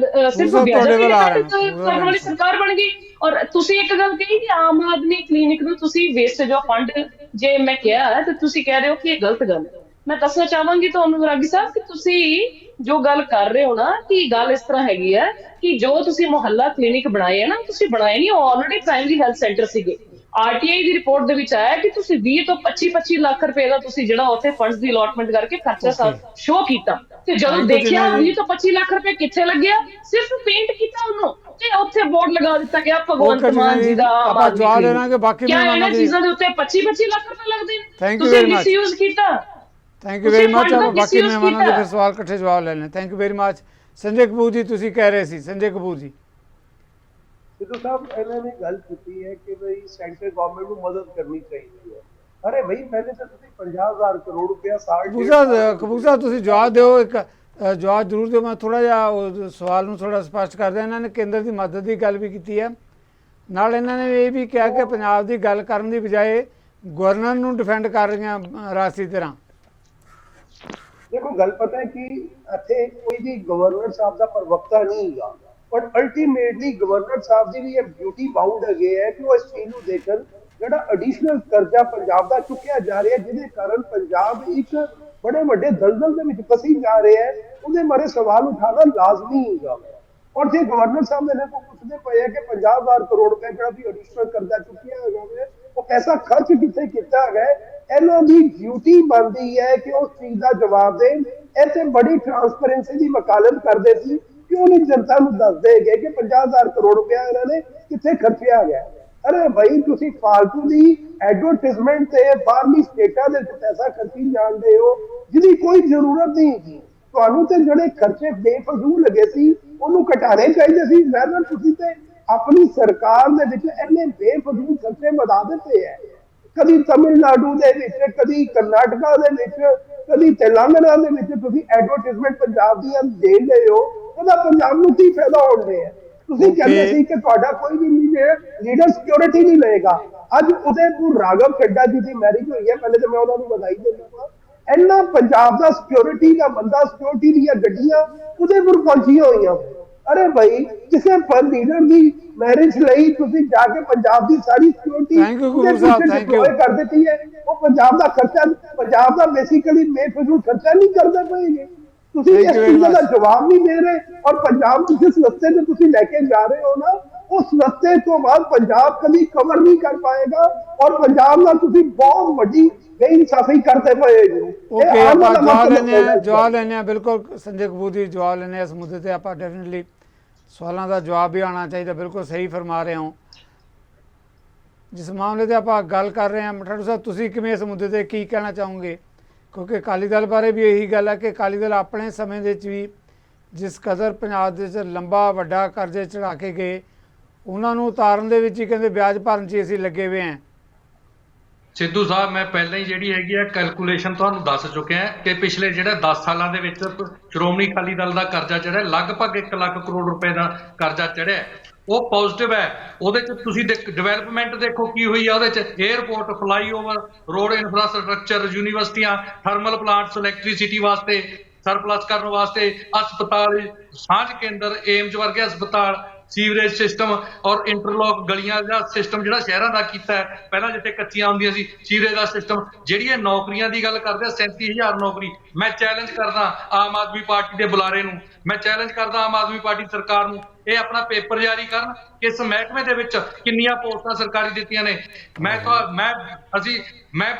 ਸਿਰਫ ਵਿਆਜਾਂ ਦੀ ਕਰਨ ਵਾਲੀ ਸਰਕਾਰ ਬਣ ਗਈ। ਔਰ ਤੁਸੀਂ ਇੱਕ ਗੱਲ ਕਹੀ ਕਿ ਆਮ ਆਦਮੀ ਕਲੀਨਿਕ ਨੂੰ ਤੁਸੀਂ ਵੇਸਟੇਜ ਆਫ ਫੰਡ ਜੇ ਮੈਂ ਕਿਹਾ, ਤੇ ਤੁਸੀਂ ਕਹਿ ਰਹੇ ਹੋ ਕਿ ਇਹ ਗਲਤ ਗੱਲ ਹੈ। ਮੈਂ ਦੱਸਣਾ ਚਾਹਾਂਗੀ ਤੁਹਾਨੂੰ ਰਾਗੀ ਸਾਹਿਬ ਕਿ ਤੁਸੀਂ ਜੋ ਗੱਲ ਕਰ ਰਹੇ ਹੋ ਨਾ, ਕਿ ਗੱਲ ਇਸ ਤਰ੍ਹਾਂ ਹੈਗੀ ਹੈ ਕਿ ਜੋ ਤੁਸੀਂ ਮੁਹੱਲਾ ਕਲੀਨਿਕ ਬਣਾਏ ਹੈ ਨਾ, ਤੁਸੀਂ ਬਣਾਏ ਨਹੀਂ, ਉਹ ਆਲਰੇਡੀ ਪ੍ਰਾਇਮਰੀ ਹੈਲਥ ਸੈਂਟਰ ਸੀਗੇ। ਆਰਟੀਆਈ ਦੀ ਰਿਪੋਰਟ ਦੇ ਵਿੱਚ ਆਇਆ ਕਿ ਤੁਸੀਂ 20 ਤੋਂ 25 ਲੱਖ ਰੁਪਏ ਦਾ ਤੁਸੀਂ ਜਿਹੜਾ ਉੱਥੇ ਫੰਡਸ ਦੀ ਅਲਾਟਮੈਂਟ ਕਰਕੇ ਖਰਚਾ ਸ਼ੋ ਕੀਤਾ, ਤੇ ਜਦੋਂ ਦੇਖਿਆ 20 ਤੋਂ 25 ਲੱਖ ਰੁਪਏ ਕਿੱਥੇ ਲੱਗਿਆ? ਸਿਰਫ ਪੇਂਟ ਕੀਤਾ ਉਹਨੂੰ, ਤੇ ਉੱਥੇ ਬੋਰਡ ਲਗਾ ਦਿੱਤਾ ਗਿਆ ਭਗਵੰਤ ਮਾਨ ਜੀ ਦਾ। ਆਪਾਂ ਜਵਾਬ ਦੇਣਾ ਕਿ ਬਾਕੀ ਇਹਨਾਂ ਚੀਜ਼ਾਂ ਦੇ ਉੱਤੇ 25 ਲੱਖ ਰੁਪਏ ਲੱਗਦੇ ਨੇ। ਥੈਂਕ ਯੂ ਤੁਸੀਂ ਵੈਰੀ ਮਚ, ਮਿਸਯੂਜ਼ ਕੀਤਾ। Thank you very much. ਆਪਾਂ ਬਾਕੀ ਮਹਿਮਾਨਾਂ ਦੇ ਫਿਰ ਸਵਾਲ ਇਕੱਠੇ ਜਵਾਬ ਲੈ ਲੈਣੇ। Thank you very much. Sanjay Kapoor ji ਤੁਸੀਂ ਕਹਿ ਰਹੇ ਸੀ। ਸੰਜੇ ਕਪੂਰ ਜੀ। ਸਿੱਧੂ ਸਾਹਿਬ, ਇਹਨਾਂ ਨੇ ਗੱਲ ਕੀਤੀ ਹੈ ਕਿ ਬਈ ਸੈਂਟਰ ਗਵਰਨਮੈਂਟ ਨੂੰ ਮਦਦ ਕਰਨੀ ਚਾਹੀਦੀ ਹੈ। ਅਰੇ ਬਈ ਪਹਿਲੇ ਤਾਂ ਤੁਸੀਂ 50,000 ਕਰੋੜ ਰੁਪਇਆ ਕਪੂਰ ਸਾਹਿਬ ਤੁਸੀਂ ਜਵਾਬ ਦਿਓ, ਇੱਕ ਜਵਾਬ ਜ਼ਰੂਰ ਦਿਓ। ਮੈਂ ਥੋੜਾ ਜਿਹਾ ਉਹ ਸਵਾਲ ਨੂੰ ਥੋੜਾ ਸਪਸ਼ਟ ਕਰਦਾ। ਇਹਨਾਂ ਨੇ ਕੇਂਦਰ ਦੀ ਮਦਦ ਦੀ ਗੱਲ ਵੀ ਕੀਤੀ ਹੈ, ਨਾਲ ਇਹਨਾਂ ਨੇ ਇਹ ਵੀ ਕਿਹਾ ਕਿ ਪੰਜਾਬ ਦੀ ਗੱਲ ਕਰਨ ਦੀ ਬਜਾਏ ਗਵਰਨਰ ਨੂੰ ਡਿਫੈਂਡ ਕਰ ਰਹੀਆਂ ਰਾਜਸੀ ਧਿਰਾਂ। ਦੇਖੋ, ਗੱਲ ਪਤਾ ਹੈ ਕਿ ਇੱਥੇ ਕੋਈ ਵੀ ਗਵਰਨਰ ਸਾਹਿਬ ਦਾ ਪ੍ਰਵਕਤਾ ਨਹੀਂ ਹੈਗਾ, ਪਰ ਅਲਟੀਮੇਟਲੀ ਗਵਰਨਰ ਸਾਹਿਬ ਦੀ ਵੀ ਇਹ ਡਿਊਟੀ ਬਾਉਂਡ ਹੈਗੇ ਹੈ ਕਿ ਉਹ ਇਸ ਚੀਜ਼ ਨੂੰ ਦੇਖਣ ਜਿਹੜਾ ਐਡੀਸ਼ਨਲ ਕਰਜ਼ਾ ਪੰਜਾਬ ਦਾ ਚੁੱਕਿਆ ਜਾ ਰਿਹਾ, ਜਿਹਦੇ ਕਾਰਨ ਪੰਜਾਬ ਇੱਕ ਬੜੇ ਵੱਡੇ ਦਲਦਲ ਦੇ ਵਿੱਚ ਫਸੀ ਜਾ ਰਿਹਾ ਹੈ, ਉਹਦੇ ਬਾਰੇ ਸਵਾਲ ਉਠਾਉਣਾ ਲਾਜ਼ਮੀ ਹੈਗਾ। ਔਰ ਜੇ ਗਵਰਨਰ ਸਾਹਿਬ ਨੇ ਕੋ ਪੁੱਛਦੇ ਪਏ ਹੈ ਕਿ 50,000 ਕਰੋੜ ਰੁਪਏ ਜਿਹੜਾ ਵੀ ਐਡੀਸ਼ਨਲ ਕਰਜ਼ਾ ਚੁੱਕਿਆ ਹੈਗਾ, ਉਹ ਪੈਸਾ ਖਰਚ ਕਿੱਥੇ ਕੀਤਾ ਹੈਗਾ, ਇਹਨਾਂ ਦੀ ਡਿਊਟੀ ਬਣਦੀ ਹੈ ਕਿ ਉਸ ਚੀਜ਼ ਦਾ ਜਵਾਬ ਦੇਣ। ਇੱਥੇ ਬੜੀ ਟਰਾਂਸਪੇਰੈਂਸੀ ਦੀ ਵਕਾਲਤ ਕਰਦੇ ਸੀ, ਕਿਉਂ ਨਹੀਂ ਜਨਤਾ ਨੂੰ ਦੱਸਦੇ ਹੈਗੇ ਕਿ 50,000 ਕਰੋੜ ਰੁਪਇਆ ਇਹਨਾਂ ਨੇ ਕਿੱਥੇ ਖਰਚਿਆ ਗਿਆ। ਅਰੇ ਭਾਈ, ਤੁਸੀਂ ਫਾਲਤੂ ਦੀ ਐਡਵਰਟਾਈਜ਼ਮੈਂਟ ਤੇ ਬਾਹਰਲੀ ਸਟੇਟਾਂ ਦੇ ਪੈਸਾ ਖਰਚੀ ਜਾਂਦੇ ਹੋ, ਜਿਹਦੀ ਕੋਈ ਜ਼ਰੂਰਤ ਨਹੀਂ ਹੈਗੀ। ਤੁਹਾਨੂੰ ਤੇ ਜਿਹੜੇ ਖਰਚੇ ਬੇਫਜ਼ੂਲ ਲੱਗੇ ਸੀ ਉਹਨੂੰ ਘਟਾਣੇ ਚਾਹੀਦੇ ਸੀ। ਵੈਦਰ ਤੁਸੀਂ ਤੇ ਆਪਣੀ ਸਰਕਾਰ ਦੇ ਵਿੱਚ ਇੰਨੇ ਬੇਫਜ਼ੂਲ ਖਰਚੇ ਵਧਾ ਦਿੱਤੇ ਹੈ, ਕਦੀ ਤਮਿਲਨਾਡੂ ਦੇ ਵਿੱਚ, ਕਦੀ ਕਰਨਾਟਕਾ ਦੇ ਵਿੱਚ, ਕਦੀ ਤੇਲੰਗਾਨਾ ਦੇ ਵਿੱਚ ਤੁਸੀਂ ਐਡਵਰਟਾਈਜ਼ਮੈਂਟ ਪੰਜਾਬ ਦੀਆਂ ਦੇ ਰਹੇ ਹੋ। ਉਹਦਾ ਪੰਜਾਬ ਨੂੰ ਕੀ ਫਾਇਦਾ ਹੋਣ ਰਿਹਾ? ਤੁਸੀਂ ਕਹਿੰਦੇ ਸੀ ਕਿ ਤੁਹਾਡਾ ਕੋਈ ਵੀ ਲੀਡਰ ਸਿਕਿਉਰਿਟੀ ਨਹੀਂ ਲਏਗਾ। ਅੱਜ ਉਦੈਪੁਰ ਰਾਘਵ ਚੱਡਾ ਜੀ ਦੀ ਮੈਰਿਜ ਹੋਈ ਹੈ, ਪਹਿਲੇ ਤਾਂ ਮੈਂ ਉਹਨਾਂ ਨੂੰ ਵਧਾਈ ਦਿੰਦਾ। ਇੰਨਾ ਪੰਜਾਬ ਦਾ ਸਿਕਿਉਰਿਟੀ ਦਾ ਬੰਦਾ, ਸਿਕਿਉਰਿਟੀ ਦੀਆਂ ਗੱਡੀਆਂ ਉਦੈਪੁਰ ਪਹੁੰਚੀਆਂ ਹੋਈਆਂ। ਅਰੇ ਭਾਈ, ਕਿਸੇ ਲੀਡਰ ਦੀ ਮੈਰਿਜ ਲਈ ਤੁਸੀਂ ਜਾ ਕੇ ਪੰਜਾਬ ਦੀ ਸਾਰੀ ਸਿਕਿਉਰਿਟੀ ਕਰ ਦਿੱਤੀ ਹੈ। ਉਹ ਪੰਜਾਬ ਦਾ ਖਰਚਾ, ਪੰਜਾਬ ਦਾ ਬੇਸਿਕਲੀ ਬੇਫਜ਼ੂਲ ਖਰਚਾ ਨਹੀਂ ਕਰਦੇ ਪਏਗੇ। ਤੁਸੀਂ ਇਸ ਚੀਜ਼ ਦਾ ਜਵਾਬ ਨਹੀਂ ਦੇ ਰਹੇ। ਔਰ ਪੰਜਾਬ ਨੂੰ ਜਿਸ ਰਸਤੇ ਤੇ ਤੁਸੀਂ ਲੈ ਕੇ ਜਾ ਰਹੇ ਹੋ ਨਾ, ਉਸ ਰਸਤੇ ਤੋਂ ਬਾਅਦ ਪੰਜਾਬ ਕਦੀ ਕਵਰ ਨਹੀਂ ਕਰ ਪਾਏਗਾ, ਔਰ ਪੰਜਾਬ ਨਾਲ ਤੁਸੀਂ ਬਹੁਤ ਵੱਡੀ ਬੇਇਨਸਾਫੀ ਕਰਦੇ ਪਏ ਹੋ। ਜਵਾਬ ਲੈਣੇ ਆ ਬਿਲਕੁਲ ਸੰਜੇ ਕਪੂਰ ਜੀ, ਜਵਾਬ ਲੈਣੇ ਇਸ ਮੁੱਦੇ ਤੇ ਆਪਾਂ ਡੈਫੀਨਿਟਲੀ ਸਵਾਲਾਂ ਦਾ ਜਵਾਬ ਵੀ ਆਉਣਾ ਚਾਹੀਦਾ। ਬਿਲਕੁਲ ਸਹੀ ਫਰਮਾ ਰਹੇ ਹੋ। ਜਿਸ ਮਾਮਲੇ ਤੇ ਆਪਾਂ ਗੱਲ ਕਰ ਰਹੇ ਹਾਂ, ਮਠਾੜੂ ਸਾਹਿਬ ਤੁਸੀਂ ਕਿਵੇਂ ਇਸ ਮੁੱਦੇ ਤੇ ਕੀ ਕਹਿਣਾ ਚਾਹੋਗੇ? ਕਿਉਂਕਿ ਅਕਾਲੀ ਦਲ ਬਾਰੇ ਵੀ ਇਹੀ ਗੱਲ ਹੈ ਕਿ ਅਕਾਲੀ ਦਲ ਆਪਣੇ ਸਮੇਂ ਦੇ ਵਿੱਚ ਵੀ ਜਿਸ ਕਦਰ ਪੰਜਾਬ ਦੇ ਵਿੱਚ ਲੰਬਾ ਵੱਡਾ ਕਰਜ਼ੇ ਚੜਾ ਕੇ ਗਏ, ਉਹਨਾਂ ਨੂੰ ਉਤਾਰਨ ਦੇ ਵਿੱਚ ਹੀ ਕਹਿੰਦੇ ਵਿਆਜ ਭਰਨ 'ਚ ਹੀ ਅਸੀਂ ਲੱਗੇ ਹੋਏ ਹਾਂ। ਸਿੱਧੂ ਸਾਹਿਬ, ਮੈਂ ਪਹਿਲਾਂ ਹੀ ਜਿਹੜੀ ਹੈਗੀ ਆ ਕੈਲਕੂਲੇਸ਼ਨ ਤੁਹਾਨੂੰ ਦੱਸ ਚੁੱਕਿਆ ਕਿ ਪਿਛਲੇ ਜਿਹੜੇ 10 ਸਾਲਾਂ ਦੇ ਵਿੱਚ ਸ਼੍ਰੋਮਣੀ ਅਕਾਲੀ ਦਲ ਦਾ ਕਰਜ਼ਾ ਚੜਿਆ, ਲਗਭਗ 1 ਲੱਖ ਕਰੋੜ ਰੁਪਏ ਦਾ ਕਰਜ਼ਾ ਚੜਿਆ। ਉਹ ਪੋਜ਼ਿਟਿਵ ਹੈ। ਉਹਦੇ 'ਚ ਤੁਸੀਂ ਡਿਵੈਲਪਮੈਂਟ ਦੇਖੋ ਕੀ ਹੋਈ ਆ। ਉਹਦੇ 'ਚ ਏਅਰਪੋਰਟ, ਫਲਾਈਓਵਰ, ਰੋਡ ਇਨਫਰਾਸਟ੍ਰਕਚਰ, ਯੂਨੀਵਰਸਿਟੀਆਂ, ਥਰਮਲ ਪਲਾਂਟਸ, ਇਲੈਕਟ੍ਰੀਸਿਟੀ ਵਾਸਤੇ, ਸਰਪਲਸ ਕਰਨ ਵਾਸਤੇ, ਹਸਪਤਾਲ, ਸਾਂਝ ਕੇਂਦਰ, ਏਮਜ਼ ਵਰਗੇ ਹਸਪਤਾਲ, ਸੀਵਰੇਜ ਸਿਸਟਮ ਔਰ ਇੰਟਰਲੋਕ ਗਲੀਆਂ ਦਾ ਸਿਸਟਮ ਜਿਹੜਾ ਸ਼ਹਿਰਾਂ ਦਾ ਕੀਤਾ ਹੈ। ਪਹਿਲਾਂ ਜਿੱਥੇ ਕੱਚੀਆਂ ਹੁੰਦੀਆਂ ਸੀ, ਸੀਵਰੇਜ ਦਾ ਸਿਸਟਮ। ਜਿਹੜੀ ਇਹ ਨੌਕਰੀਆਂ ਦੀ ਗੱਲ ਕਰਦੇ ਆ, 37,000 ਨੌਕਰੀ। ਮੈਂ ਚੈਲੰਜ ਕਰਦਾ ਆਮ ਆਦਮੀ ਪਾਰਟੀ ਦੇ ਬੁਲਾਰੇ ਨੂੰ, ਮੈਂ ਚੈਲੰਜ ਕਰਦਾ ਆਮ ਆਦਮੀ ਪਾਰਟੀ ਸਰਕਾਰ ਨੂੰ, ਇਹ ਆਪਣਾ ਪੇਪਰ ਜਾਰੀ ਕਰਨ ਕਿ ਇਸ ਮਹਿਕਮੇ ਦੇ ਵਿੱਚ ਕਿੰਨੀਆਂ ਪੋਸਟਾਂ ਸਰਕਾਰੀ ਦਿੱਤੀਆਂ ਨੇ। ਮੈਂ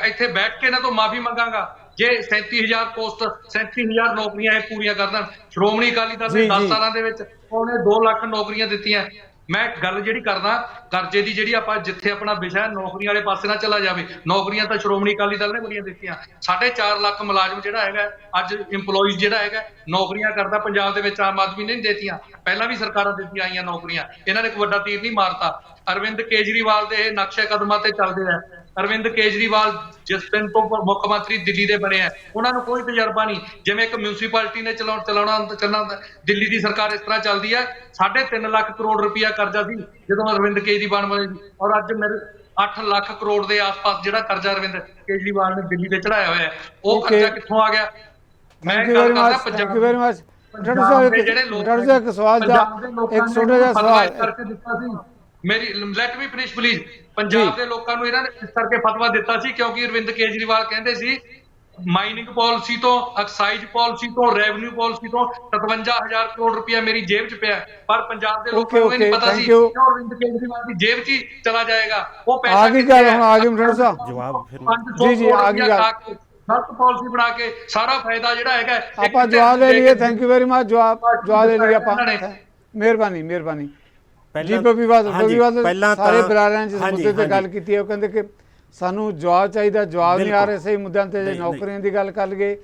ਇੱਥੇ ਬੈਠ ਕੇ ਇਹਨਾਂ ਤੋਂ ਮਾਫੀ ਮੰਗਾਂਗਾ ਜੇ 37,000 ਪੋਸਟ, 37,000 ਨੌਕਰੀਆਂ ਇਹ ਪੂਰੀਆਂ ਕਰ ਦੇਣ। ਸ਼੍ਰੋਮਣੀ ਅਕਾਲੀ ਦਲ ਨੇ 10 ਸਾਲਾਂ ਦੇ ਵਿੱਚ ਉਹਨੇ 2 ਲੱਖ ਨੌਕਰੀਆਂ ਦਿੱਤੀਆਂ। ਮੈਂ ਗੱਲ ਜਿਹੜੀ ਕਰਦਾ ਕਰਜ਼ੇ ਦੀ, ਜਿਹੜੀ ਆਪਾਂ ਜਿੱਥੇ ਆਪਣਾ ਵਿਸ਼ਾ ਨੌਕਰੀਆਂ ਵਾਲੇ ਪਾਸੇ ਨਾ ਚਲਾ ਜਾਵੇ। ਨੌਕਰੀਆਂ ਤਾਂ ਸ਼੍ਰੋਮਣੀ ਅਕਾਲੀ ਦਲ ਨੇ ਬੜੀਆਂ ਦਿੱਤੀਆਂ। 4.5 ਲੱਖ ਮੁਲਾਜ਼ਮ ਜਿਹੜਾ ਹੈਗਾ ਅੱਜ EMPLOYEES ਜਿਹੜਾ ਹੈਗਾ ਨੌਕਰੀਆਂ ਕਰਦਾ ਪੰਜਾਬ ਦੇ ਵਿੱਚ, ਆਮ ਆਦਮੀ ਨੇ ਨਹੀਂ ਦਿੱਤੀਆਂ, ਪਹਿਲਾਂ ਵੀ ਸਰਕਾਰਾਂ ਦਿੱਤੀਆਂ ਆਈਆਂ ਨੌਕਰੀਆਂ। ਇਹਨਾਂ ਨੇ ਇੱਕ ਵੱਡਾ ਤੀਰ ਨਹੀਂ ਮਾਰਤਾ। ਅਰਵਿੰਦ ਕੇਜਰੀਵਾਲ ਦੇ ਨਕਸ਼ੇ ਕਦਮਾਂ ਤੇ ਚੱਲਦੇ ਆ। ਅਰਵਿੰਦ ਕੇਜਰੀਵਾਲ ਜਿਸ ਦਿਨ ਤੋਂ ਮੁੱਖ ਮੰਤਰੀ ਦਿੱਲੀ ਦੇ ਬਣੇ ਆ, ਉਹਨਾਂ ਨੂੰ ਕੋਈ ਤਜਰਬਾ ਨਹੀਂ। ਜਿਵੇਂ ਇੱਕ ਮਿਊਨਿਸਪੈਲਿਟੀ ਨੇ ਚੱਲਣਾ ਦਿੱਲੀ ਦੀ ਸਰਕਾਰ ਇਸ ਤਰ੍ਹਾਂ ਚੱਲਦੀ ਹੈ। 3.5 ਲੱਖ ਕਰੋੜ ਰੁਪਇਆ ਕਰਜ਼ਾ ਸੀ ਜਦੋਂ ਅਰਵਿੰਦ ਕੇਜਰੀਵਾਲ ਬਣੇ ਸੀ, ਔਰ ਅੱਜ ਮੇਰੇ 8 ਲੱਖ ਕਰੋੜ ਦੇ ਆਸ-ਪਾਸ ਜਿਹੜਾ ਕਰਜ਼ਾ ਅਰਵਿੰਦ ਕੇਜਰੀਵਾਲ ਨੇ ਦਿੱਲੀ ਤੇ ਚੜਾਇਆ ਹੋਇਆ ਹੈ, ਉਹ ਕਰਜ਼ਾ ਕਿੱਥੋਂ ਆ ਗਿਆ? ਮੈਂ ਗੱਲ ਕਰਦਾ Punjab thank you very much. Doctor ਸਾਹਿਬ ਇੱਕ ਸਵਾਲ ਦਾ ਇੱਕ ਛੋਟਾ ਜਿਹਾ ਸਵਾਲ ਕਰਕੇ ਦਿੱਤਾ ਸੀ। ਮੇਰੀ let me finish please. Punjab ਦੇ ਲੋਕਾਂ ਨੂੰ ਇਹਨਾਂ ਨੇ ਇਸ ਕਰਕੇ ਫਤਵਾ ਦਿੱਤਾ ਸੀ ਕਿਉਂਕਿ ਅਰਵਿੰਦ ਕੇਜਰੀਵਾਲ ਕਹਿੰਦੇ ਸੀ ਮਾਈਨਿੰਗ ਪਾਲਿਸੀ ਤੋਂ, ਐਕਸਾਈਜ਼ ਪਾਲਿਸੀ ਤੋਂ, ਰੈਵਨਿਊ ਪਾਲਿਸੀ ਤੋਂ 57,000 ਕਰੋੜ ਰੁਪਇਆ ਮੇਰੀ ਜੇਬ 'ਚ ਪਿਆ। ਪਰ ਪੰਜਾਬ ਦੇ ਲੋਕਾਂ ਨੂੰ ਇਹ ਨਹੀਂ ਪਤਾ ਸੀ ਕਿ ਅਰਵਿੰਦ ਕੇਜਰੀਵਾਲ ਦੀ ਜੇਬ 'ਚ ਹੀ ਚਲਾ ਜਾਏਗਾ ਉਹ ਪੈਸਾ। ਆ ਗਈ ਗੱਲ, ਹੁਣ ਆ ਗਈ ਡਾਕਟਰ ਸਾਹਿਬ ਜਵਾਬ ਫਿਰ ਜੀ ਆ ਗਈ ਗੱਲ। ਗਲਤ ਪਾਲਿਸੀ ਬਣਾ ਕੇ ਸਾਰਾ ਫਾਇਦਾ ਜਿਹੜਾ ਹੈਗਾ ਆਪਾਂ ਜਵਾਬ ਲੈ ਲਈਏ। Thank you very much. ਜਵਾਬ ਲੈ ਲਈਏ ਆਪਾਂ। ਮਿਹਰਬਾਨੀ। ਜੀ ਬਬੀਵਾਦ ਸਾਰੇ ਬਰਾਦਰਾਂ ਜਿਸ ਮੁੱਦੇ ਤੇ ਗੱਲ ਕੀਤੀ ਹੈ, ਉਹ ਕਹਿੰਦੇ ਕਿ ਸਾਨੂੰ ਜਵਾਬ ਚਾਹੀਦਾ, ਜਵਾਬ ਨਹੀਂ ਆ ਰਹੇ ਸਹੀ ਮੁੱਦਿਆਂ ਤੇ। ਜੇ ਨੌਕਰੀਆਂ ਦੀ ਗੱਲ ਕਰ ਲਈਏ,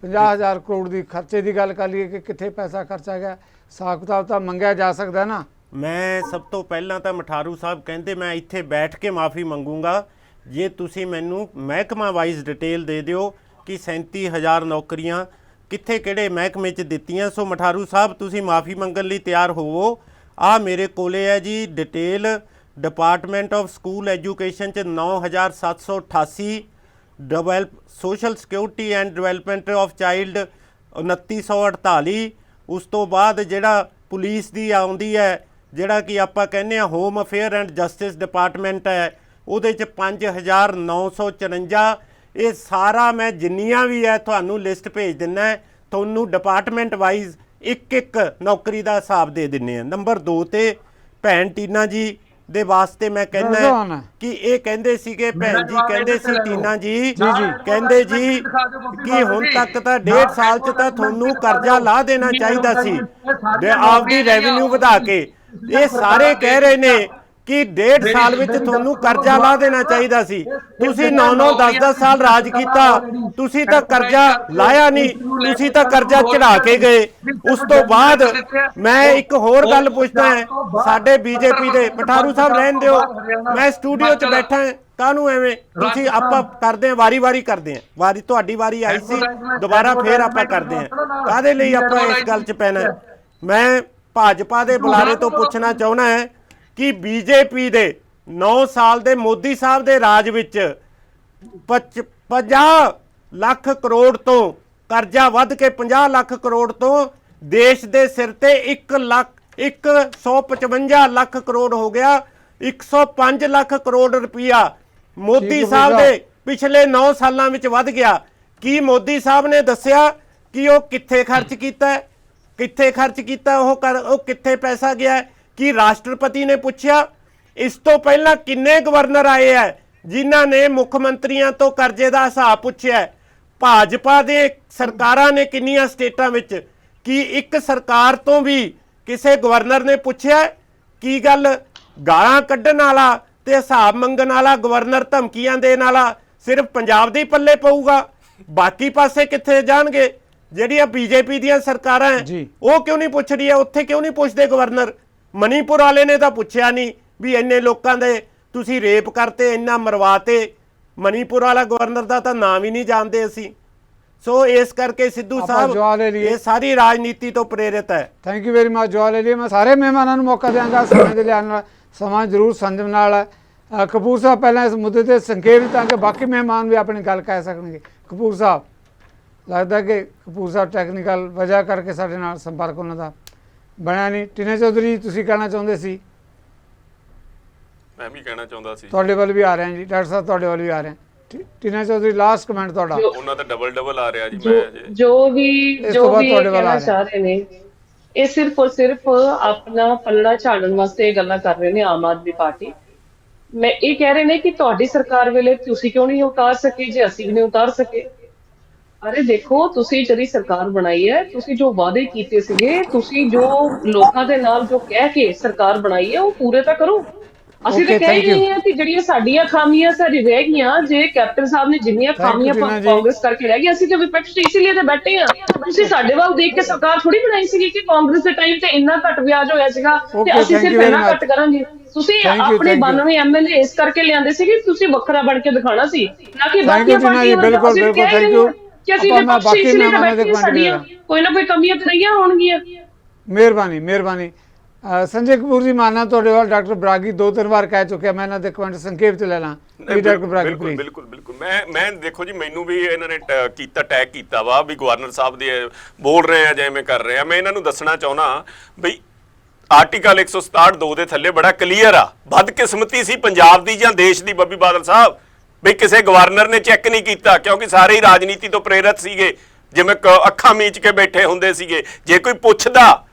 50,000 ਕਰੋੜ ਦੀ ਖਰਚੇ ਦੀ ਗੱਲ ਕਰ ਲਈਏ ਕਿ ਕਿੱਥੇ ਪੈਸਾ ਖਰਚਾ ਗਿਆ, ਹਿਸਾਬ ਕਿਤਾਬ ਤਾਂ ਮੰਗਿਆ ਜਾ ਸਕਦਾ ਨਾ। ਮੈਂ ਸਭ ਤੋਂ ਪਹਿਲਾਂ ਤਾਂ ਮਠਾਰੂ ਸਾਹਿਬ ਕਹਿੰਦੇ ਮੈਂ ਇੱਥੇ ਬੈਠ ਕੇ ਮਾਫੀ ਮੰਗੂੰਗਾ ਜੇ ਤੁਸੀਂ ਮੈਨੂੰ ਮਹਿਕਮਾ ਵਾਈਜ਼ ਡਿਟੇਲ ਦੇ ਦਿਓ ਕਿ 37,000 ਨੌਕਰੀਆਂ ਕਿੱਥੇ ਕਿਹੜੇ ਮਹਿਕਮੇ 'ਚ ਦਿੱਤੀਆਂ। ਸੋ ਮਠਾਰੂ ਸਾਹਿਬ ਤੁਸੀਂ ਮਾਫੀ ਮੰਗਣ ਲਈ ਤਿਆਰ ਹੋਵੋ। ਆ ਮੇਰੇ ਕੋਲੇ ਹੈ ਜੀ detail. Department of school education 'ਚ 9,788, social security and development of child 2948। ਉਸ ਤੋਂ ਬਾਅਦ ਜਿਹੜਾ ਪੁਲਿਸ ਦੀ ਆਉਂਦੀ ਹੈ, ਜਿਹੜਾ ਕਿ ਆਪਾਂ ਕਹਿੰਦੇ ਆ home affair and justice department ਹੈ, ਉਹਦੇ 'ਚ 5,954। ਇਹ ਸਾਰਾ ਮੈਂ ਜਿੰਨੀਆਂ ਵੀ ਹੈ ਤੁਹਾਨੂੰ ਲਿਸਟ ਭੇਜ ਦਿੰਦਾ। ਤੁਹਾਨੂੰ ਡਿਪਾਰਟਮੈਂਟ ਵਾਈਜ਼ ਇੱਕ ਨੌਕਰੀ ਦਾ ਹਿਸਾਬ ਦੇ ਦਿੰਨੇ ਆ। ਨੰਬਰ 2 ਤੇ ਭੈਣ ਟੀਨਾ ਜੀ ਦੇ ਵਾਸਤੇ ਮੈਂ ਕਹਿੰਦਾ ਕਿ ਇਹ ਕਹਿੰਦੇ ਸੀਗੇ, ਭੈਣ ਜੀ ਕਹਿੰਦੇ ਸੀ ਟੀਨਾ ਜੀ ਕਹਿੰਦੇ ਜੀ ਕਿ ਹੁਣ ਤੱਕ ਤਾਂ 1.5 ਸਾਲ 'ਚ ਤਾਂ ਤੁਹਾਨੂੰ ਕਰਜ਼ਾ ਲਾ ਦੇਣਾ ਚਾਹੀਦਾ ਸੀ ਆਪਦੀ ਰੈਵਨਿਊ ਵਧਾ ਕੇ। ਇਹ ਸਾਰੇ ਕਹਿ ਰਹੇ ਨੇ ਕਿ 1.5 ਸਾਲ ਵਿੱਚ ਤੁਹਾਨੂੰ ਕਰਜ਼ਾ ਲਾ ਦੇਣਾ ਚਾਹੀਦਾ ਸੀ। ਤੁਸੀਂ 9-9 10-10 ਸਾਲ ਰਾਜ ਕੀਤਾ, ਤੁਸੀਂ ਤਾਂ ਕਰਜ਼ਾ ਲਾਇਆ ਨਹੀਂ, ਤੁਸੀਂ ਤਾਂ ਕਰਜ਼ਾ ਚੜਾ ਕੇ ਗਏ। ਉਸ ਤੋਂ ਬਾਅਦ ਮੈਂ ਇੱਕ ਹੋਰ ਗੱਲ ਪੁੱਛਦਾ ਹੈ ਸਾਡੇ ਬੀਜੇਪੀ ਦੇ। ਮਠਾਰੂ ਸਾਹਿਬ ਰਹਿਣ ਦਿਓ, ਮੈਂ ਸਟੂਡੀਓ 'ਚ ਬੈਠਾ ਕਾਹਨੂੰ ਐਵੇਂ ਤੁਸੀਂ ਆਪਾਂ ਕਰਦੇ ਆ ਵਾਰੀ ਕਰਦੇ ਆ। ਵਾਰੀ ਤੁਹਾਡੀ ਵਾਰੀ ਆਈ ਸੀ, ਦੁਬਾਰਾ ਫੇਰ ਆਪਾਂ ਕਰਦੇ ਆ। ਕਾਹਦੇ ਲਈ ਆਪਾਂ ਇਸ ਗੱਲ 'ਚ ਪੈਣਾ? ਮੈਂ ਭਾਜਪਾ ਦੇ ਬੁਲਾਰੇ ਤੋਂ ਪੁੱਛਣਾ ਚਾਹੁੰਦਾ ਹੈ ਕਿ ਬੀਜੇਪੀ ਦੇ 9 ਸਾਲ ਦੇ ਮੋਦੀ ਸਾਹਿਬ ਦੇ ਰਾਜ ਵਿੱਚ 50 ਲੱਖ ਕਰੋੜ ਤੋਂ ਕਰਜ਼ਾ ਵੱਧ ਕੇ 50 ਲੱਖ ਕਰੋੜ ਤੋਂ ਦੇਸ਼ ਦੇ ਸਿਰ ਤੇ 155 ਲੱਖ ਕਰੋੜ ਹੋ ਗਿਆ। 105 ਲੱਖ ਕਰੋੜ ਰੁਪਇਆ ਮੋਦੀ ਸਾਹਿਬ ਦੇ ਪਿਛਲੇ 9 ਸਾਲਾਂ ਵਿੱਚ ਵੱਧ ਗਿਆ। ਕੀ ਮੋਦੀ ਸਾਹਿਬ ਨੇ ਦੱਸਿਆ ਕਿ ਉਹ ਕਿੱਥੇ ਖਰਚ ਕੀਤਾ? ਉਹ ਕਿੱਥੇ ਪੈਸਾ ਗਿਆ? ਕੀ ਰਾਸ਼ਟਰਪਤੀ ਨੇ ਪੁੱਛਿਆ? ਇਸ ਤੋਂ ਪਹਿਲਾਂ ਕਿੰਨੇ ਗਵਰਨਰ ਆਏ ਹੈ ਜਿਨ੍ਹਾਂ ਨੇ ਮੁੱਖ ਮੰਤਰੀਆਂ ਤੋਂ ਕਰਜ਼ੇ ਦਾ ਹਿਸਾਬ ਪੁੱਛਿਆ? ਭਾਜਪਾ ਦੇ ਸਰਕਾਰਾਂ ਨੇ ਕਿੰਨੀਆਂ ਸਟੇਟਾਂ ਵਿੱਚ? ਕੀ ਇੱਕ ਸਰਕਾਰ ਤੋਂ ਵੀ ਕਿਸੇ ਗਵਰਨਰ ਨੇ ਪੁੱਛਿਆ? ਕੀ ਗੱਲ ਗਾਲਾਂ ਕੱਢਣ ਵਾਲਾ ਤੇ ਹਿਸਾਬ ਮੰਗਣ ਵਾਲਾ ਗਵਰਨਰ, ਧਮਕੀਆਂ ਦੇਣ ਵਾਲਾ ਸਿਰਫ ਪੰਜਾਬ ਦੇ ਪੱਲੇ ਪਊਗਾ, ਬਾਕੀ ਪਾਸੇ ਕਿੱਥੇ ਜਾਣਗੇ? ਜਿਹੜੀਆਂ ਬੀਜੇਪੀ ਦੀਆਂ ਸਰਕਾਰਾਂ ਉਹ ਕਿਉਂ ਨਹੀਂ ਪੁੱਛ ਰਹੀਆਂ? ਉੱਥੇ ਕਿਉਂ ਨਹੀਂ ਪੁੱਛਦੇ ਗਵਰਨਰ? ਮਨੀਪੁਰ ਵਾਲੇ ਨੇ ਤਾਂ ਪੁੱਛਿਆ ਨਹੀਂ ਵੀ ਇੰਨੇ ਲੋਕਾਂ ਦੇ ਤੁਸੀਂ ਰੇਪ ਕਰਤੇ, ਇੰਨਾ ਮਰਵਾਤੇ। ਮਨੀਪੁਰ ਵਾਲਾ ਗਵਰਨਰ ਦਾ ਤਾਂ ਨਾਮ ਹੀ ਨਹੀਂ ਜਾਣਦੇ ਅਸੀਂ। ਸੋ ਇਸ ਕਰਕੇ ਸਿੱਧੂ ਸਾਹਿਬ ਇਹ ਸਾਰੀ ਰਾਜਨੀਤੀ ਤੋਂ ਪ੍ਰੇਰਿਤ ਹੈ। Thank you very much. ਜਵਾਬ ਲੈ ਲਈ। ਮੈਂ ਸਾਰੇ ਮਹਿਮਾਨਾਂ ਨੂੰ ਮੌਕਾ ਦਿਆਂਗਾ ਸਮੇਂ ਦੇ ਲਿਆਉਣ ਨਾਲ, ਸਮਾਂ ਜ਼ਰੂਰ ਸੰਜਮ ਨਾਲ। ਕਪੂਰ ਸਾਹਿਬ ਪਹਿਲਾਂ ਇਸ ਮੁੱਦੇ ਤੇ ਸੰਖੇਪ ਤਾਂ ਕਿ ਬਾਕੀ ਮਹਿਮਾਨ ਵੀ ਆਪਣੀ ਗੱਲ ਕਹਿ ਸਕਣਗੇ। ਕਪੂਰ ਸਾਹਿਬ, ਲੱਗਦਾ ਕਿ ਕਪੂਰ ਸਾਹਿਬ ਟੈਕਨੀਕਲ ਵਜ੍ਹਾ ਕਰਕੇ ਸਾਡੇ ਨਾਲ ਸੰਪਰਕ ਉਹਨਾਂ ਦਾ ਬਣਿਆ ਨਹੀਂ। ਟੀਨਾ ਚੌਧਰੀ ਤੁਸੀਂ ਕਹਿਣਾ ਚਾਹੁੰਦੇ ਸੀ? ਮੈਂ ਵੀ ਕਹਿਣਾ ਚਾਹੁੰਦਾ ਸੀ। ਤੁਹਾਡੇ ਵੱਲ ਵੀ ਆ ਰਹੇ ਜੀ ਡਾਕਟਰ ਸਾਹਿਬ, ਤੁਹਾਡੇ ਵੱਲ ਵੀ ਆ ਰਹੇ। ਟੀਨਾ ਚੌਧਰੀ ਲਾਸਟ ਕਮੈਂਟ ਤੁਹਾਡਾ। ਉਹਨਾਂ ਦਾ ਡਬਲ ਆ ਰਿਹਾ ਜੀ। ਮੈਂ ਜੋ ਵੀ ਕਹਿਣਾ ਚਾਹ ਰਹੇ ਨੇ ਇਹ ਸਿਰਫ ਔਰ ਸਿਰਫ ਆਪਣਾ ਪੱਲਾ ਝਾੜਨ ਵਾਸਤੇ ਇਹ ਗੱਲਾਂ ਕਰ ਰਹੇ ਨੇ ਆਮ ਆਦਮੀ ਪਾਰਟੀ। ਮੈਂ ਇਹ ਕਹਿ ਰਹੇ ਨੇ ਕਿ ਤੁਹਾਡੀ ਸਰਕਾਰ ਵੇਲੇ ਤੁਸੀਂ ਕਿਉਂ ਨਹੀਂ ਉਤਾਰ ਸਕੇ ਜੇ ਅਸੀਂ ਵੀ ਨਹੀਂ ਉਤਾਰ ਸਕੇ? ਅਰੇ ਦੇਖੋ, ਤੁਸੀਂ ਜਿਹੜੀ ਸਰਕਾਰ ਬਣਾਈ ਹੈ, ਤੁਸੀਂ ਜੋ ਵਾਅਦੇ ਕੀਤੇ ਸੀਗੇ, ਤੁਸੀਂ ਜੋ ਲੋਕਾਂ ਦੇ ਨਾਲ ਜੋ ਕਹਿ ਕੇ ਸਰਕਾਰ ਬਣਾਈ ਹੈ, ਉਹ ਪੂਰੇ ਤਾਂ ਕਰੋ। ਅਸੀਂ ਤਾਂ Okay, ਕਹਿ ਹੀ thank you. ਰਹੇ ਹਾਂ ਕਿ ਜਿਹੜੀਆਂ ਸਾਡੀਆਂ ਖਾਮੀਆਂ ਸਾਡੀ ਰਹਿ ਗਈਆਂ, ਜੇ ਕੈਪਟਨ ਸਾਹਿਬ ਨੇ ਜਿੰਨੀਆਂ Thank you, ਖਾਮੀਆਂ ਟੀਨਾ ਜੀ। ਕਾਂਗਰਸ ਕਰਕੇ ਰਹਿ ਗਈਆਂ, ਅਸੀਂ ਤਾਂ ਵਿਪਕਸ਼ 'ਚ ਇਸੀलिए ਤਾਂ ਬੈਠੇ ਹਾਂ। ਤੁਸੀਂ ਸਾਡੇ ਵੱਲ ਦੇਖ ਕੇ ਸਰਕਾਰ ਥੋੜੀ ਬਣਾਈ ਸੀਗੀ ਕਿ ਕਾਂਗਰਸ ਦੇ ਟਾਈਮ ਤੇ ਇੰਨਾ ਘੱਟ ਵਿਆਜ ਹੋਇਆ ਸੀਗਾ ਤੇ Okay, ਅਸੀਂ thank ਸਿਰਫ you very ਇੰਨਾ much. ਘੱਟ ਕਰਾਂਗੇ। ਤੁਸੀਂ Thank you, ਆਪਣੇ thank you. 92 ਐਮਐਲਏ ਇਸ ਕਰਕੇ ਲਿਆਂਦੇ ਸੀਗੇ, ਤੁਸੀਂ ਵੱਖਰਾ ਬਣ ਕੇ ਦਿਖਾਣਾ ਸੀ, ਨਾ ਕਿ ਥੈਂਕ ਯੂ ਬਾਕੀਆਂ ਟੀਨਾ ਜੀ, ਪਾਰਟੀਆਂ ਵਰਗਾ। ਬਿਲਕੁਲ ਅਸੀਂ ਤਾਂ ਬਿਲਕੁਲ ਕਹਿ ਹੀ ਥੈਂਕ ਰਹੇ ਯੂ। ਹਾਂ ਕਿ ਅਸੀਂ ਆਪਾਂ ਮੈਂ ਵਿਪਕਸ਼ 'ਚ ਬਾਕੀ ਇਸੀलिए ਤਾਂ ਮਹਿਮਾਨਾਂ ਦੇ ਬੈਠੇ ਹਾਂ, ਕਮੈਂਟ ਸਾਡੀਆਂ ਕਰਾਂਗਾ। ਕੋਈ ਨਾ ਕੋਈ ਕਮੀਆਂ ਤਾਂ ਰਹੀਆਂ ਹੋਣਗੀਆਂ। ਮਿਹਰਬਾਨੀ ਮਿਹਰਬਾਨੀ। ਸੰਜੇ ਕਪੂਰ ਜੀ, ਮਾਨਾ ਤੁਹਾਡੇ ਵੱਲ ਡਾਕਟਰ ਬਰਾਗੀ 2-3 ਵਾਰ ਕਹਿ ਚੁੱਕਿਆ, ਮੈਂ ਇਹਨਾਂ ਦੇ ਕਮੈਂਟ ਸੰਖੇਪ ਚ ਲੈ ਲਾਂ। ਜੀ ਡਾਕਟਰ ਬਰਾਗੀ ਬਿਲਕੁਲ ਪਲੀਜ਼। ਬਿਲਕੁਲ ਬਿਲਕੁਲ। ਮੈਂ ਦੇਖੋ ਜੀ, ਮੈਨੂੰ ਵੀ ਇਹਨਾਂ ਨੇ ਟੈਗ ਕੀਤਾ ਵਾ ਵੀ ਗਵਰਨਰ ਸਾਹਿਬ ਦੇ ਬੋਲ ਰਹੇ ਆ ਜਿਵੇਂ ਕਰ ਰਹੇ ਆ। ਮੈਂ ਇਹਨਾਂ ਨੂੰ ਦੱਸਣਾ ਚਾਹੁੰਦਾ ਬਈ ਆਰਟੀਕਲ 167(2) ਦੇ ਥੱਲੇ ਬੜਾ ਕਲੀਅਰ ਆ, ਬਦਕਿਸਮਤੀ ਸੀ ਪੰਜਾਬ ਦੀ ਜਾਂ ਦੇਸ਼ ਦੀ, ਬੱਬੀ ਬਾਦਲ ਸਾਹਿਬ, ਵੀ ਕਿਸੇ ਗਵਰਨਰ ਨੇ ਚੈੱਕ ਨਹੀਂ ਕੀਤਾ, ਕਿਉਂਕਿ ਸਾਰੇ ਹੀ ਰਾਜਨੀਤੀ ਤੋਂ ਪ੍ਰੇਰਿਤ ਸੀਗੇ, ਜਿਵੇਂ ਅੱਖਾਂ ਮੀਚ ਕੇ ਬੈਠੇ ਹੁੰਦੇ ਸੀਗੇ। ਜੇ ਕੋਈ ਪੁੱਛਦਾ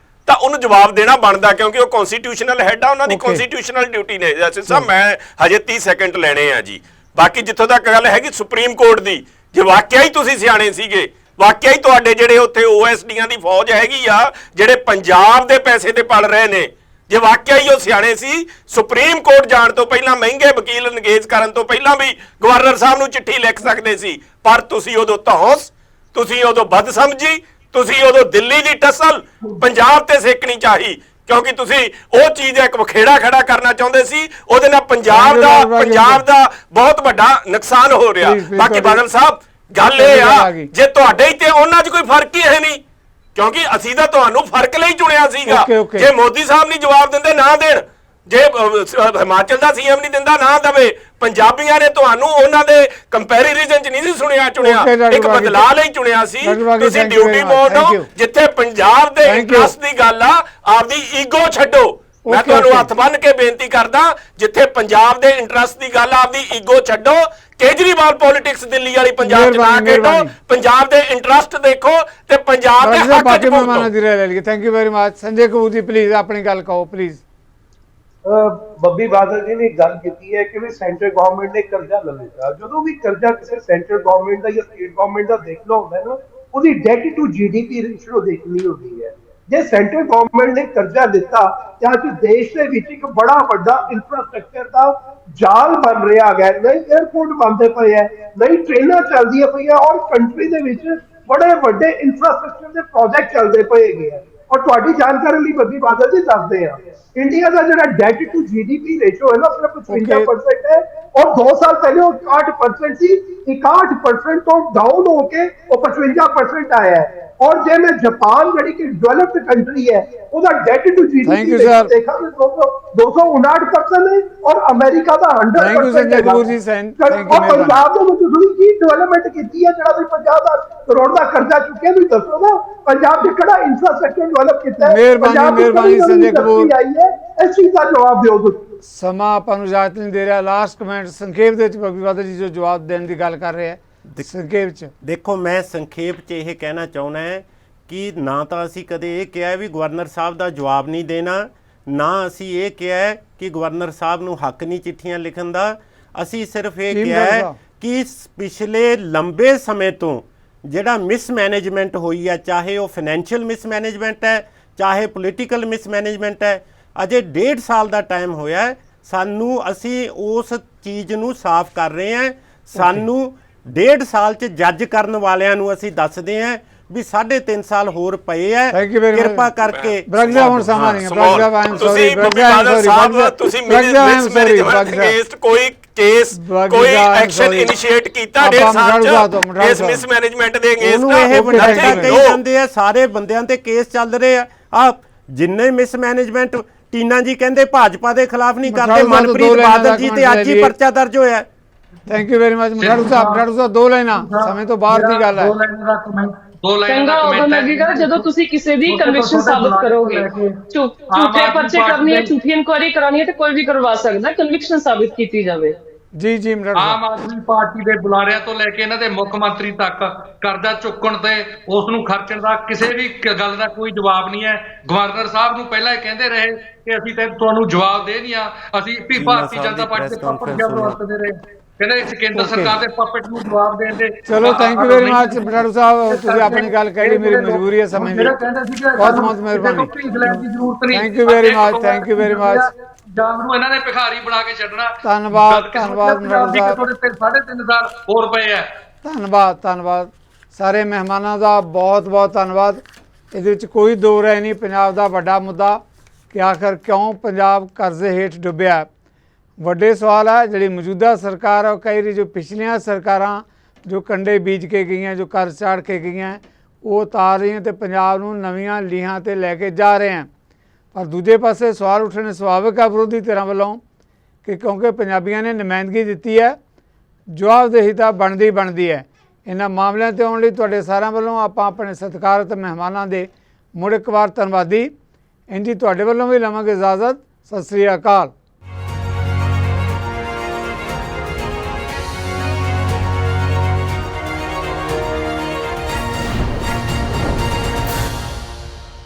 ਤਾਂ ਉਹਨੂੰ ਜਵਾਬ ਦੇਣਾ ਬਣਦਾ, ਕਿਉਂਕਿ ਉਹ ਕਨਸਟੀਟਿਊਸ਼ਨਲ ਹੈਡ ਆ, ਉਹਨਾਂ ਦੀ ਕਨਸਟੀਟਿਊਸ਼ਨਲ ਡਿਊਟੀ ਨੇ। ਜੈਸੇ ਸਾਹਿਬ, ਮੈਂ ਹਜੇ 30 ਸੈਕਿੰਡ ਲੈਣੇ ਆ ਜੀ। ਬਾਕੀ ਜਿੱਥੋਂ ਤੱਕ ਗੱਲ ਹੈਗੀ ਸੁਪਰੀਮ ਕੋਰਟ ਦੀ, ਜੇ ਵਾਕਿਆ ਹੀ ਤੁਸੀਂ ਸਿਆਣੇ ਸੀਗੇ, ਵਾਕਿਆ ਹੀ ਤੁਹਾਡੇ ਜਿਹੜੇ ਉੱਥੇ OSDਆਂ ਦੀ ਫੌਜ ਹੈਗੀ ਆ, ਜਿਹੜੇ ਪੰਜਾਬ ਦੇ ਪੈਸੇ ਤੇ ਪਲ ਰਹੇ ਨੇ, ਜੇ ਵਾਕਿਆ ਹੀ ਉਹ ਸਿਆਣੇ ਸੀ, ਸੁਪਰੀਮ ਕੋਰਟ ਜਾਣ ਤੋਂ ਪਹਿਲਾਂ ਮਹਿੰਗੇ ਵਕੀਲ ਇੰਗੇਜ ਕਰਨ ਤੋਂ ਪਹਿਲਾਂ ਵੀ ਗਵਰਨਰ ਸਾਹਿਬ ਨੂੰ ਚਿੱਠੀ ਲਿਖ ਸਕਦੇ ਸੀ। ਪਰ ਤੁਸੀਂ ਉਦੋਂ ਧੌਂਸ, ਤੁਸੀਂ ਉਦੋਂ ਬਦਸਮਝੀ, ਤੁਸੀਂ ਉਦੋਂ ਦਿੱਲੀ ਦੀ ਟਸਲ ਪੰਜਾਬ ਤੇ ਸੇਕਣੀ ਚਾਹੀ, ਕਿਉਂਕਿ ਤੁਸੀਂ ਉਹ ਚੀਜ਼ ਦਾ ਇੱਕ ਵਖੇੜਾ ਖੜਾ ਕਰਨਾ ਚਾਹੁੰਦੇ ਸੀ। ਉਹਦੇ ਨਾਲ ਪੰਜਾਬ ਦਾ ਬਹੁਤ ਵੱਡਾ ਨੁਕਸਾਨ ਹੋ ਰਿਹਾ। ਬਾਕੀ ਬਾਦਲ ਸਾਹਿਬ, ਗੱਲ ਇਹ ਆ, ਜੇ ਤੁਹਾਡੇ ਹੀ ਤੇ ਉਹਨਾਂ 'ਚ ਕੋਈ ਫਰਕ ਹੀ ਹੈ ਨਹੀਂ, ਕਿਉਂਕਿ ਅਸੀਂ ਤਾਂ ਤੁਹਾਨੂੰ ਫਰਕ ਲਈ ਚੁਣਿਆ ਸੀਗਾ। ਜੇ ਮੋਦੀ ਸਾਹਿਬ ਨਹੀਂ ਜਵਾਬ ਦਿੰਦੇ, ਨਾ ਦੇਣ, ਜੇ ਹਿਮਾਚਲ ਦਾ ਸੀਐਮ ਨਹੀਂ ਦਿੰਦਾ, ਨਾ ਦਵੇ। ਪੰਜਾਬੀਆਂ ਨੇ ਤੁਹਾਨੂੰ ਉਹਨਾਂ ਦੇ ਕੰਪੈਰੀਜ਼ਨ 'ਚ ਨਹੀਂ ਸੀ ਚੁਣਿਆ, ਇੱਕ ਬਦਲਾਅ ਲਈ ਚੁਣਿਆ ਸੀ। ਤੁਸੀਂ ਡਿਊਟੀ ਮੋਡ ਹੋ, ਜਿੱਥੇ ਪੰਜਾਬ ਦੇ ਇੰਟਰਸਟ ਦੀ ਗੱਲ ਆ, ਆਪਦੀ ਈਗੋ ਛੱਡੋ। ਮੈਂ ਤੁਹਾਨੂੰ ਹੱਥ ਬੰਨ੍ਹ ਕੇ ਬੇਨਤੀ ਕਰਦਾ, ਜਿੱਥੇ ਪੰਜਾਬ ਦੇ ਇੰਟਰਸਟ ਦੀ ਗੱਲ ਆ, ਆਪਦੀ ਈਗੋ ਛੱਡੋ। ਕੇਜਰੀਵਾਲ ਪੋਲਿਟਿਕਸ ਦਿੱਲੀ ਵਾਲੀ ਪੰਜਾਬ 'ਚ ਨਾ ਖੇਡੋ, ਪੰਜਾਬ ਦੇ ਇੰਟਰਸਟ ਦੇਖੋ ਤੇ ਪੰਜਾਬ ਦੇ ਹੱਕ 'ਚ ਵੋਟੋ। Thank you very much. Sanjay Kapoor ji please ਆਪਣੀ ਗੱਲ ਕਹੋ ਪਲੀਜ਼। ਬੱਬੀ ਬਾਦਲ ਜੀ ਨੇ ਗੱਲ ਕੀਤੀ ਹੈ ਕਿ ਵੀ ਸੈਂਟਰ ਗਵਰਨਮੈਂਟ ਨੇ ਕਰਜ਼ਾ ਲੈ ਲਿਆ। ਜਦੋਂ ਵੀ ਕਰਜ਼ਾ ਕਿਸੇ ਸੈਂਟਰ ਗਵਰਨਮੈਂਟ ਦਾ ਜਾਂ ਸਟੇਟ ਗਵਰਨਮੈਂਟ ਦਾ ਦੇਖਣਾ ਹੁੰਦਾ ਨਾ, ਉਹਦੀ ਡੈਟ ਟੂ GDP ਰੇਸ਼ੋ ਦੇਖਣੀ ਹੁੰਦੀ ਹੈ। ਜੇ ਸੈਂਟਰ ਗਵਰਨਮੈਂਟ ਨੇ ਕਰਜ਼ਾ ਦਿੱਤਾ ਤਾਂ ਅੱਜ ਦੇਸ਼ ਦੇ ਵਿੱਚ ਇੱਕ ਬੜਾ ਵੱਡਾ ਇਨਫਰਾਸਟ੍ਰਕਚਰ ਦਾ ਜਾਲ ਬਣ ਰਿਹਾ ਹੈ। ਨਵੇਂ 에ਅਰਪੋਰਟ ਬਣਦੇ ਪਏ ਹੈ, ਨਈ ਟ੍ਰੇਨਾਂ ਚੱਲਦੀਆਂ ਪਈਆਂ, ਔਰ ਕੰਟਰੀ ਦੇ ਵਿੱਚ ਬੜੇ ਵੱਡੇ ਇਨਫਰਾਸਟ੍ਰਕਚਰ ਦੇ ਪ੍ਰੋਜੈਕਟ ਚੱਲਦੇ ਪਏ ਹੈਗੇ ਆ। ਔਰ ਤੁਹਾਡੀ ਜਾਣਕਾਰੀ ਲਈ ਬੱਬੀ ਬਾਦਲ ਜੀ ਦੱਸਦੇ ਆ, इंडिया का जो डेट टू GDP रेशो है ना, सिर्फ 55% है, और 2 साल पहले वो 61% थी, 61% तो डाउन होके वो 55% आया है। और जे मैं जापान जड़ी की डेवलप्ड कंट्री है, ਉਹਦਾ डेट टू GDP रेशो देखा तो 259% है, और अमेरिका ਦਾ 100%। Thank you Sanjay Kapoor ji. Thank you. Punjab ਦੇ ਵਿੱਚ ਤੁਸੀਂ ਕੀ ਡਿਵੈਲਪਮੈਂਟ ਕੀਤੀ ਹੈ ਜਿਹੜਾ ਵੀ 50 ਕਰੋੜ ਦਾ ਕਰਜ਼ਾ ਚੁੱਕਿਆ, ਵੀ ਦੱਸੋ ਨਾ। ਪੰਜਾਬ ਦੇ ਕਿਹੜਾ ਇਨਫਰਾਸਟ੍ਰਕਚਰ ਡਿਵੈਲਪ ਕੀਤਾ ਹੈ? ਮਿਹਰਬਾਨੀ ਸੰਜੇ ਕਪੂਰ। ਇਸ ਚੀਜ਼ ਦਾ ਜਵਾਬ ਦਿਓ ਤੁਸੀਂ। ਸਮਾਂ ਆਪਾਂ ਨੂੰ ਇਜਾਜ਼ਤ ਨਹੀਂ ਦੇ ਰਿਹਾ। ਲਾਸਟ ਕਮੈਂਟ ਸੰਖੇਪ ਦੇ ਵਿੱਚ ਬੱਬੀ ਬਾਦਲ ਜੀ ਜੋ ਜਵਾਬ ਦੇਣ ਦੀ ਗੱਲ ਕਰ ਰਹੇ ਆ, ਸੰਖੇਪ ਚ ਦੇਖੋ, ਮੈਂ ਸੰਖੇਪ ਚ ਇਹ ਕਹਿਣਾ ਚਾਹੁੰਦਾ ਹੈ ਕਿ ਨਾ ਤਾਂ ਅਸੀਂ ਕਦੇ ਇਹ ਕਿਹਾ ਵੀ ਗਵਰਨਰ ਸਾਹਿਬ ਦਾ ਜਵਾਬ ਨਹੀਂ ਦੇਣਾ, ਨਾ ਅਸੀਂ ਇਹ ਕਿਹਾ ਕਿ ਗਵਰਨਰ ਸਾਹਿਬ ਨੂੰ ਹੱਕ ਨਹੀਂ ਚਿੱਠੀਆਂ ਲਿਖਣ ਦਾ। ਅਸੀਂ ਸਿਰਫ ਇਹ ਕਿਹਾ ਹੈ ਕਿ ਪਿਛਲੇ ਲੰਬੇ ਸਮੇਂ ਤੋਂ ਜਿਹੜਾ ਮਿਸਮੈਨੇਜਮੈਂਟ ਹੋਈ ਹੈ, ਚਾਹੇ ਉਹ ਫਾਈਨੈਂਸ਼ੀਅਲ ਮਿਸਮੈਨੇਜਮੈਂਟ ਹੈ, ਚਾਹੇ ਪੋਲੀਟੀਕਲ ਮਿਸਮੈਨੇਜਮੈਂਟ ਹੈ, ਅਜੇ 1.5 ਸਾਲ ਦਾ ਟਾਈਮ ਹੋਇਆ ਹੈ ਸਾਨੂੰ। ਅਸੀਂ ਉਸ ਚੀਜ਼ ਨੂੰ ਸਾਫ਼ ਕਰ ਰਹੇ ਹਾਂ। ਸਾਨੂੰ 1.5 ਸਾਲ 'ਚ ਜੱਜ ਕਰਨ ਵਾਲਿਆਂ ਨੂੰ ਅਸੀਂ ਦੱਸਦੇ ਹਾਂ ਵੀ 3.5 ਸਾਲ ਹੋਰ ਪਏ ਹੈ, ਕਿਰਪਾ ਕਰਕੇ। ਬ੍ਰਗਜ਼ਾ ਹੁਣ ਸਮਾਂ ਨਹੀਂ ਹੈ। ਬ੍ਰਗਜ਼ਾ ਆਈ ਐਮ ਸੌਰੀ। ਤੁਸੀਂ ਮਿਸਮੈਨੇਜਮੈਂਟ ਅਗੇਂਸਟ ਕੋਈ ਕੇਸ, ਕੋਈ ਐਕਸ਼ਨ ਇਨੀਸ਼ੀਏਟ ਕੀਤਾ 1.5 ਸਾਲ 'ਚ ਇਸ ਮਿਸਮੈਨੇਜਮੈਂਟ ਦੇ ਅਗੇਂਸਟ? ਉਹਨੂੰ ਇਹ ਵਡਾਈਆਂ ਕਹੀ ਜਾਂਦੇ ਆ, ਸਾਰੇ ਬੰਦਿਆਂ ਤੇ ਕੇਸ ਚੱਲ ਰਹੇ ਆ। ਜਿੰਨੇ ਮਿਸਮੈਨੇਜਮੈਂਟ ਟੀਨਾ ਜੀ ਕਹਿੰਦੇ ਭਾਜਪਾ ਦੇ ਖਿਲਾਫ ਨਹੀਂ ਕਰਦੇ, ਮਨਪ੍ਰੀਤ ਬਾਦਲ ਜੀ ਤੇ ਅੱਜ ਹੀ ਪਰਚਾ ਦਰਜ ਹੋਇਆ। Thank you very much. Matharu ਸਾਹਿਬ 2 ਲਾਈਨਾਂ, ਸਮੇਂ ਤੋਂ ਬਾਹਰ ਦੀ ਗੱਲ ਹੈ। 2 ਲਾਈਨਾਂ ਚੰਗਾ ਉਦੋਂ ਲੱਗੇਗਾ ਜਦੋਂ ਤੁਸੀਂ ਕਿਸੇ ਦੀ ਕਨਵਿਕਸ਼ਨ ਸਾਬਤ ਕਰੋਗੇ। ਝੂਠੇ ਪਰਚੇ ਕਰਨੀ ਹੈ, ਝੂਠੀ ਇਨਕੁਆਇਰੀ ਕਰਾਣੀ ਹੈ ਤੇ ਕੋਈ ਵੀ ਕਰਵਾ ਸਕਦਾ, ਕਨਵਿਕਸ਼ਨ ਸਾਬਤ ਕੀਤੀ ਜਾਵੇ। ਜੀ ਜੀ ਮਠਾੜੂ ਸਾਹਿਬ। ਆਮ ਆਦਮੀ ਪਾਰਟੀ ਦੇ ਬੁਲਾਰਿਆਂ ਤੋਂ ਲੈ ਕੇ ਇਹਨਾਂ ਦੇ ਮੁੱਖ ਮੰਤਰੀ ਤੱਕ ਕਰਜ਼ਾ ਚੁੱਕਣ ਤੇ ਉਸ ਨੂੰ ਖਰਚਣ ਦਾ ਕਿਸੇ ਵੀ ਗੱਲ ਦਾ ਕੋਈ ਜਵਾਬ ਨਹੀਂ ਹੈ। ਗਵਰਨਰ ਸਾਹਿਬ ਨੂੰ ਪਹਿਲਾਂ ਇਹ ਕਹਿੰਦੇ ਰਹੇ ਕਿ ਅਸੀਂ ਤੁਹਾਨੂੰ ਜਵਾਬ ਦੇ ਦਿਆਂ, ਅਸੀਂ ਭਾਰਤੀ ਜਨਤਾ ਪਾਰਟੀ ਦੇ ਪਾਪੜ ਵਰਤਦੇ ਰਹੇ। ਕਹਿੰਦੇ ਕੇਂਦਰ Okay. ਸਰਕਾਰ ਦੇ ਪਪਟ ਨੂੰ ਜਵਾਬ ਦੇਣ ਦੇ ਚਲੋ ਥੈਂਕ ਯੂ ਵੈਰੀ ਮਚ ਬਟਾੜੂ ਸਾਹਿਬ, ਤੁਸੀਂ ਆਪਣੀ ਗੱਲ ਕਹਿ ਲਈ, ਮੇਰੀ ਮਜਬੂਰੀ ਹੈ ਸਮੇਂ ਦੀ। ਬਹੁਤ ਬਹੁਤ ਮਿਹਰਬਾਨੀ। Thank you very much, thank you very much. ਜਾਨ ਨੂੰ ਇਹਨਾਂ ਨੇ ਭਿਖਾਰੀ ਬਣਾ ਕੇ ਛੱਡਣਾ। ਧੰਨਵਾਦ ਧੰਨਵਾਦ ਬਟਾੜੂ ਸਾਹਿਬ, ਤੁਹਾਡੇ 3.5 ਸਾਲ ਹੋਰ ਪਏ ਆ। ਧੰਨਵਾਦ ਧੰਨਵਾਦ ਸਾਰੇ ਮਹਿਮਾਨਾਂ ਦਾ, ਬਹੁਤ ਬਹੁਤ ਧੰਨਵਾਦ। ਇਹਦੇ ਵਿੱਚ ਕੋਈ ਦੋ ਰਾਏ ਨਹੀਂ, ਪੰਜਾਬ ਦਾ ਵੱਡਾ ਮੁੱਦਾ ਕਿ ਆਖਰ ਕਿਉਂ ਪੰਜਾਬ ਕਰਜ਼ੇ ਹੇਠ ਡੁੱਬਿਆ। ਵੱਡੇ ਸਵਾਲ ਹੈ ਜਿਹੜੀ ਮੌਜੂਦਾ ਸਰਕਾਰ ਹੈ ਉਹ ਕਈ ਵਾਰੀ ਜੋ ਪਿਛਲੀਆਂ ਸਰਕਾਰਾਂ ਜੋ ਕੰਡੇ ਬੀਜ ਕੇ ਗਈਆਂ, ਜੋ ਕਰਜ਼ ਚਾੜ ਕੇ ਗਈਆਂ, ਉਹ ਉਤਾਰ ਰਹੀਆਂ ਤੇ ਪੰਜਾਬ ਨੂੰ ਨਵੀਆਂ ਲੀਹਾਂ ਤੇ ਲੈ ਕੇ ਜਾ ਰਹੇ ਹਨ। ਪਰ ਦੂਜੇ ਪਾਸੇ ਸਵਾਲ ਉੱਠਣੇ ਸੁਭਾਵਿਕ ਹੈ ਵਿਰੋਧੀ ਧਿਰਾਂ ਵੱਲੋਂ ਕਿ ਕਿਉਂਕਿ ਪੰਜਾਬੀਆਂ ਨੇ ਨੁਮਾਇੰਦਗੀ ਦਿੱਤੀ ਹੈ, ਜਵਾਬਦੇਹੀ ਤਾਂ ਬਣਦੀ ਹੈ। ਇਹਨਾਂ ਮਾਮਲਿਆਂ ਤੇ ਆਉਣ ਲਈ ਤੁਹਾਡੇ ਸਾਰਿਆਂ ਵੱਲੋਂ ਆਪਾਂ ਆਪਣੇ ਸਤਿਕਾਰਤ ਮਹਿਮਾਨਾਂ ਦੇ ਮੁੜ ਇੱਕ ਵਾਰ ਧੰਨਵਾਦੀ। ਇੰਝ ਹੀ ਤੁਹਾਡੇ ਵੱਲੋਂ ਵੀ ਲਵਾਂਗੇ ਇਜਾਜ਼ਤ। ਸਤਿ ਸ੍ਰੀ ਅਕਾਲ।